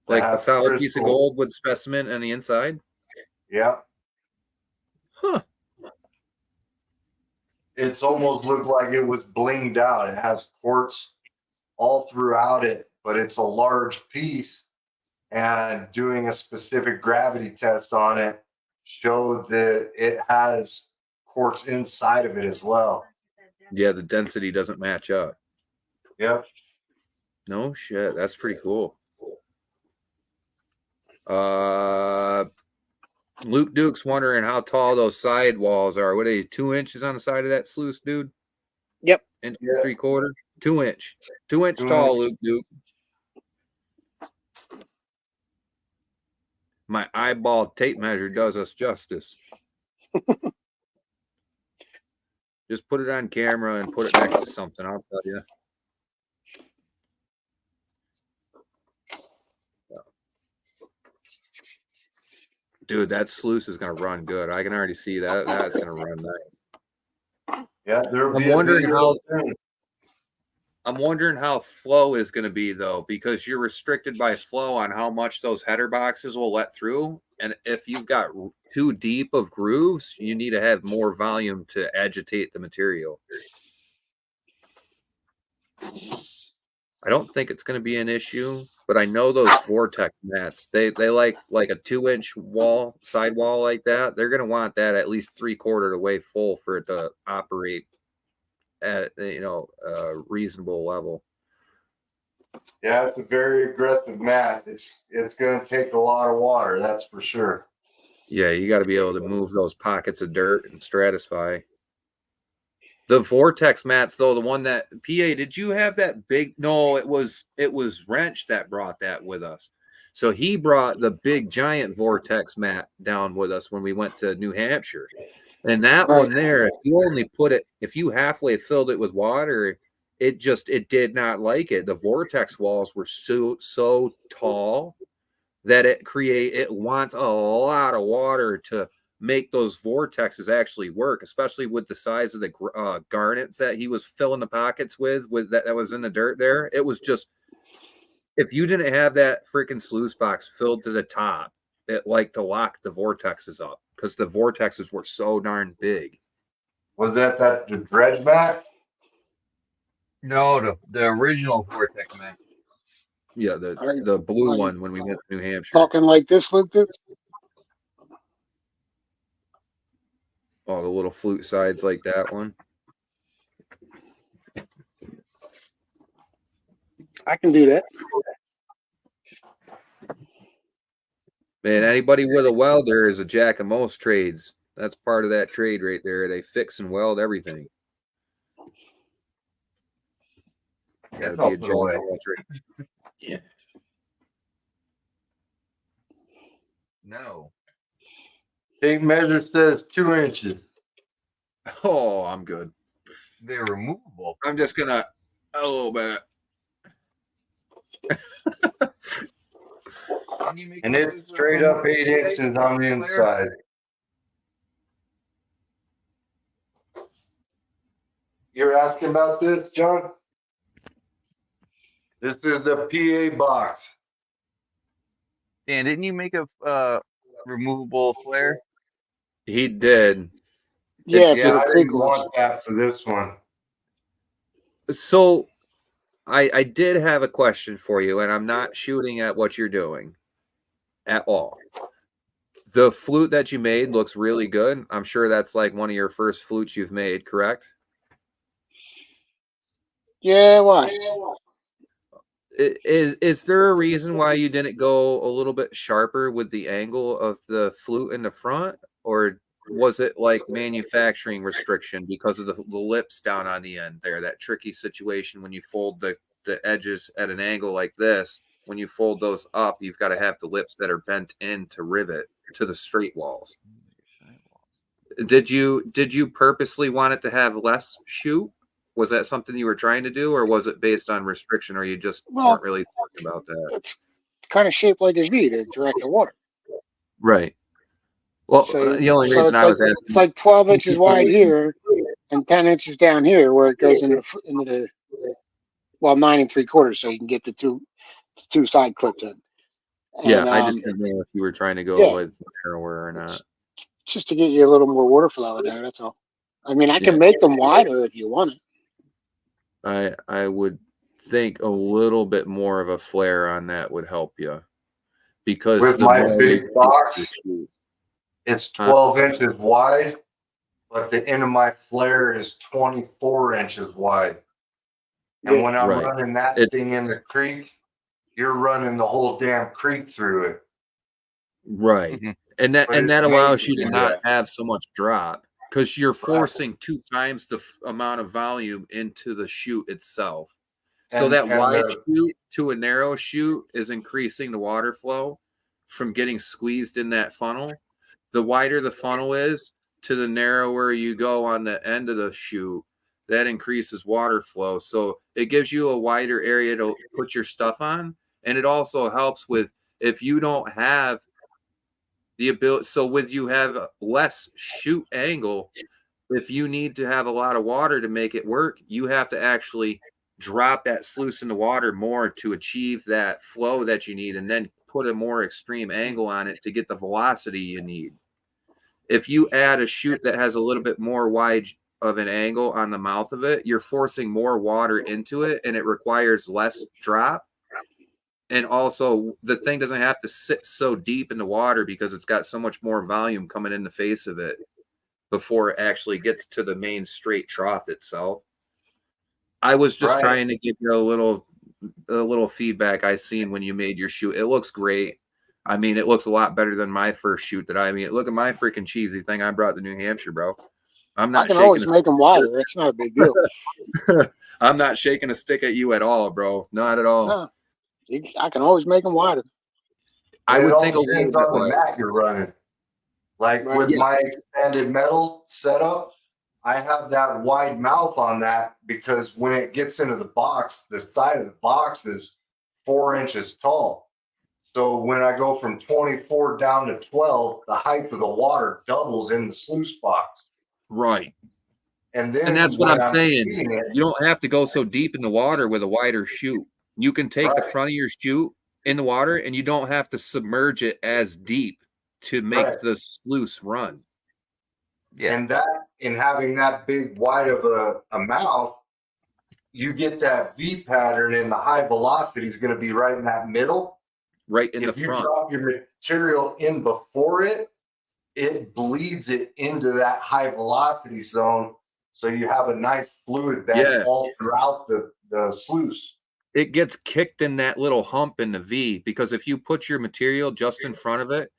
Like a solid piece of gold with specimen on the inside? Yeah. Huh. It's almost looked like it was blinged out. It has quartz all throughout it, but it's a large piece. And doing a specific gravity test on it, showed that it has quartz inside of it as well. Yeah, the density doesn't match up. Yep. No shit, that's pretty cool. Luke Duke's wondering how tall those side walls are. What are they, 2 inches on the side of that sluice, dude? Yep. Inch and 3/4? 2 inch. 2 inch tall, Luke Duke. My eyeball tape measure does us justice. Just put it on camera and put it next to something, I'll tell you. Dude, that sluice is going to run good. I can already see that. That's going to run nice. Yeah, I'm wondering how flow is going to be, though, because you're restricted by flow on how much those header boxes will let through. And if you've got too deep of grooves, you need to have more volume to agitate the material. I don't think it's going to be an issue, but I know those vortex mats, they like a 2-inch wall, side wall like that. They're going to want that at least 3/4 the way full for it to operate at, a reasonable level. Yeah, it's a very aggressive mat. It's going to take a lot of water, that's for sure. Yeah, you got to be able to move those pockets of dirt and stratify. The vortex mats, though, the one that PA, did you have that big? No, it was Wrench that brought that with us. So he brought the big giant vortex mat down with us when we went to New Hampshire. And that one there, if you halfway filled it with water, it did not like it. The vortex walls were so tall that it wants a lot of water to make those vortexes actually work, especially with the size of the garnets that he was filling the pockets with that was in the dirt there. It was just, if you didn't have that freaking sluice box filled to the top, it liked to lock the vortexes up because the vortexes were so darn big. Was that the dredge mat? No, the original vortex mat. Yeah, the blue one when we went to New Hampshire. Talking like this, Luke? Oh, the little flute sides like that one. I can do that. Man, anybody with a welder is a jack of most trades. That's part of that trade right there. They fix and weld everything. Guess I'll put away. Yeah. No. Tape measure says 2 inches. Oh, I'm good. They're removable. I'm just gonna a little bit. And it's straight up 8 inches on the inside. You're asking about this, John? This is a PA box. Dan, didn't you make a removable flare? He did. Yeah, I didn't want that for this one. So I did have a question for you, and I'm not shooting at what you're doing at all. The flute that you made looks really good. I'm sure that's like one of your first flutes you've made, correct? Yeah, why? Is there a reason why you didn't go a little bit sharper with the angle of the flute in the front, or was it like manufacturing restriction because of the lips down on the end there, that tricky situation when you fold the edges at an angle like this? When you fold those up, you've got to have the lips that are bent in to rivet to the straight walls. Did you purposely want it to have less shoot? Was that something you were trying to do, or was it based on restriction, or you just weren't really thinking about that? It's kind of shaped like a V to direct the water. Right. Well, So, the only reason I was asking, it's like 12 inches wide here and 10 inches down here, where it goes into the 9 3/4, so you can get the two side clips in. Yeah, And, I just didn't know if you were trying to go with narrower or not. Just to get you a little more water flow in there, that's all. I mean, I can make them wider if you want it. I would think a little bit more of a flare on that would help you, because with my big box. It's 12 inches wide, but the end of my flare is 24 inches wide. And Yeah. when I'm Right. running that thing in the creek, you're running the whole damn creek through it. Right. Mhm. And that But and it's that made allows to you to do not that. have so much drop because you're forcing 2 times the amount of volume into the chute itself. So And that wide the chute to a narrow chute is increasing the water flow from getting squeezed in that funnel. The wider the funnel is to the narrower you go on the end of the chute, that increases water flow. So it gives you a wider area to put your stuff on. And it also helps with if you don't have the ability, so with you have less chute angle, if you need to have a lot of water to make it work, you have to actually drop that sluice in the water more to achieve that flow that you need and then put a more extreme angle on it to get the velocity you need. If you add a chute that has a little bit more wide of an angle on the mouth of it, you're forcing more water into it and it requires less drop. And also, the thing doesn't have to sit so deep in the water because it's got so much more volume coming in the face of it before it actually gets to the main straight trough itself. I was just right. trying to give you a little feedback I seen when you made your chute. It looks great. I mean, it looks a lot better than my first chute that I mean. Look at my freaking cheesy thing I brought to New Hampshire, bro. I'm I not can shaking always a make them wider. It's not a big deal. I'm not shaking a stick at you at all, bro. Not at all. No, I can always make them wider. I But it would all think a little depends bit on the like, mat you're running. Like Right. with yeah, my expanded metal setup, I have that wide mouth on that because when it gets into the box, the side of the box is 4 inches tall. So when I go from 24 down to 12, the height of the water doubles in the sluice box. right. And And then that's what when I'm I'm saying. feeding it, You don't have to go so deep in the water with a wider chute. You can take the right, front of your chute in the water and you don't have to submerge it as deep to right. make the sluice run. Yeah. And that, in having that big wide of a mouth, you get that V pattern and the high velocity is going to be right in that middle. Right in the If you front. drop your material in before it, it bleeds it into that high velocity zone. So you have a nice fluid bed Yeah. all throughout the sluice. It gets kicked in that little hump in the V because if you put your material just in front of it,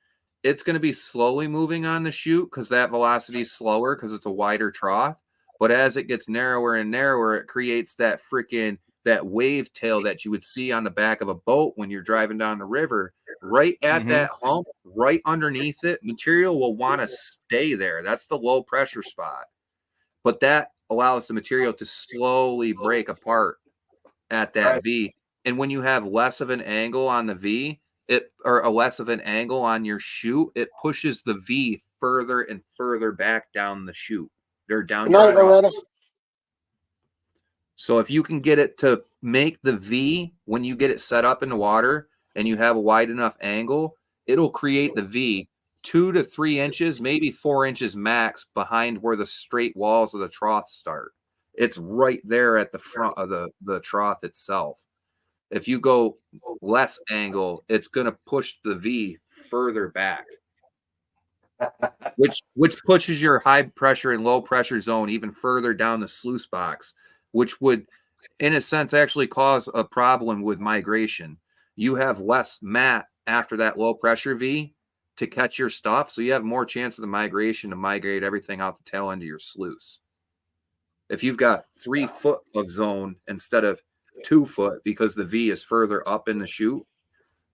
it's going to be slowly moving on the chute because that velocity is slower because it's a wider trough. But as it gets narrower and narrower, it creates that freaking that wave tail that you would see on the back of a boat when you're driving down the river. Right at that hump, right underneath it, material will want to stay there. That's the low pressure spot. But that allows the material to slowly break apart at that Right. V. And when you have less of an angle on the V, or a less of an angle on your chute, it pushes the V further and further back down the chute or down Good your night, trough. Loretta. So if you can get it to make the V when you get it set up in the water and you have a wide enough angle, it'll create the V 2 to 3 inches, maybe 4 inches max behind where the straight walls of the trough start. It's right there at the front of the trough itself. If you go less angle, it's going to push the V further back, which pushes your high pressure and low pressure zone even further down the sluice box, which would, in a sense, actually cause a problem with migration. You have less mat after that low pressure V to catch your stuff, so you have more chance of the migration to migrate everything out the tail end of your sluice. If you've got 3 foot of zone instead of 2 foot because the V is further up in the chute,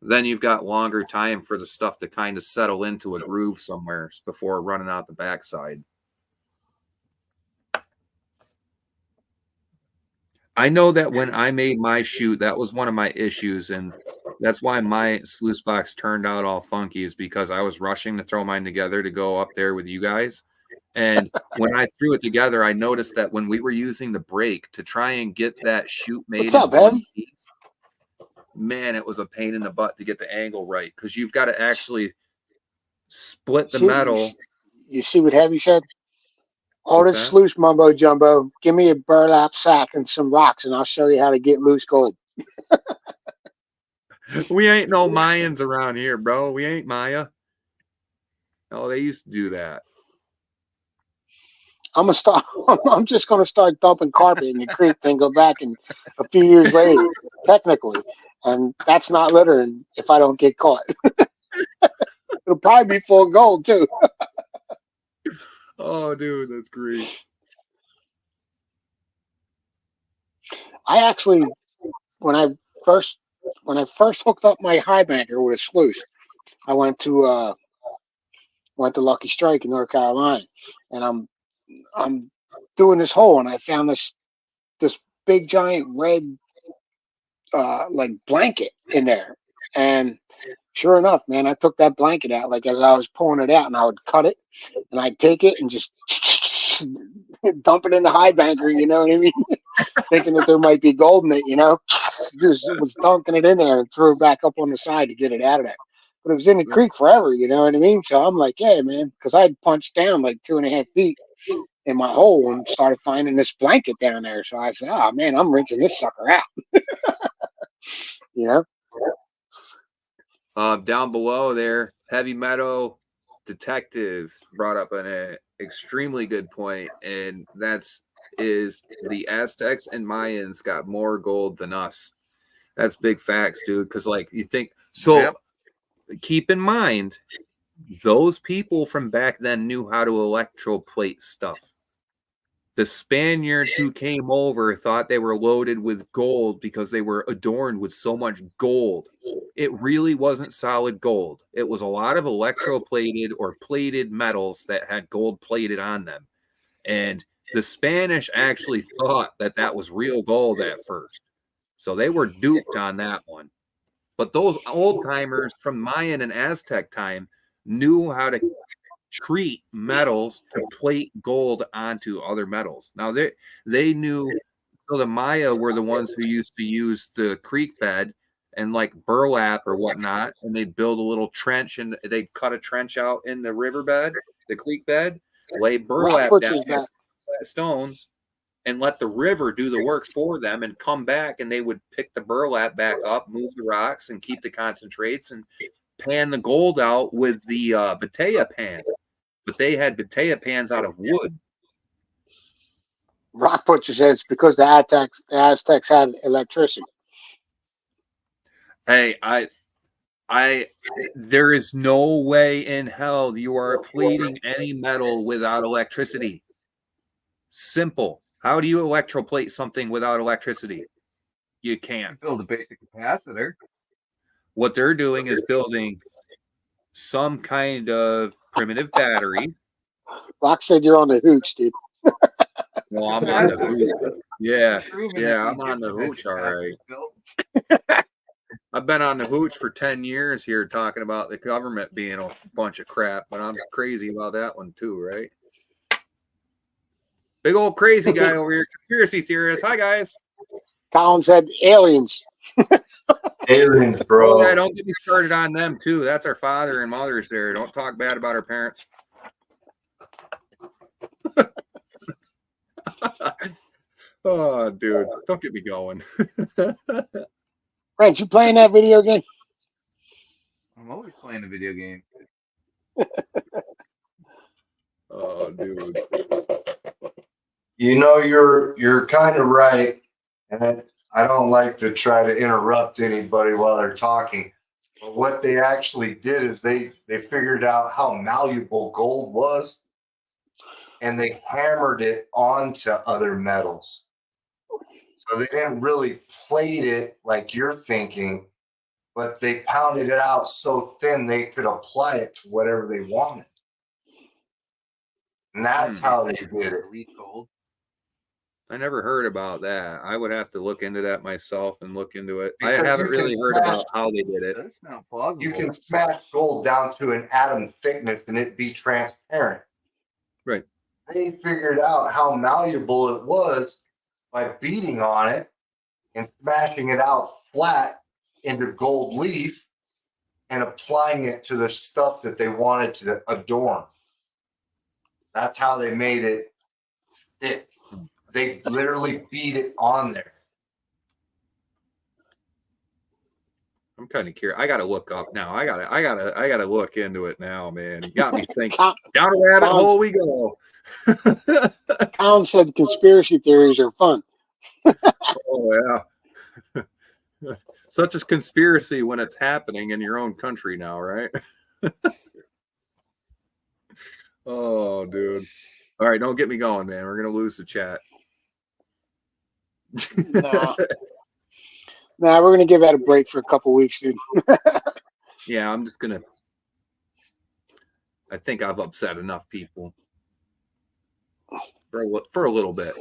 then you've got longer time for the stuff to kind of settle into a groove somewhere before running out the backside. I know that when I made my chute, that was one of my issues, and that's why my sluice box turned out all funky, is because I was rushing to throw mine together to go up there with you guys. And when I threw it together, I noticed that when we were using the brake to try and get that chute made What's up, in one Evan? piece, man, it was a pain in the butt to get the angle right because you've got to actually split the See, metal. you see what Heavy said? All What's this that? sluice mumbo jumbo. Give me a burlap sack and some rocks, and I'll show you how to get loose gold. We ain't no Mayans around here, bro. We ain't Maya. Oh, they used to do that. I'm just gonna start dumping carpet in the creek, then go back and a few years later, technically, and that's not littering if I don't get caught. It'll probably be full of gold too. Oh, dude, that's great. I actually, when I first hooked up my high banker with a sluice, I went to Lucky Strike in North Carolina, and I'm doing this hole, and I found this big giant red like blanket in there, and sure enough, man, I took that blanket out like as I was pulling it out, and I would cut it, and I'd take it and just dump it in the high banker. You know what I mean? Thinking that there might be gold in it. You know, just was dunking it in there and threw it back up on the side to get it out of there. But it was in the creek forever. You know what I mean? So I'm like, yeah, man, because I'd punched down like 2.5 feet in my hole and started finding this blanket down there. So I said, oh man, I'm rinsing this sucker out. You know? Down below there, Heavy Metal Detective brought up an extremely good point, and is the Aztecs and Mayans got more gold than us. That's big facts, dude. Because like you think so. Yep. Keep in mind, those people from back then knew how to electroplate stuff. The Spaniards who came over thought they were loaded with gold because they were adorned with so much gold. It really wasn't solid gold. It was a lot of electroplated or plated metals that had gold plated on them. And the Spanish actually thought that was real gold at first. So they were duped on that one. But those old timers from Mayan and Aztec time knew how to treat metals to plate gold onto other metals. Now they knew. So the Maya were the ones who used to use the creek bed and like burlap or whatnot, and they'd build a little trench and they'd cut a trench out in the riverbed, the creek bed, lay burlap down there, stones, and let the river do the work for them and come back, and they would pick the burlap back up, move the rocks, and keep the concentrates and pan the gold out with the batea pan. But they had batea pans out of wood. Rock Butcher said it's because the Aztecs had electricity. Hey, there is no way in hell you are plating any metal without electricity. Simple. How do you electroplate something without electricity? You can't. Build a basic capacitor. What they're doing is building some kind of primitive battery. Rock said you're on the hooch, dude. Well, I'm on the hooch. Yeah, I'm on the hooch, all right. I've been on the hooch for 10 years here talking about the government being a bunch of crap, but I'm crazy about that one too, right? Big old crazy guy over here, conspiracy theorist. Hi, guys. Colin said aliens. Aliens, bro. Oh, yeah, don't get me started on them too. That's our father and mothers there. Don't talk bad about our parents. Oh, dude, don't get me going. Brent, you playing that video game? I'm always playing a video game. Oh, dude. You know, you're kind of right, and I don't like to try to interrupt anybody while they're talking. But what they actually did is they figured out how malleable gold was, and they hammered it onto other metals. So they didn't really plate it like you're thinking, but they pounded it out so thin they could apply it to whatever they wanted. And that's how they did it. I never heard about that. I would have to look into that myself and look into it. Because I haven't really heard about how they did it. You can smash gold down to an atom thickness and it'd be transparent. Right. They figured out how malleable it was by beating on it and smashing it out flat into gold leaf and applying it to the stuff that they wanted to adorn. That's how they made it thick. They literally beat it on there. I'm kind of curious. I gotta look up now. I gotta look into it now, man. You got me thinking. Down a rabbit hole we go. Colin said conspiracy theories are fun. Oh yeah. Such a conspiracy when it's happening in your own country now, right? Oh, dude. All right, don't get me going, man. We're gonna lose the chat. Nah. Nah, we're gonna give that a break for a couple weeks, dude. Yeah, I'm just gonna. I think I've upset enough people for a little bit.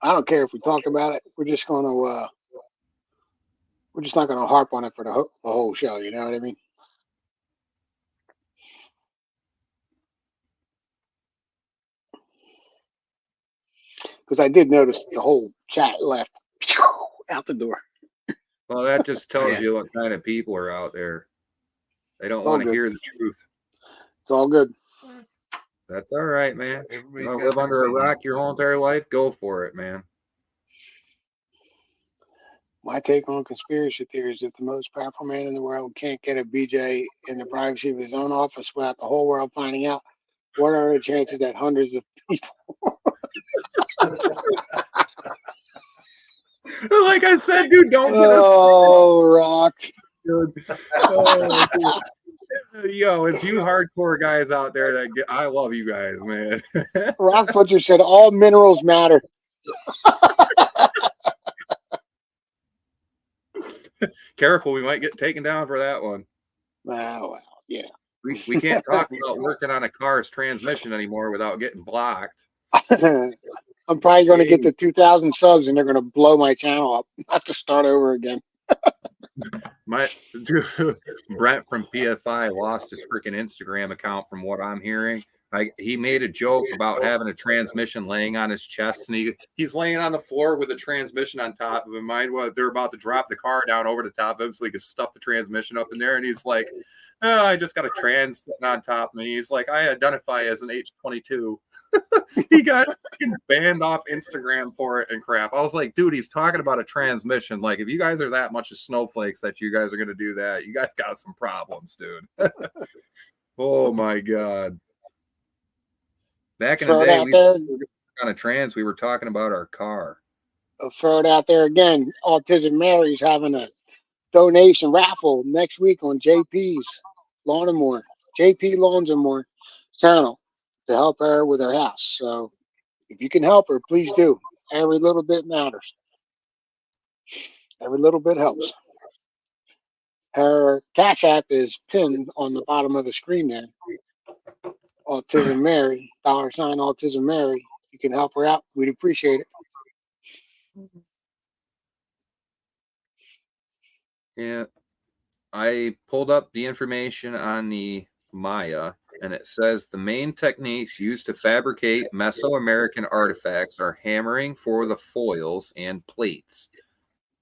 I don't care if we talk about it. We're just gonna we're just not gonna harp on it for the whole show. You know what I mean? Because I did notice the whole chat left out the door. Well, that just tells you what kind of people are out there. They don't want to hear the truth. It's all good. That's all right, man. You want to live under a rock your whole entire life? Go for it, man. My take on conspiracy theories: if the most powerful man in the world can't get a BJ in the privacy of his own office without the whole world finding out, what are the chances that hundreds of people? Like I said, dude, don't get us. Oh, Rock. Dude. Oh, dude. Yo, it's you hardcore guys out there that get. I love you guys, man. Rock Butcher said all minerals matter. Careful, we might get taken down for that one. Well, yeah. We can't talk about working on a car's transmission anymore without getting blocked. I'm probably going to get to 2,000 subs and they're going to blow my channel up. I have to start over again. Brent from PFI lost his freaking Instagram account from what I'm hearing. He made a joke about having a transmission laying on his chest, and he's laying on the floor with a transmission on top of him. Mind what, they're about to drop the car down over the top of him so he can stuff the transmission up in there, and he's like, oh, I just got a trans sitting on top of me. He's like, I identify as an H22. He got banned off Instagram for it and crap. I was like, dude, he's talking about a transmission. Like, if you guys are that much of snowflakes that you guys are going to do that, you guys got some problems, dude. Oh, my God. Back in the day, we were on a trans. We were talking about our car. I'll throw it out there again. Autism Mary's having a donation raffle next week on JP's Lawn and More, JP Lawns and More channel to help her with her house. So if you can help her, please do. Every little bit matters. Every little bit helps. Her Cash App is pinned on the bottom of the screen there. Autism Mary, $, Autism Mary. You can help her out. We'd appreciate it. Yeah. I pulled up the information on the Maya, and it says the main techniques used to fabricate Mesoamerican artifacts are hammering for the foils and plates,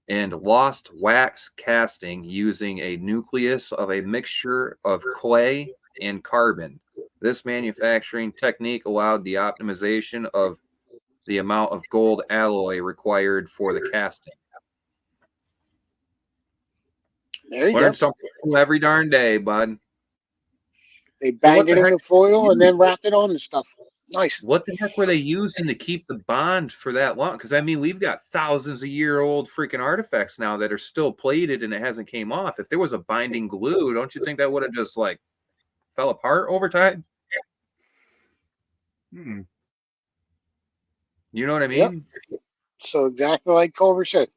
and lost wax casting using a nucleus of a mixture of clay and carbon. This manufacturing technique allowed the optimization of the amount of gold alloy required for the casting. There you Learn go. something new every darn day, bud. They banged it in the foil and then wrapped it on and stuff. Nice. What the heck were they using to keep the bond for that long? Because I mean, we've got thousands of year old freaking artifacts now that are still plated and it hasn't came off. If there was a binding glue, don't you think that would have just like fell apart over time? You know what I mean? Yep. So exactly like Culver said.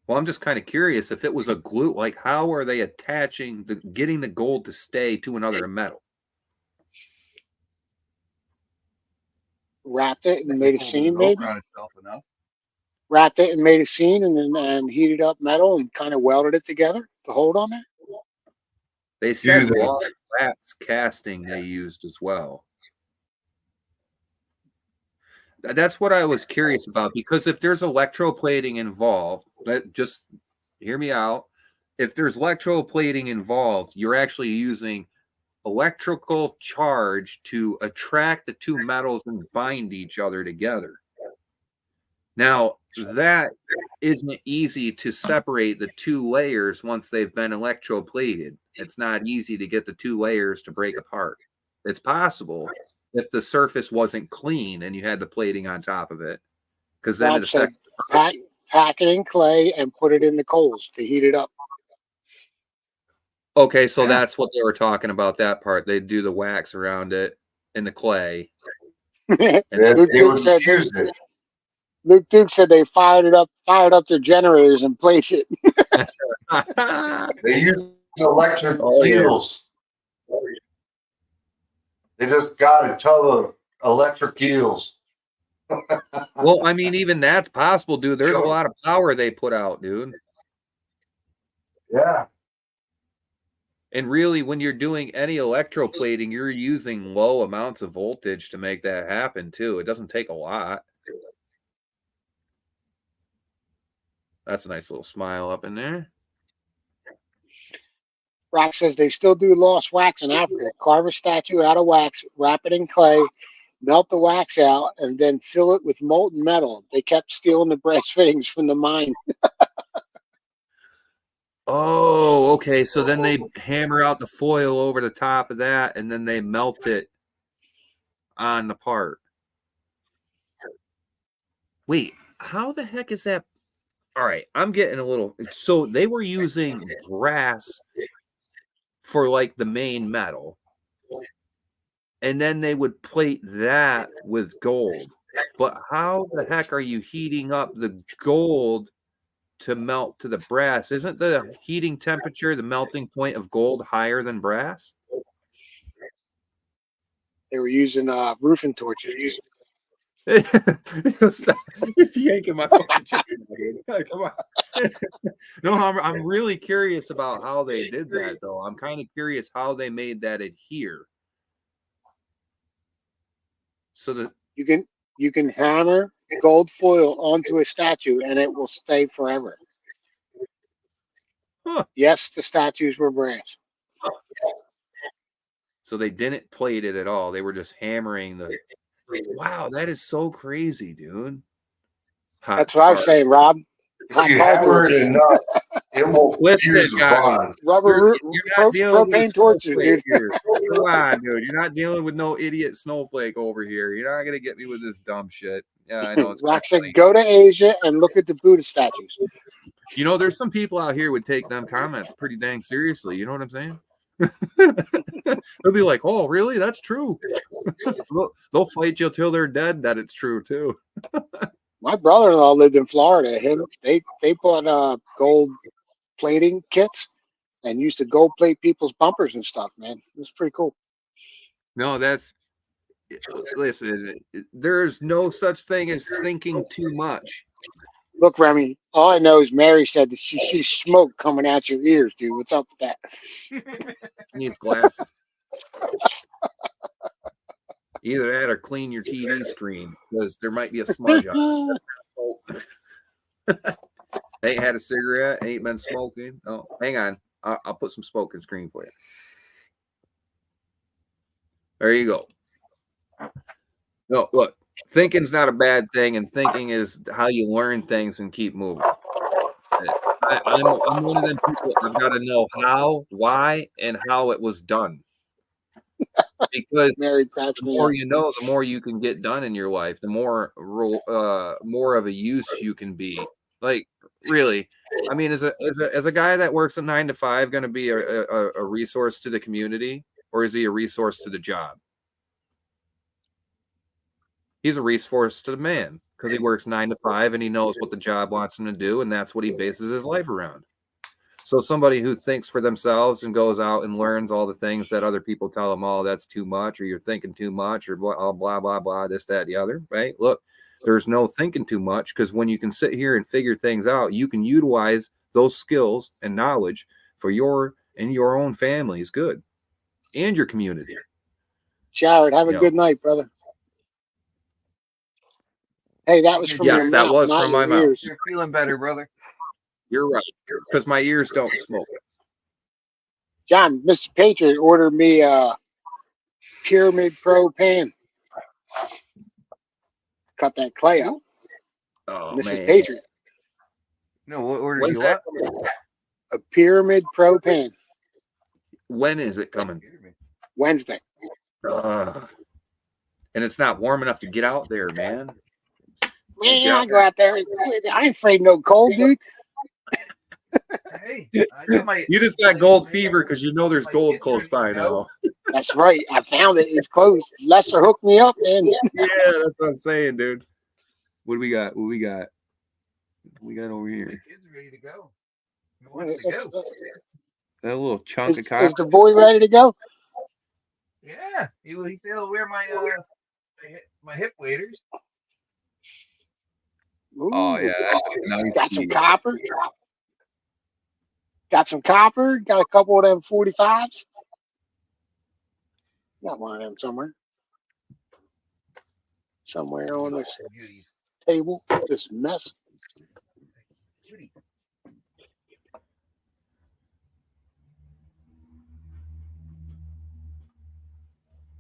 Well, I'm just kind of curious if it was a glue, like how are they attaching getting the gold to stay to another metal? Wrapped it and made a seam, maybe. Wrapped it and made a seam and heated up metal and kind of welded it together to hold on there. They said lost wax casting they used as well. That's what I was curious about, because if there's electroplating involved, just hear me out. If there's electroplating involved, you're actually using electrical charge to attract the two metals and bind each other together. Now, that isn't easy to separate the two layers once they've been electroplated. It's not easy to get the two layers to break apart. It's possible if the surface wasn't clean and you had the plating on top of it, because then it affects. Pack it in clay and put it in the coals to heat it up. Okay, so that's what they were talking about, that part. They do the wax around it in the clay. Luke Duke said they fired up their generators and placed it. They use electric eels. Yeah. They just got a tub of electric eels. Well, I mean, even that's possible, dude. There's a lot of power they put out, dude. Yeah. And really, when you're doing any electroplating, you're using low amounts of voltage to make that happen, too. It doesn't take a lot. That's a nice little smile up in there. Rock says they still do lost wax in Africa. Carve a statue out of wax, wrap it in clay, melt the wax out, and then fill it with molten metal. They kept stealing the brass fittings from the mine. Oh, okay. So then they hammer out the foil over the top of that, and then they melt it on the part. Wait, how the heck is that? All right, I'm getting a little. So they were using brass for like the main metal, and then they would plate that with gold. But how the heck are you heating up the gold to melt to the brass? Isn't the heating temperature, the melting point of gold, higher than brass? They were using roofing torches. Stop yanking my fucking chicken. Come on. No, I'm really curious about how they did that, though. I'm kind of curious how they made that adhere. So that you can hammer gold foil onto a statue and it will stay forever. Huh. Yes, the statues were brass. So they didn't plate it at all. They were just hammering the. Wow, that is so crazy, dude. That's what I'm saying, Rob. If you hammer it enough, it will fuse bond. Rubber you're propane torches, dude. Come on, dude. You're not dealing with no idiot snowflake over here. You're not gonna get me with this dumb shit. Yeah, I know. Rock said, go to Asia and look at the Buddha statues. You know, there's some people out here would take them comments pretty dang seriously. You know what I'm saying? They'll be like, "Oh, really? That's true." They'll fight you till they're dead that it's true too. My brother-in-law lived in Florida. They bought gold plating kits and used to gold plate people's bumpers and stuff. Man, it was pretty cool. No, listen. There's no such thing as thinking too much. Look, Remy, all I know is Mary said that she sees smoke coming out your ears, dude. What's up with that? She needs glasses. Either that or clean your TV screen because there might be a smudge on it. Ain't had a cigarette, ain't been smoking. Oh, hang on. I'll put some smoking screen for you. There you go. No, look. Thinking's not a bad thing, and thinking is how you learn things and keep moving. I'm one of them people. I've got to know how, why, and how it was done. Because the more you know, the more you can get done in your life. The more of a use you can be. Like, really, I mean, as a guy that works a 9 to 5, going to be a resource to the community, or is he a resource to the job? He's a resource to the man because he works 9 to 5 and he knows what the job wants him to do, and that's what he bases his life around. So somebody who thinks for themselves and goes out and learns all the things that other people tell them, oh, that's too much, or you're thinking too much, or blah, blah, blah, blah, this, that, the other, right? Look, there's no thinking too much because when you can sit here and figure things out, you can utilize those skills and knowledge for your own family's good and your community. Jared, have a good night, brother. Hey, that was from your mouth, that was from my mouth. You're feeling better, brother. You're right, because my ears don't smoke. John, Mr. Patriot ordered me a Pyramid Pro pan. Cut that clay up. Oh Mrs. man. Patriot. No, what ordered When's you that what? coming? A Pyramid Pro pan. When is it coming? Wednesday. And it's not warm enough to get out there, man. Man, I go out there. I ain't afraid of no cold, dude. Hey, I got my. You just got gold fever because you know there's gold close by now. That's right. I found it. It's closed. Lester hooked me up, man. Yeah, that's what I'm saying, dude. What do we got? What we got? What we got over The here? kids are ready to go. Who wants to go? That little chunk of Is copper. the boy ready to go? Yeah, he said he'll wear my hip waders. Ooh, Oh yeah, that's a nice got some piece. copper. Got some copper. Got a couple of them 45s. Got one of them somewhere. Somewhere on this Beauties. table. This mess. Beauty.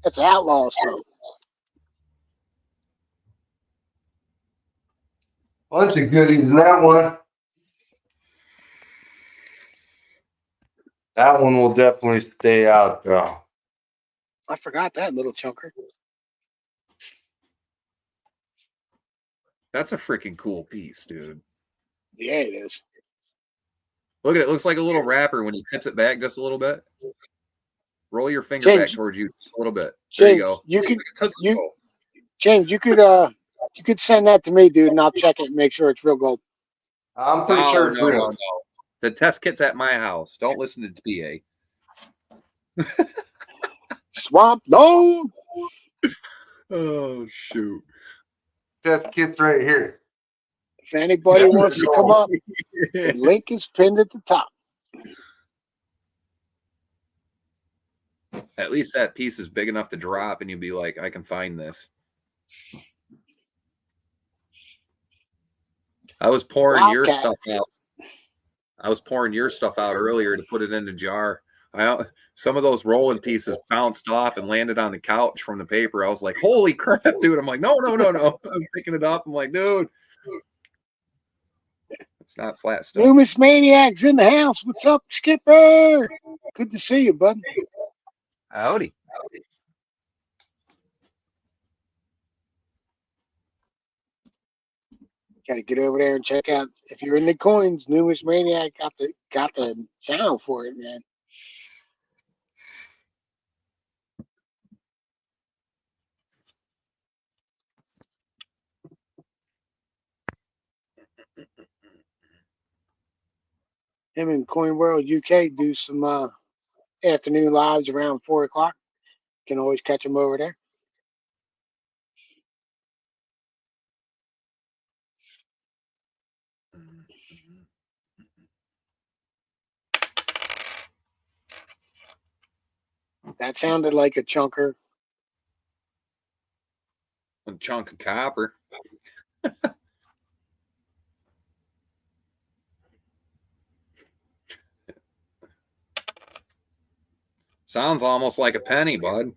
That's outlaw stuff. Bunch of goodies in that one. That one will definitely stay out though. I forgot that little chunker. That's a freaking cool piece, dude. Yeah, it is. Look at it. It looks like a little wrapper when he tips it back just a little bit. Roll your finger back towards you a little bit. There you go. You could James, you could send that to me, dude, and I'll check it and make sure it's real gold. I'm pretty sure it's real. No. The test kit's at my house. Don't listen to PA. Swamp Dog. Oh shoot. Test kit's right here. If anybody wants to come up, the link is pinned at the top. At least that piece is big enough to drop, and you'd be like, I can find this. I was pouring your stuff out. I was pouring your stuff out earlier to put it in the jar. Some of those rolling pieces bounced off and landed on the couch from the paper. I was like, holy crap, dude. I'm like, no. I'm picking it up. I'm like, dude. It's not flat stuff. Loomis Maniac's in the house. What's up, Skipper? Good to see you, bud. Howdy. Got to get over there and check out. If you're in the coins, Loomis Maniac got the channel for it, man. Him and Coin World UK do some afternoon lives around 4 o'clock. Can always catch them over there. That sounded like a chunker. A chunk of copper. Sounds almost like a penny, bud.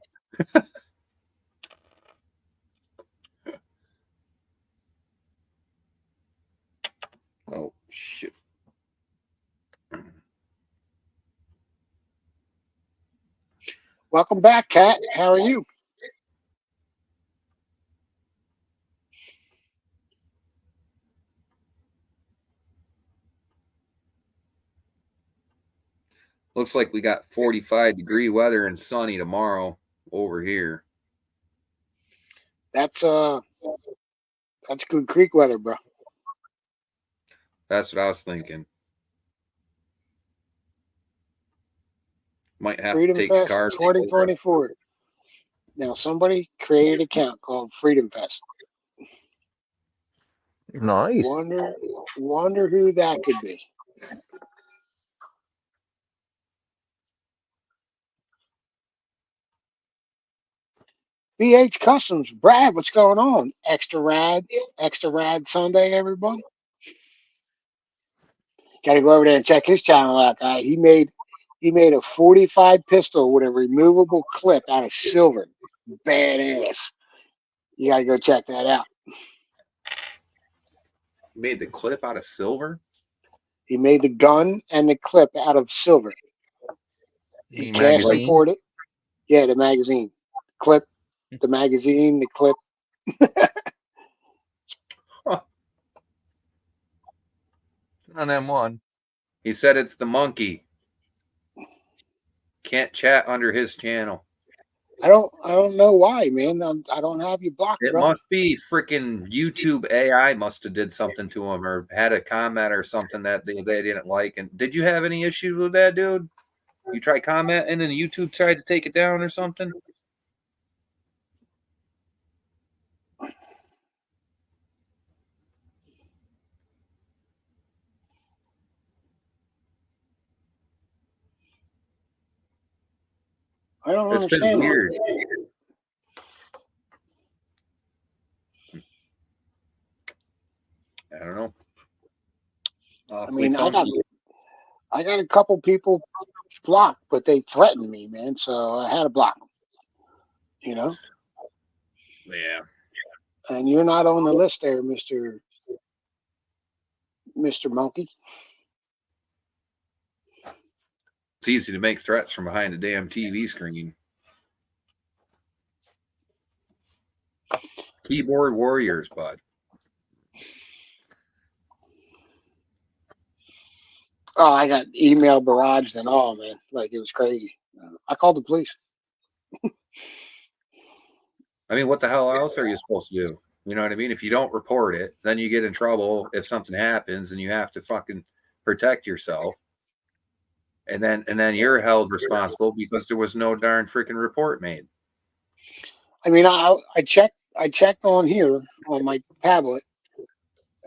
Oh, shit. Welcome back, Kat. How are you? Looks like we got 45-degree weather and sunny tomorrow over here. That's good creek weather, bro. That's what I was thinking. Might have Freedom to take Fest the car. 2024. Now somebody created an account called Freedom Fest. Nice. Wonder who that could be. BH Customs, Brad, what's going on? Extra rad Sunday, everybody. Got to go over there and check his channel out, guy. He made He made a 45 pistol with a removable clip out of silver. Badass. You gotta go check that out. He made the clip out of silver? He made the gun and the clip out of silver. He The cash magazine? imported. Yeah, the magazine. Clip, the magazine, the clip. On M1. He said it's the monkey. Can't chat under his channel. I don't know why, man. I don't have you blocked, It bro. must be freaking YouTube AI must have did something to him or had a comment or something that they didn't like. And did you have any issues with that, dude? You tried commenting and YouTube tried to take it down or something? I don't It's been understand. weird. I don't know. I mean, I got a couple people blocked, but they threatened me, man. So I had to block them. You know. Yeah. And you're not on the list there, Mr. Monkey. It's easy to make threats from behind a damn TV screen. Keyboard warriors, bud. Oh, I got email barraged and all, man. Like, it was crazy. I called the police. I mean, what the hell else are you supposed to do? You know what I mean? If you don't report it, then you get in trouble if something happens and you have to fucking protect yourself. And then you're held responsible because there was no darn freaking report made. I mean, I checked on here on my tablet,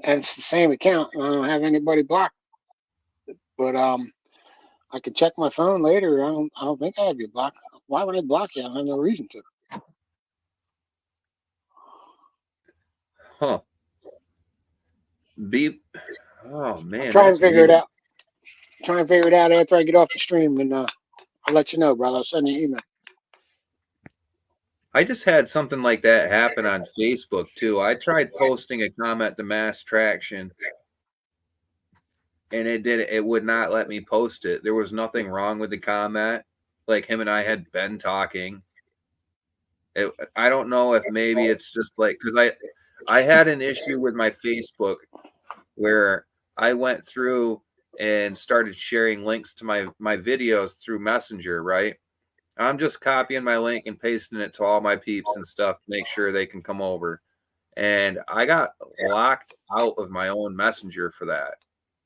and it's the same account, and I don't have anybody blocked. But I can check my phone later. I don't think I have you blocked. Why would I block you? I have no reason to. Huh. Beep. Oh man. Try and figure it out. Try and figure it out after I get off the stream, and I'll let you know, brother. I'll send you an email. I just had something like that happen on Facebook too. I tried posting a comment to Mass Traction, and it would not let me post it. There was nothing wrong with the comment. Like him and I had been talking. I don't know if maybe it's just like because I had an issue with my Facebook where I went through and started sharing links to my videos through Messenger, right? I'm just copying my link and pasting it to all my peeps and stuff to make sure they can come over. And I got locked out of my own Messenger for that.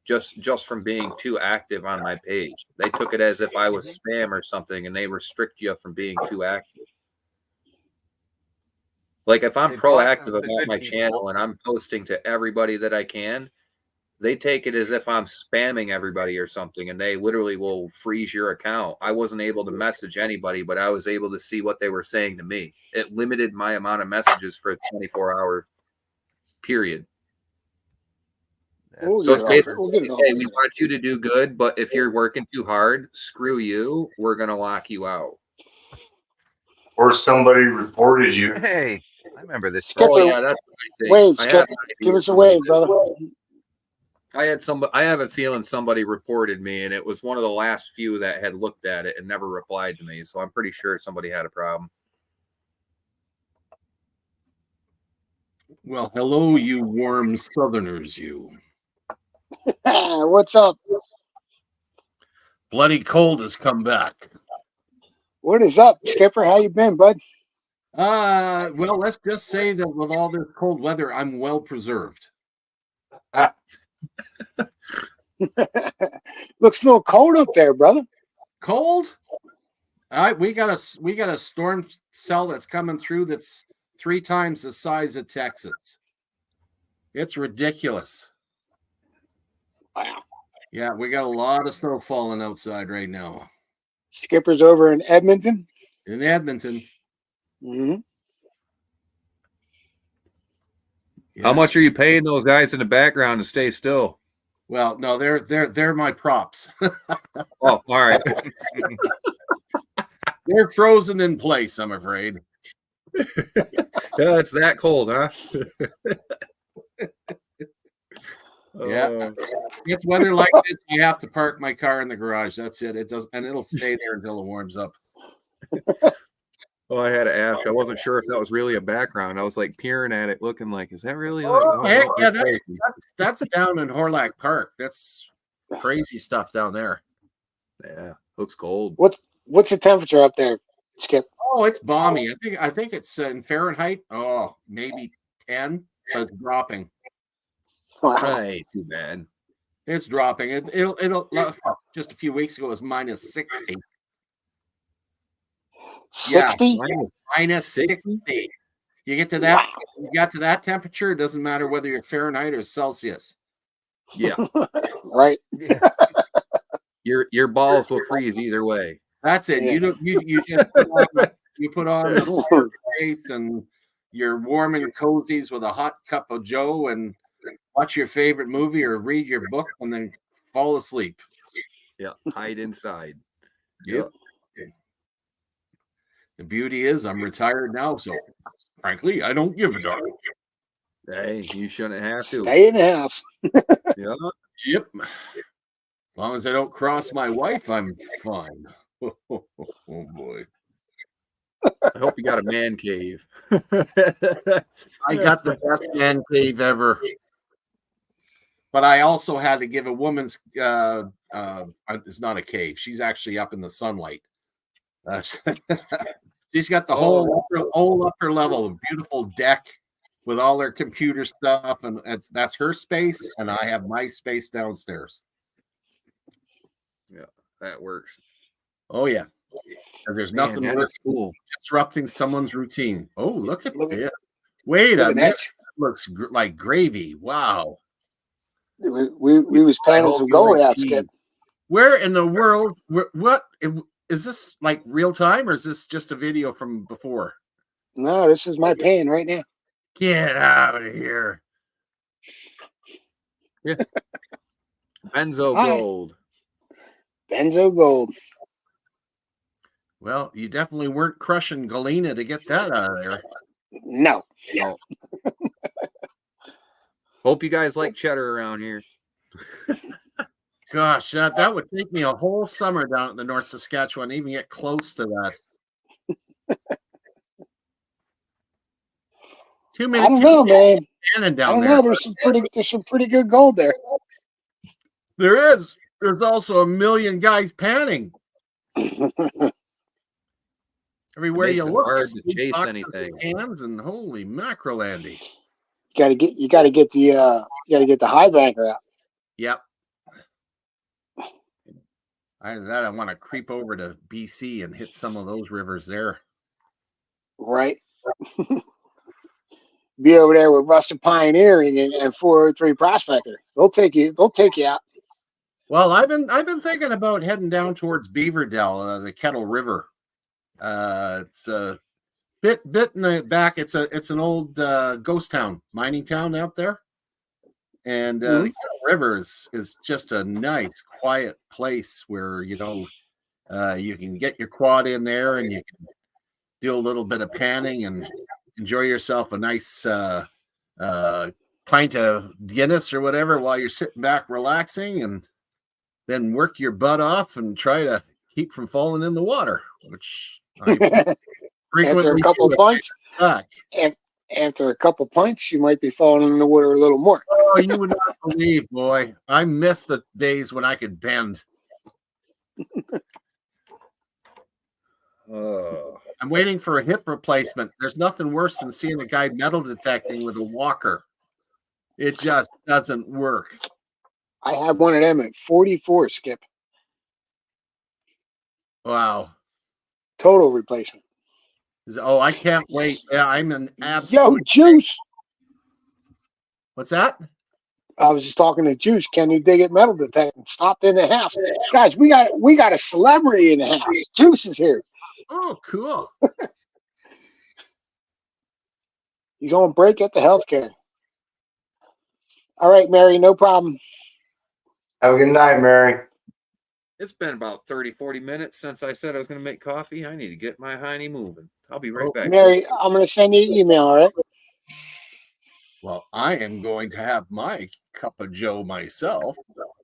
Just from being too active on my page. They took it as if I was spam or something, and they restrict you from being too active. Like if I'm proactive about my channel and I'm posting to everybody that I can, they take it as if I'm spamming everybody or something, and they literally will freeze your account. I wasn't able to message anybody, but I was able to see what they were saying to me. It limited my amount of messages for a 24-hour period. So it's basically, hey, we want you to do good, but if you're working too hard, screw you. We're going to lock you out. Or somebody reported you. Hey, I remember this. Skipper, oh, yeah, that's what I wave, Skip. Give us a wave, brother. I have a feeling somebody reported me, and it was one of the last few that had looked at it and never replied to me. So I'm pretty sure somebody had a problem. Well, hello, you warm Southerners, you. What's up? Bloody cold has come back. What is up, Skipper? How you been, bud? Well, let's just say that with all this cold weather, I'm well preserved. Looks a little cold up there, brother. Cold? We got a storm cell that's coming through that's 3 times the size of Texas. It's ridiculous. Wow. Yeah, we got a lot of snow falling outside right now. Skipper's over in Edmonton. In Edmonton. Mm-hmm. How much are you paying those guys in the background to stay still? Well, no, they're my props. Oh, all right. They're frozen in place, I'm afraid. Yeah, it's that cold, huh? Yeah. It's weather like this, I have to park my car in the garage. That's it. It does, and it'll stay there until it warms up. Oh, I had to ask. I wasn't sure if that was really a background. I was like peering at it, looking like, is that really like? Oh, heck, yeah, that's crazy. that's down in Horlack Park. That's crazy stuff down there. Yeah, looks cold. What's the temperature up there, Skip? Oh, it's balmy. I think it's in Fahrenheit. Oh, maybe 10, but it's dropping. Wow. Right, too bad. It's dropping. It'll just a few weeks ago it was minus 60. 60? Yeah, minus 60. You get to that, you got to that temperature, it doesn't matter whether you're Fahrenheit or Celsius. Yeah. Right. Your balls will freeze either way. That's it. Yeah. You just put on the face and you're warm and cozies with a hot cup of Joe and watch your favorite movie or read your book and then fall asleep. Yeah, hide inside. Yep. The beauty is I'm retired now, so frankly, I don't give a darn. Hey, you shouldn't have to. Stay in the house. Yeah. Yep. As long as I don't cross my wife, I'm fine. Oh boy. I hope you got a man cave. I got the best man cave ever. But I also had to give a woman's it's not a cave. She's actually up in the sunlight. She's got the whole upper level, beautiful deck with all her computer stuff, and that's her space, and I have my space downstairs. Yeah, that works. Oh yeah. And there's nothing worse cool disrupting someone's routine. Oh, look at this. Wait a minute. That looks like gravy. Wow. We was planning some goalie out, Skip. Where in the world? What is this, like real time, or is this just a video from before? No, this is my pan right now. Get out of here. Yeah. Benzo Gold. Benzo Gold. Well, you definitely weren't crushing Galena to get that out of there. No. Hope you guys like cheddar around here. Gosh, that would take me a whole summer down at the North Saskatchewan to even get close to that. Too many. I don't know, man. I don't know. There. There's some pretty good gold there. There is. There's also a million guys panning. Everywhere you look, hard to chase anything. Hands and holy mackerel, Andy. You gotta get the high banker out. Yep. I want to creep over to BC and hit some of those rivers there. Right. Be over there with Rusted Pioneering and 403 Prospector. They'll take you out. Well, I've been thinking about heading down towards Beaverdell, the Kettle River. It's a bit in the back. It's an old ghost town, mining town out there. And the Kettle River is just a nice, quiet place where you can get your quad in there and you can do a little bit of panning and enjoy yourself a nice pint of Guinness or whatever while you're sitting back relaxing, and then work your butt off and try to keep from falling in the water, which I frequently after a couple of pints. After a couple pints, you might be falling in the water a little more. Oh, you would not believe, boy. I miss the days when I could bend. I'm waiting for a hip replacement. There's nothing worse than seeing a guy metal detecting with a walker. It just doesn't work. I have one of them at 44, Skip. Wow. Total replacement. Oh, I can't wait. Yeah, I'm an Yo, absolute. Juice. What's that? I was just talking to Juice. Can you dig it metal detecting? Stopped in the house. Guys, we got a celebrity in the house. Juice is here. Oh, cool. He's on break at the healthcare. All right, Mary, no problem. Have a good night, Mary. It's been about 30, 40 minutes since I said I was going to make coffee. I need to get my hiney moving. I'll be right back. Mary, I'm going to send you an email, all right? Well, I am going to have my cup of Joe myself,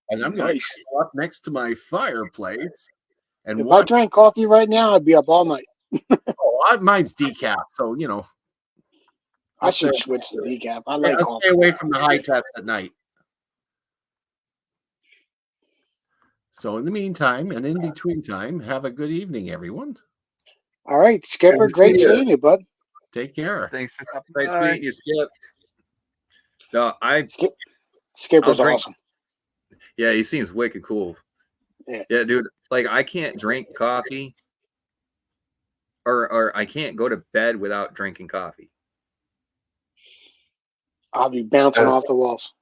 and I'm going to go up next to my fireplace. And if I drank coffee right now, I'd be up all night. Mine's decaf, so you know. I should switch to decaf. I like coffee. Stay away from the high test at night. So in the meantime, and in between time, have a good evening, everyone. All right, Skipper. Great seeing you, bud. Take care. Thanks for stopping Nice by. meeting you, Skip. No, Skipper's awesome. Yeah, he seems wicked cool. Yeah, dude. Like, I can't drink coffee, or I can't go to bed without drinking coffee. I'll be bouncing off the walls.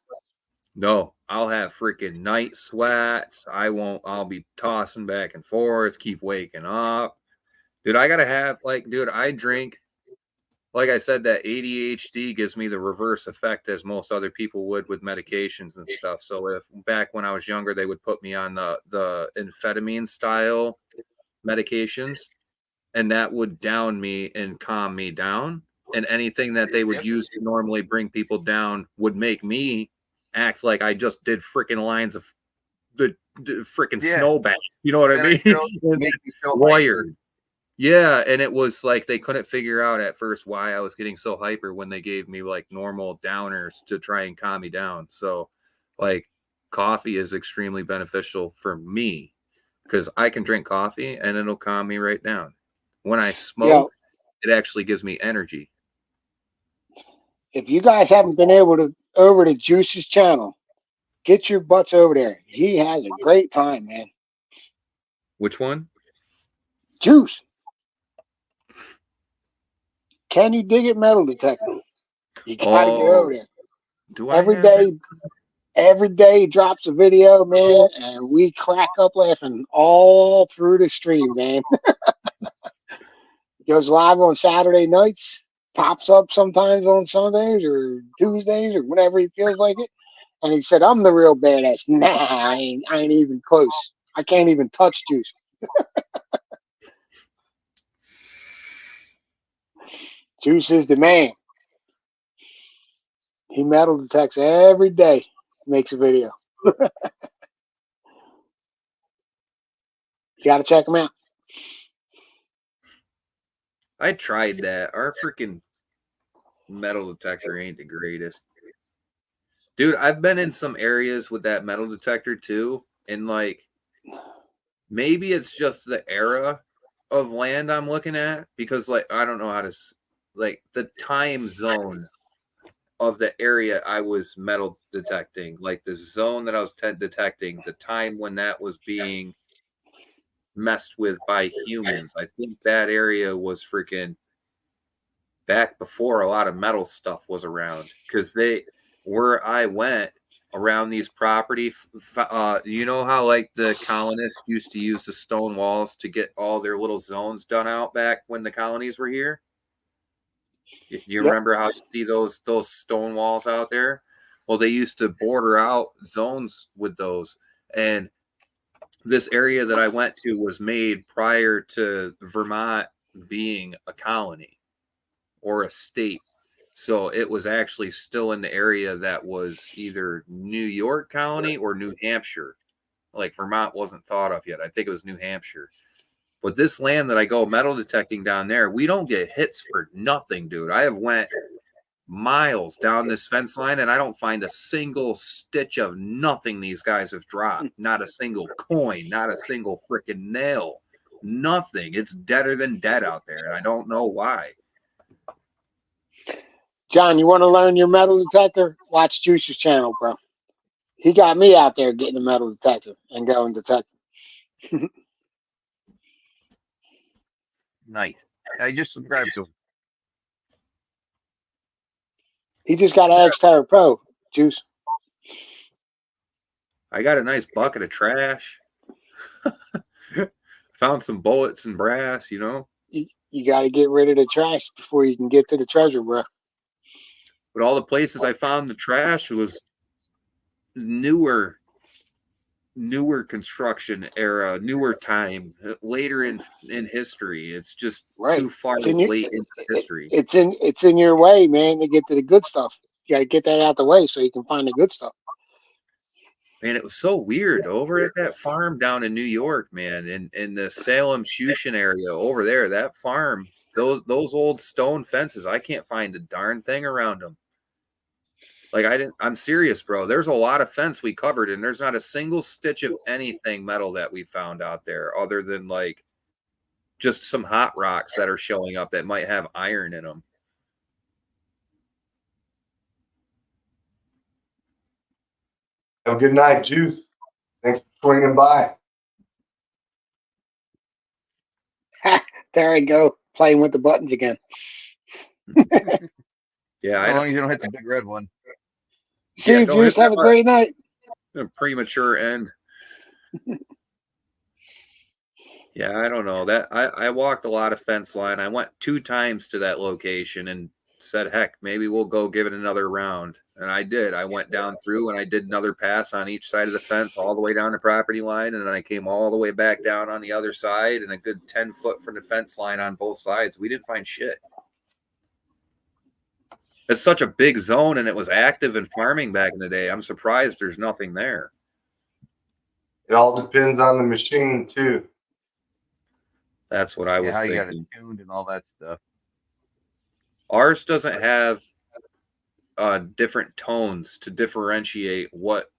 No, I'll have freaking night sweats. I'll be tossing back and forth, keep waking up. Dude, I gotta have, I drink, like I said, that ADHD gives me the reverse effect as most other people would with medications and stuff. So if back when I was younger, they would put me on the amphetamine style medications, and that would down me and calm me down. And anything that they would use to normally bring people down would make me act like I just did freaking lines of the freaking snowbank. You know what I mean? Wired. Yeah, and it was like they couldn't figure out at first why I was getting so hyper when they gave me like normal downers to try and calm me down. So, like, coffee is extremely beneficial for me because I can drink coffee and it'll calm me right down. When I smoke, it actually gives me energy. If you guys haven't been able to over to Juice's channel, get your butts over there. He has a great time, man. Which one? Juice. Can you dig it? Metal detector. You gotta get over there. Every day he drops a video, man, and we crack up laughing all through the stream, man. Goes live on Saturday nights, pops up sometimes on Sundays or Tuesdays or whenever he feels like it. And he said, I'm the real badass. Nah, I ain't even close. I can't even touch Juice. Juice is the man. He metal detects every day, makes a video. You got to check him out. I tried that. Our freaking metal detector ain't the greatest. Dude, I've been in some areas with that metal detector too. And like, maybe it's just the era of land I'm looking at because like, I don't know how to, like the time zone of the area I was metal detecting, like the zone that I was detecting, the time when that was being messed with by humans. I think that area was freaking back before a lot of metal stuff was around because where I went around these property, you know how like the colonists used to use the stone walls to get all their little zones done out back when the colonies were here? You remember how you see those stone walls out there? Well, they used to border out zones with those. And this area that I went to was made prior to Vermont being a colony or a state. So it was actually still in the area that was either New York Colony or New Hampshire. Like Vermont wasn't thought of yet. I think it was New Hampshire. But this land that I go metal detecting down there, we don't get hits for nothing, dude. I have went miles down this fence line and I don't find a single stitch of nothing these guys have dropped. Not a single coin, not a single freaking nail, nothing. It's deader than dead out there. And I don't know why. John, you want to learn your metal detector? Watch Juice's channel, bro. He got me out there getting a metal detector and going detecting. Nice. I just subscribed to him. He just got an X-Terra Pro, Juice. I got a nice bucket of trash. Found some bullets and brass, you know. You got to get rid of the trash before you can get to the treasure, bro. But all the places I found the trash was newer newer construction era, newer time, later in history. It's just Right. too far It's in your, late in history. it's in your way, man, to get to the good stuff. You got to get that out the way so you can find the good stuff. Man, it was so weird over at that farm down in New York, man, in the Salem Shushan area over there. That farm, those old stone fences, I can't find a darn thing around them. Like I'm serious, bro. There's a lot of fence we covered, and there's not a single stitch of anything metal that we found out there, other than like just some hot rocks that are showing up that might have iron in them. Have a good night, Juice. Thanks for swinging by. There I go, playing with the buttons again. Yeah, As long as you don't hit the big red one. See you, Juice. Have a great night. A premature end. Yeah, I don't know. That I walked a lot of fence line. I went 2 times to that location and said, heck, maybe we'll go give it another round. And I did. I went down through and I did another pass on each side of the fence all the way down the property line. And then I came all the way back down on the other side and a good 10 foot from the fence line on both sides. We didn't find shit. It's such a big zone and it was active in farming back in the day. I'm surprised there's nothing there. It all depends on the machine too. That's what I was how you thinking. got it tuned and all that stuff. Ours doesn't have different tones to differentiate what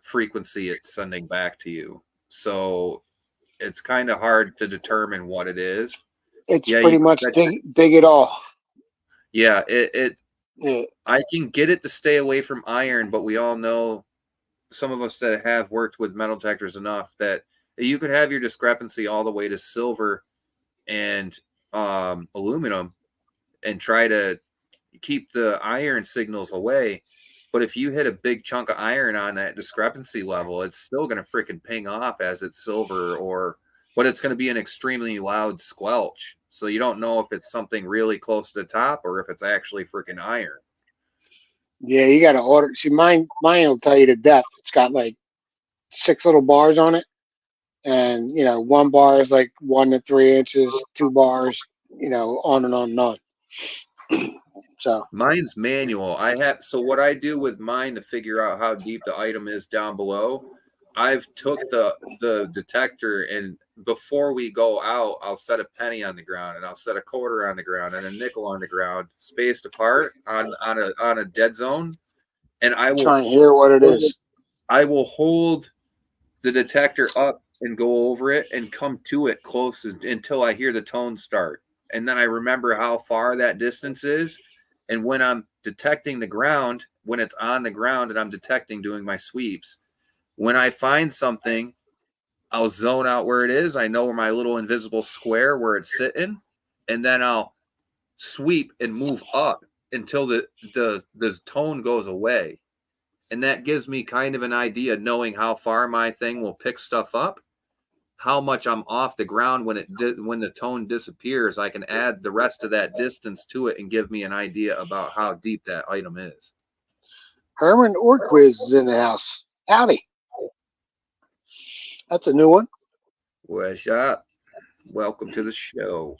frequency it's sending back to you. So it's kind of hard to determine what it is. It's pretty much dig it all. Yeah, I can get it to stay away from iron, but we all know, some of us that have worked with metal detectors enough, that you could have your discrepancy all the way to silver and aluminum and try to keep the iron signals away. But if you hit a big chunk of iron on that discrepancy level, it's still going to freaking ping off as it's silver, but it's going to be an extremely loud squelch. So you don't know if it's something really close to the top or if it's actually freaking iron. Yeah, you got to order. See, mine will tell you the depth. It's got like 6 little bars on it. And, 1 bar is like 1 to 3 inches, 2 bars, on and on and on. So mine's manual. So what I do with mine to figure out how deep the item is down below, I've took the detector, and before we go out, I'll set a penny on the ground and I'll set a quarter on the ground and a nickel on the ground, spaced apart on a dead zone. And I will try and hear what it is. I will hold the detector up and go over it and come to it close until I hear the tone start. And then I remember how far that distance is. And when I'm detecting the ground, when it's on the ground and I'm detecting doing my sweeps, when I find something, I'll zone out where it is. I know where my little invisible square where it's sitting, and then I'll sweep and move up until the tone goes away. And that gives me kind of an idea, knowing how far my thing will pick stuff up, how much I'm off the ground when the tone disappears. I can add the rest of that distance to it and give me an idea about how deep that item is. Herman Orquiz is in the house. Howdy. That's a new one. What's up? Welcome to the show.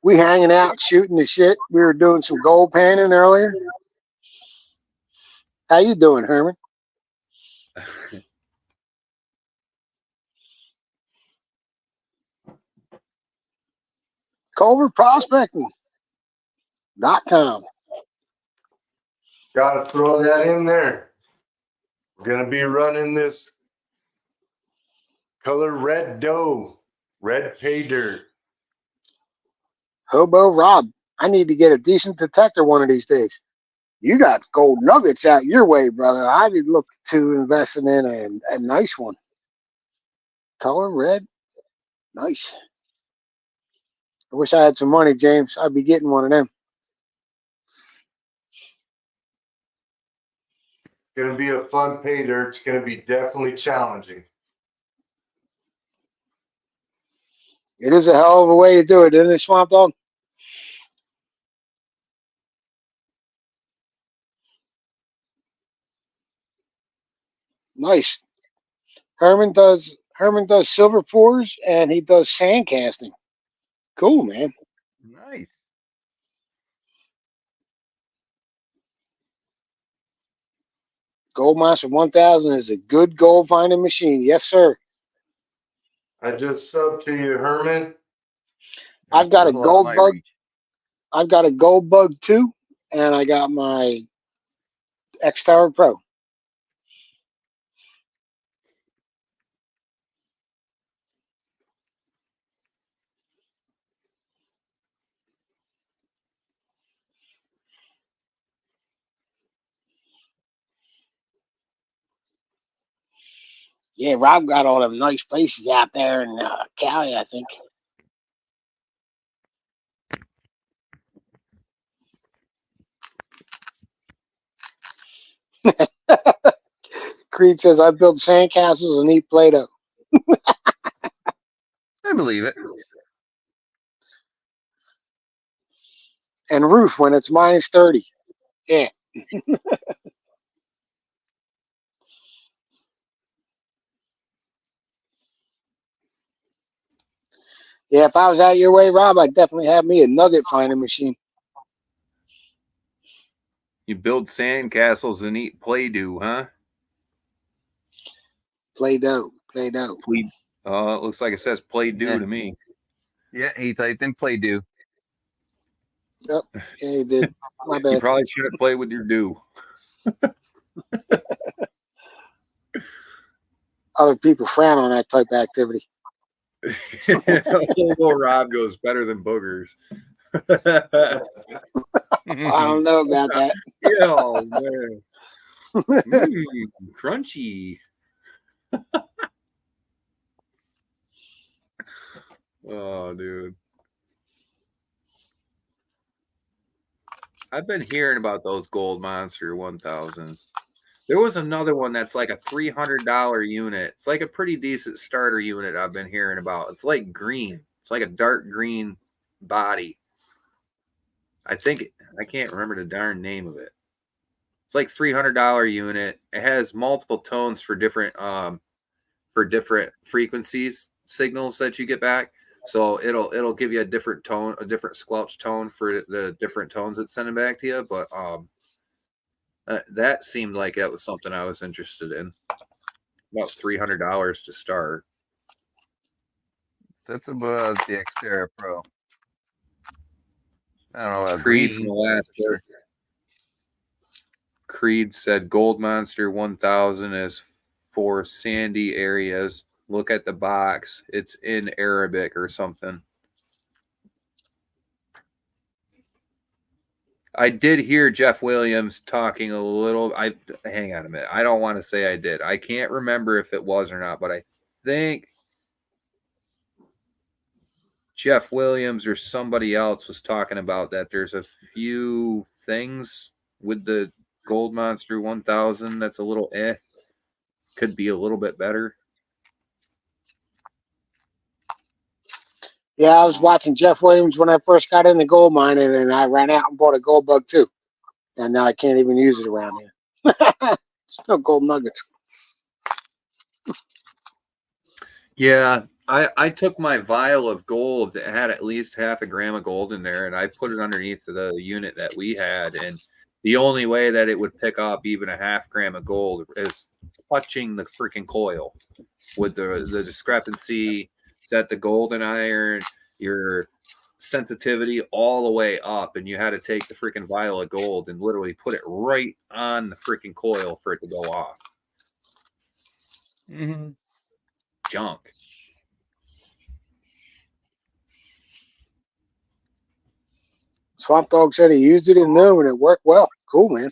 We hanging out, shooting the shit. We were doing some gold panning earlier. How you doing, Herman? CulverProspecting.com. Got to throw that in there. We're going to be running this color red dough, red pay dirt. Hobo Rob, I need to get a decent detector one of these days. You got gold nuggets out your way, brother. I did look to investing in a nice one. Color red. Nice. I wish I had some money, James. I'd be getting one of them. It's going to be a fun pay dirt. It's going to be definitely challenging. It is a hell of a way to do it, isn't it, Swamp Dog? Nice. Herman does silver pours and he does sand casting. Cool, man. Nice. Goldmaster 1000 is a good gold finding machine. Yes, sir. I just subbed to you, Herman. I've got a little out of gold my bug. reach. I've got a gold bug 2, and I got my X Tower Pro. Yeah, Rob got all them nice places out there in Cali, I think. Creed says, I build sandcastles and eat Play-Doh. I believe it. And roof when it's minus 30. Yeah. Yeah, if I was out your way, Rob, I'd definitely have me a nugget finding machine. You build sandcastles and eat Play-Doh, huh? Play-Doh. Play-Doh. It looks like it says Play-Doh to me. Yeah, he typed in Play-Doh. Yep. Yeah, he did. My bad. You probably shouldn't play with your do. Other people frown on that type of activity. Little Rob goes better than boogers. I don't know about that. Oh, man. Crunchy. Oh, dude. I've been hearing about those Gold Monster 1000s. There was another one that's like a $300 unit. It's like a pretty decent starter unit I've been hearing about. It's like green. It's like a dark green body. I can't remember the darn name of it. It's like $300 unit. It has multiple tones for different frequencies signals that you get back. So it'll give you a different tone, a different squelch tone for the different tones it's sending back to you. But that seemed like that was something I was interested in. About $300 to start. That's about the Xterra Pro. I don't know about Creed green. from the last year. Creed said Gold Monster 1000 is for sandy areas. Look at the box. It's in Arabic or something. I did hear Jeff Williams talking a little. Hang on a minute. I don't want to say I did. I can't remember if it was or not, but I think Jeff Williams or somebody else was talking about that. There's a few things with the Gold Monster 1000 that's a little could be a little bit better. Yeah, I was watching Jeff Williams when I first got into gold mining, and I ran out and bought a gold bug 2. And now I can't even use it around here. It's no gold nuggets. Yeah, I took my vial of gold that had at least half a gram of gold in there, and I put it underneath the unit that we had. And the only way that it would pick up even a half gram of gold is touching the freaking coil with the discrepancy. Set the golden iron, your sensitivity all the way up, and you had to take the freaking vial of gold and literally put it right on the freaking coil for it to go off. Mm-hmm. Junk. Swamp Dog said he used it in noon and it worked well. Cool, man.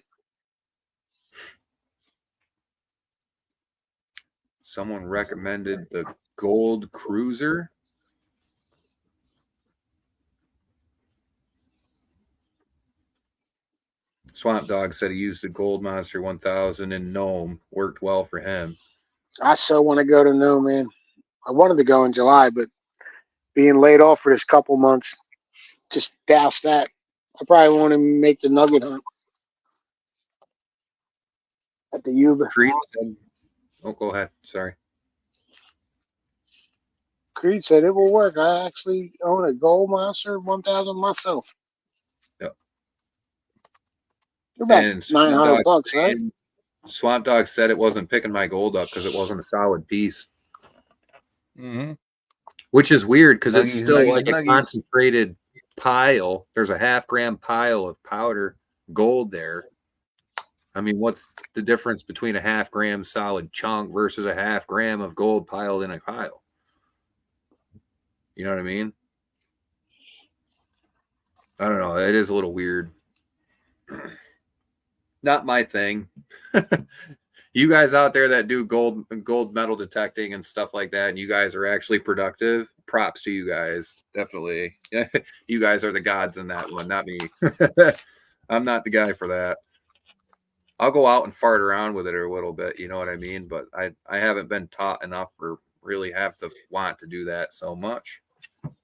Someone recommended the Gold Cruiser. Swamp Dog said he used the Gold Monster 1000 in Nome. Worked well for him. I so want to go to noon, man. I wanted to go in July, but being laid off for this couple months, just douse that. I probably want to make the nugget hunt at the Yuba. Creed said, Oh, go ahead. Sorry. Creed said it will work. I actually own a Gold Monster 1000 myself. Yep. They're about And $900, right? Swamp Dog said it wasn't picking my gold up because it wasn't a solid piece. Mm-hmm. Which is weird because it's Nuggies, still nuggies, like a nuggies. concentrated pile. There's a 0.5 gram pile of powder gold there. I mean, what's the difference between a 0.5 gram solid chunk versus a 0.5 gram of gold piled in a pile? You know what I mean? I don't know. It is a little weird. Not my thing. You guys out there that do gold metal detecting and stuff like that, and you guys are actually productive, props to you guys. Definitely. You guys are the gods in that one, not me. I'm not the guy for that. I'll go out and fart around with it a little bit, you know what I mean? But I haven't been taught enough or really have to want to do that so much.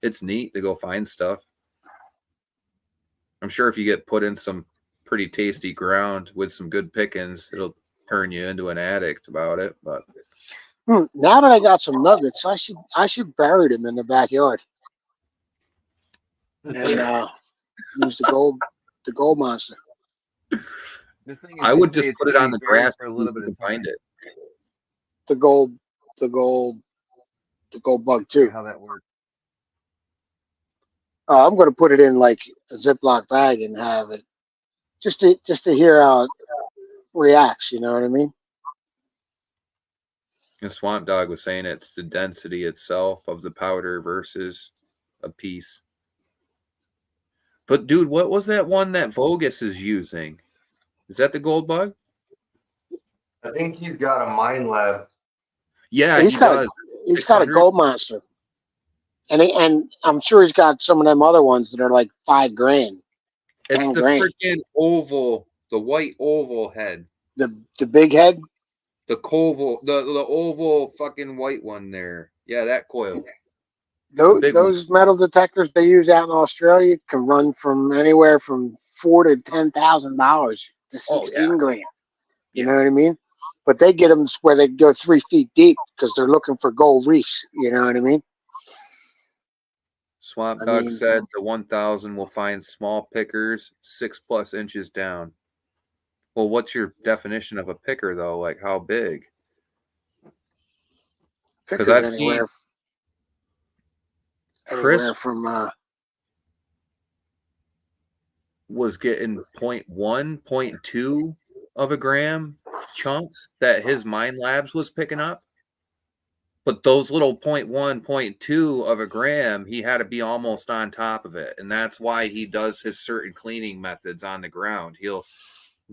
It's neat to go find stuff. I'm sure if you get put in some pretty tasty ground with some good pickings, it'll turn you into an addict about it. But now that I got some nuggets, I should bury them in the backyard and use the gold monster. The thing is, I would just it's put it gonna on be the buried grass for a and little you bit can of time. find it. The gold bug too. How that works. I'm going to put it in like a Ziploc bag and have it just to hear how it reacts. You know what I mean? And Swamp Dog was saying it's the density itself of the powder versus a piece. But dude, what was that one that Vogus is using? Is that the gold bug? I think he's got a mine lab. Yeah, he's got a gold monster, and I'm sure he's got some of them other ones that are like $5,000. It's the $10,000. freaking oval, the white oval head. The big head. The oval, the oval fucking white one there. Yeah, that coil. Those metal detectors they use out in Australia can run from anywhere from $4,000 to $10,000 to $16,000. You know what I mean? But they get them where they go 3 feet deep because they're looking for gold reefs. You know what I mean? Swamp Dog said the 1000 will find small pickers 6+ inches down. Well, what's your definition of a picker though? Like how big? Because I've seen Chris from was getting 0.1, 0.2 of a gram chunks that his Mine Labs was picking up. But those little 0.1, 0.2 of a gram, he had to be almost on top of it. And that's why he does his certain cleaning methods on the ground. He'll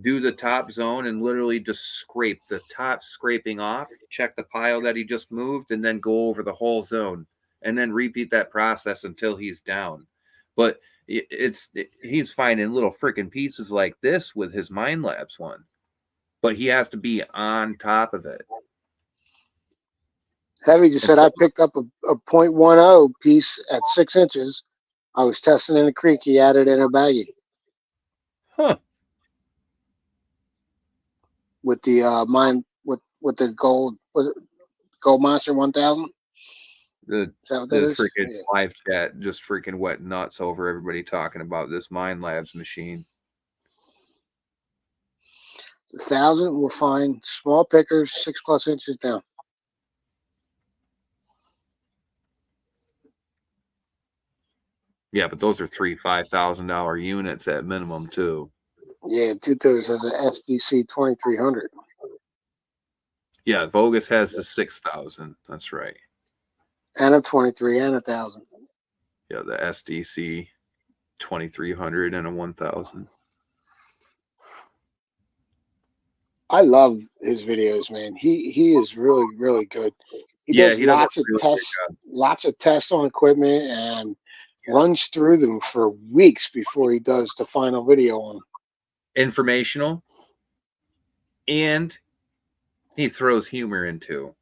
do the top zone and literally just scrape the top scraping off, check the pile that he just moved, and then go over the whole zone. And then repeat that process until he's down. But he's finding little freaking pieces like this with his Mine Labs one. But he has to be on top of it. Heavy just said I picked up a 0.10 piece at 6 inches. I was testing in the creek. He had it in a baggie. Huh. With the with the gold monster 1000. The freaking live chat just freaking went nuts over everybody talking about this Mine Labs machine. 1000 will find small pickers 6+ inches down. Yeah, but those are $5,000 units at minimum too. Yeah, Tutos has an SDC 2300. Yeah, Vogus has the 6,000. That's right. And a 23 and 1,000. Yeah, the SDC 2300 and a 1000. I love his videos, man. He is really, really good. He does lots of tests, lots of tests on equipment, and runs through them for weeks before he does the final video on them. Informational, and he throws humor into.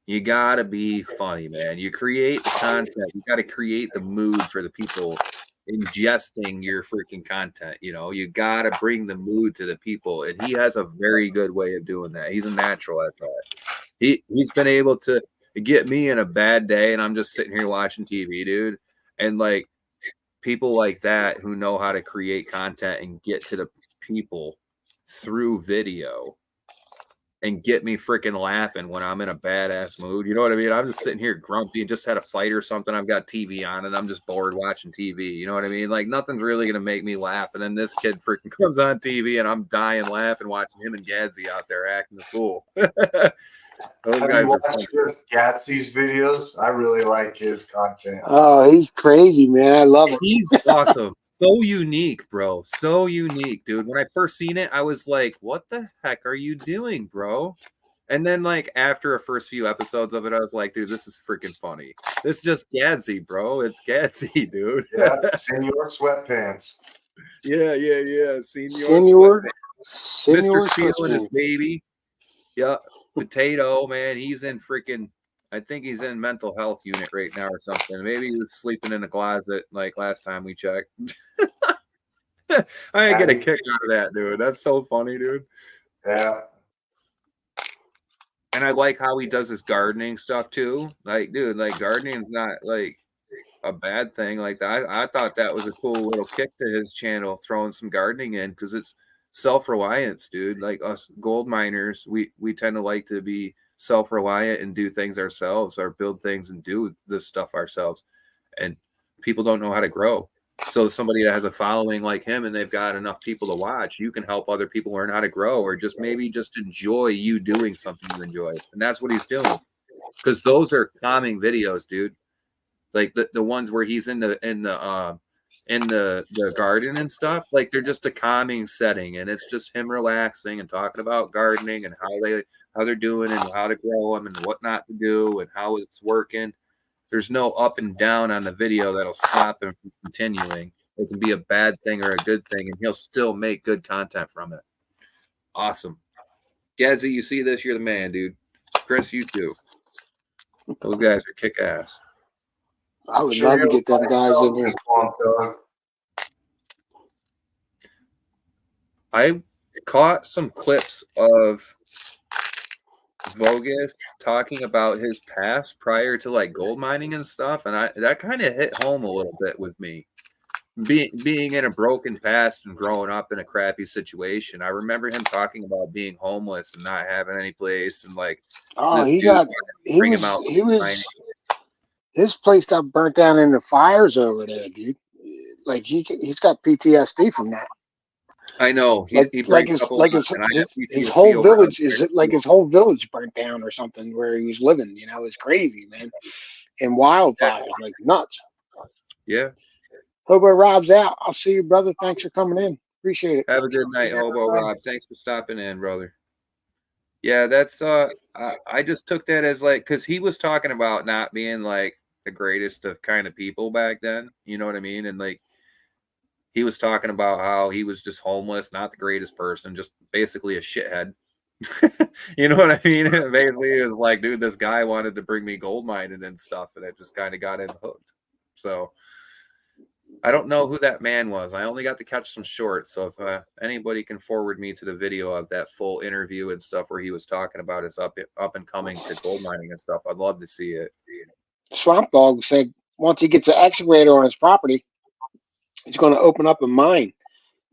You gotta be funny, man. You create the content. You gotta create the mood for the people ingesting your freaking content. You know, you gotta bring the mood to the people, and he has a very good way of doing that. He's a natural at that. He's been able to get me in a bad day, and I'm just sitting here watching TV, dude. And like people like that who know how to create content and get to the people through video and get me freaking laughing when I'm in a badass mood. You know what I mean? I'm just sitting here grumpy and just had a fight or something. I've got TV on and I'm just bored watching TV. You know what I mean? Like nothing's really going to make me laugh. And then this kid freaking comes on TV and I'm dying laughing watching him and Gadsy out there acting the fool. Those Have guys you are watched Gatsy's videos? I really like his content. Oh, he's crazy, man. I love it. He's awesome. So unique, bro. So unique, dude. When I first seen it, I was like, what the heck are you doing, bro? And then, like, after a first few episodes of it, I was like, dude, this is freaking funny. This is just Gadsy, bro. It's Gadsy, dude. Yeah, Senor Sweatpants. Yeah. Senor Mr. Seal and his Sweatpants. baby. Yeah. Potato, man. He's in freaking, I think he's in mental health unit right now or something. Maybe he was sleeping in the closet like last time we checked. I get a kick out of that, dude. That's so funny, dude. Yeah. And I like how he does his gardening stuff too. Like, dude, like gardening is not like a bad thing like that. I thought that was a cool little kick to his channel, throwing some gardening in because it's self-reliance, dude. Like us gold miners, we tend to like to be self-reliant and do things ourselves or build things and do this stuff ourselves. And people don't know how to grow. So somebody that has a following like him and they've got enough people to watch, you can help other people learn how to grow or just maybe just enjoy you doing something you enjoy. And that's what he's doing. Because those are calming videos, dude. Like the ones where he's in the garden and stuff, like they're just a calming setting and it's just him relaxing and talking about gardening and how they're doing and how to grow them and what not to do and how it's working. There's no up and down on the video that'll stop him from continuing. It can be a bad thing or a good thing, and he'll still make good content from it. Awesome. Gadsy, you see this? You're the man, dude. Chris, you too. Those guys are kick ass. I would love to get them guys in here. I caught some clips of Vogus talking about his past prior to like gold mining and stuff, and that kind of hit home a little bit with me. Being in a broken past and growing up in a crappy situation. I remember him talking about being homeless and not having any place and like his place got burnt down in the fires over there, dude. Like he's got PTSD from that. I know. His whole village his whole village burnt down or something where he was living. You know, it's crazy, man. And wildfires, like nuts. Yeah. Hobo Rob's out. I'll see you, brother. Thanks for coming in. Appreciate it. Have a good night, Hobo Rob. Thanks for stopping in, brother. Yeah, that's I just took that as like because he was talking about not being like the greatest of kind of people back then. You know what I mean? And like he was talking about how he was just homeless, not the greatest person, just basically a shithead. You know what I mean? Basically, it was like, dude, this guy wanted to bring me gold mining and stuff, and it just kind of got in hooked. So I don't know who that man was. I only got to catch some shorts. So if anybody can forward me to the video of that full interview and stuff where he was talking about his up and coming to gold mining and stuff, I'd love to see it. Swamp Dog said once he gets an excavator on his property, he's going to open up a mine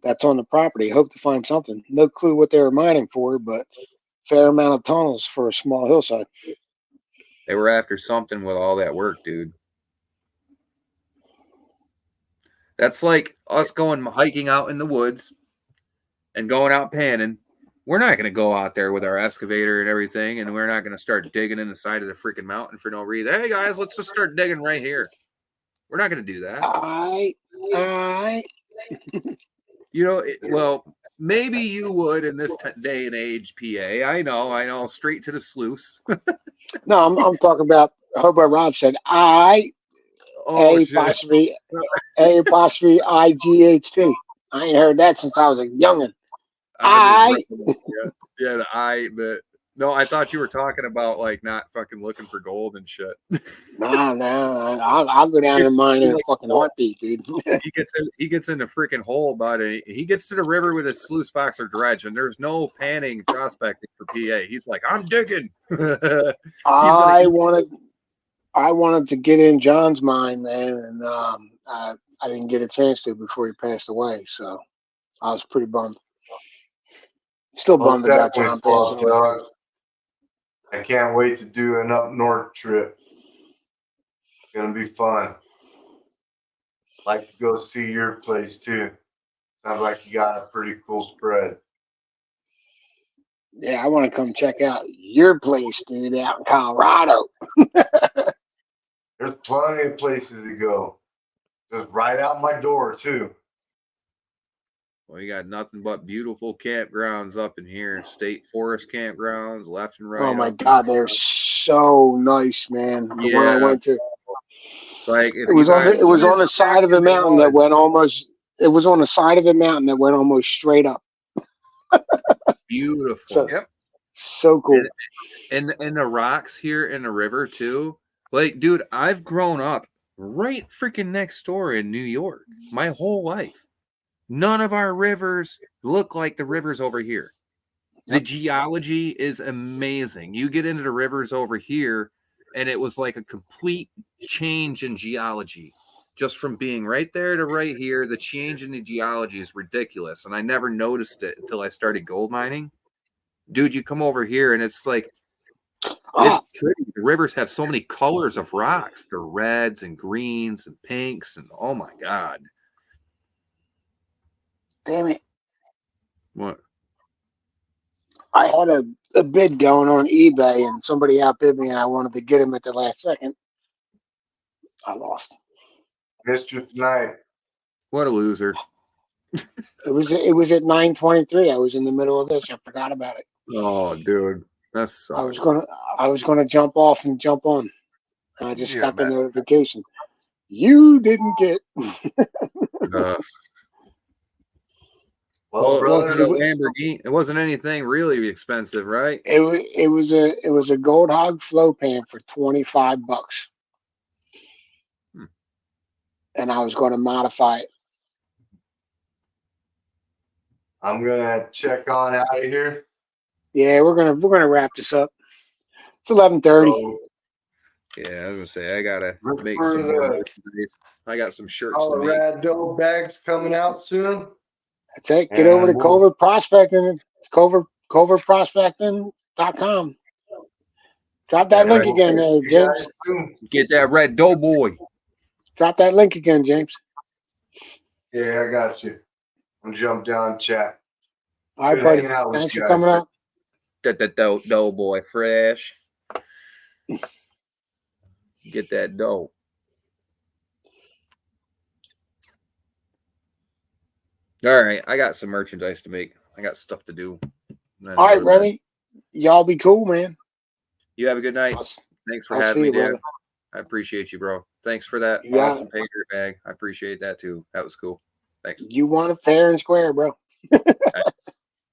that's on the property. Hope to find something. No clue what they were mining for, but fair amount of tunnels for a small hillside. They were after something with all that work, dude. That's like us going hiking out in the woods and going out panning. We're not going to go out there with our excavator and everything, and we're not going to start digging in the side of the freaking mountain for no reason. Hey, guys, let's just start digging right here. We're not going to do that. You know, well, maybe you would in this day and age, PA. I know, straight to the sluice. No, I'm talking about Hobo Rob said apostrophe IGHT. I ain't heard that since I was a youngin'. Yeah, the I, but No, I thought you were talking about like not fucking looking for gold and shit. Nah, I'll go down and mine in a fucking heartbeat, dude. He gets in the freaking hole, buddy. He gets to the river with his sluice box or dredge, and there's no panning prospecting for PA. He's like, I'm digging. I wanted to get in John's mine, man, and I didn't get a chance to before he passed away, so I was pretty bummed. Still bummed about John passing away. I can't wait to do an up north trip. It's gonna be fun. Like to go see your place too. Sounds like you got a pretty cool spread. Yeah, I want to come check out your place, dude, out in Colorado. There's plenty of places to go. Just right out my door too. Well, you got nothing but beautiful campgrounds up in here. State forest campgrounds, left and right. Oh my God, they're so nice, man. The one I went to, like it was on the side of a mountain that went almost. It was on the side of a mountain that went almost straight up. Beautiful. So cool. And the rocks here in the river too. Like, dude, I've grown up right freaking next door in New York my whole life. None of our rivers look like the rivers over here. The geology is amazing. You get into the rivers over here, and it was like a complete change in geology. Just from being right there to right here, the change in the geology is ridiculous. And I never noticed it until I started gold mining. Dude, you come over here, and it's like, it's pretty. The rivers have so many colors of rocks. They're reds and greens and pinks, and oh my God. Damn it. What? I had a bid going on eBay and somebody outbid me and I wanted to get him at the last second. I lost. Missed you tonight. What a loser. It was at 9:23. I was in the middle of this. I forgot about it. Oh, dude. That sucks. I was gonna jump off and jump on. And I just got the notification. You didn't get Well, it wasn't a Lamborghini. It wasn't anything really expensive, right? It was a Gold Hog flow pan for $25. And I was going to modify it. I'm gonna check on out of here. Yeah, we're gonna wrap this up. It's 11:30. So, yeah, I was gonna say I gotta make some more merchandise. I got some shirts to make. Colorado bags coming out soon. That's it. Get over to Covert Prospecting. CovertProspecting.com. Drop that link again there, James. Get that red doughboy. Drop that link again, James. Yeah, I got you. I'm jump down chat. All right, buddy. Thanks for coming out. That doughboy fresh. Get that dough. All right, I got some merchandise to make. I got stuff to do. All right, Remy. Y'all be cool, man. You have a good night. Thanks for having me, Dan. I appreciate you, bro. Thanks for that awesome Patriot bag. I appreciate that too. That was cool. Thanks. You want it fair and square, bro.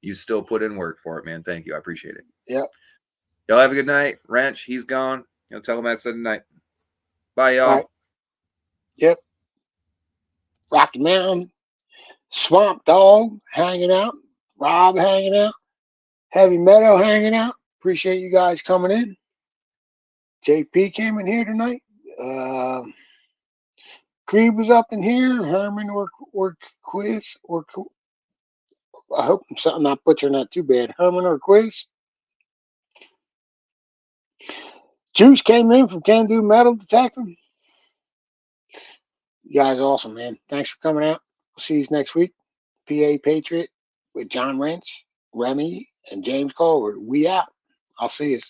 You still put in work for it, man. Thank you. I appreciate it. Yep. Y'all have a good night. Wrench, he's gone. Tell him I said night. Bye, y'all. Right. Yep. Rocky Mountain. Swamp Dog hanging out. Rob hanging out. Heavy Meadow hanging out. Appreciate you guys coming in. JP came in here tonight. Creed was up in here. Herman or Quiz or I hope I'm not butchering that too bad. Herman or Quiz. Juice came in from Can Do Metal Detective. You guys awesome, man. Thanks for coming out. We'll see you next week. PA Patriot with John Wrench, Remy, and James Colbert. We out. I'll see you.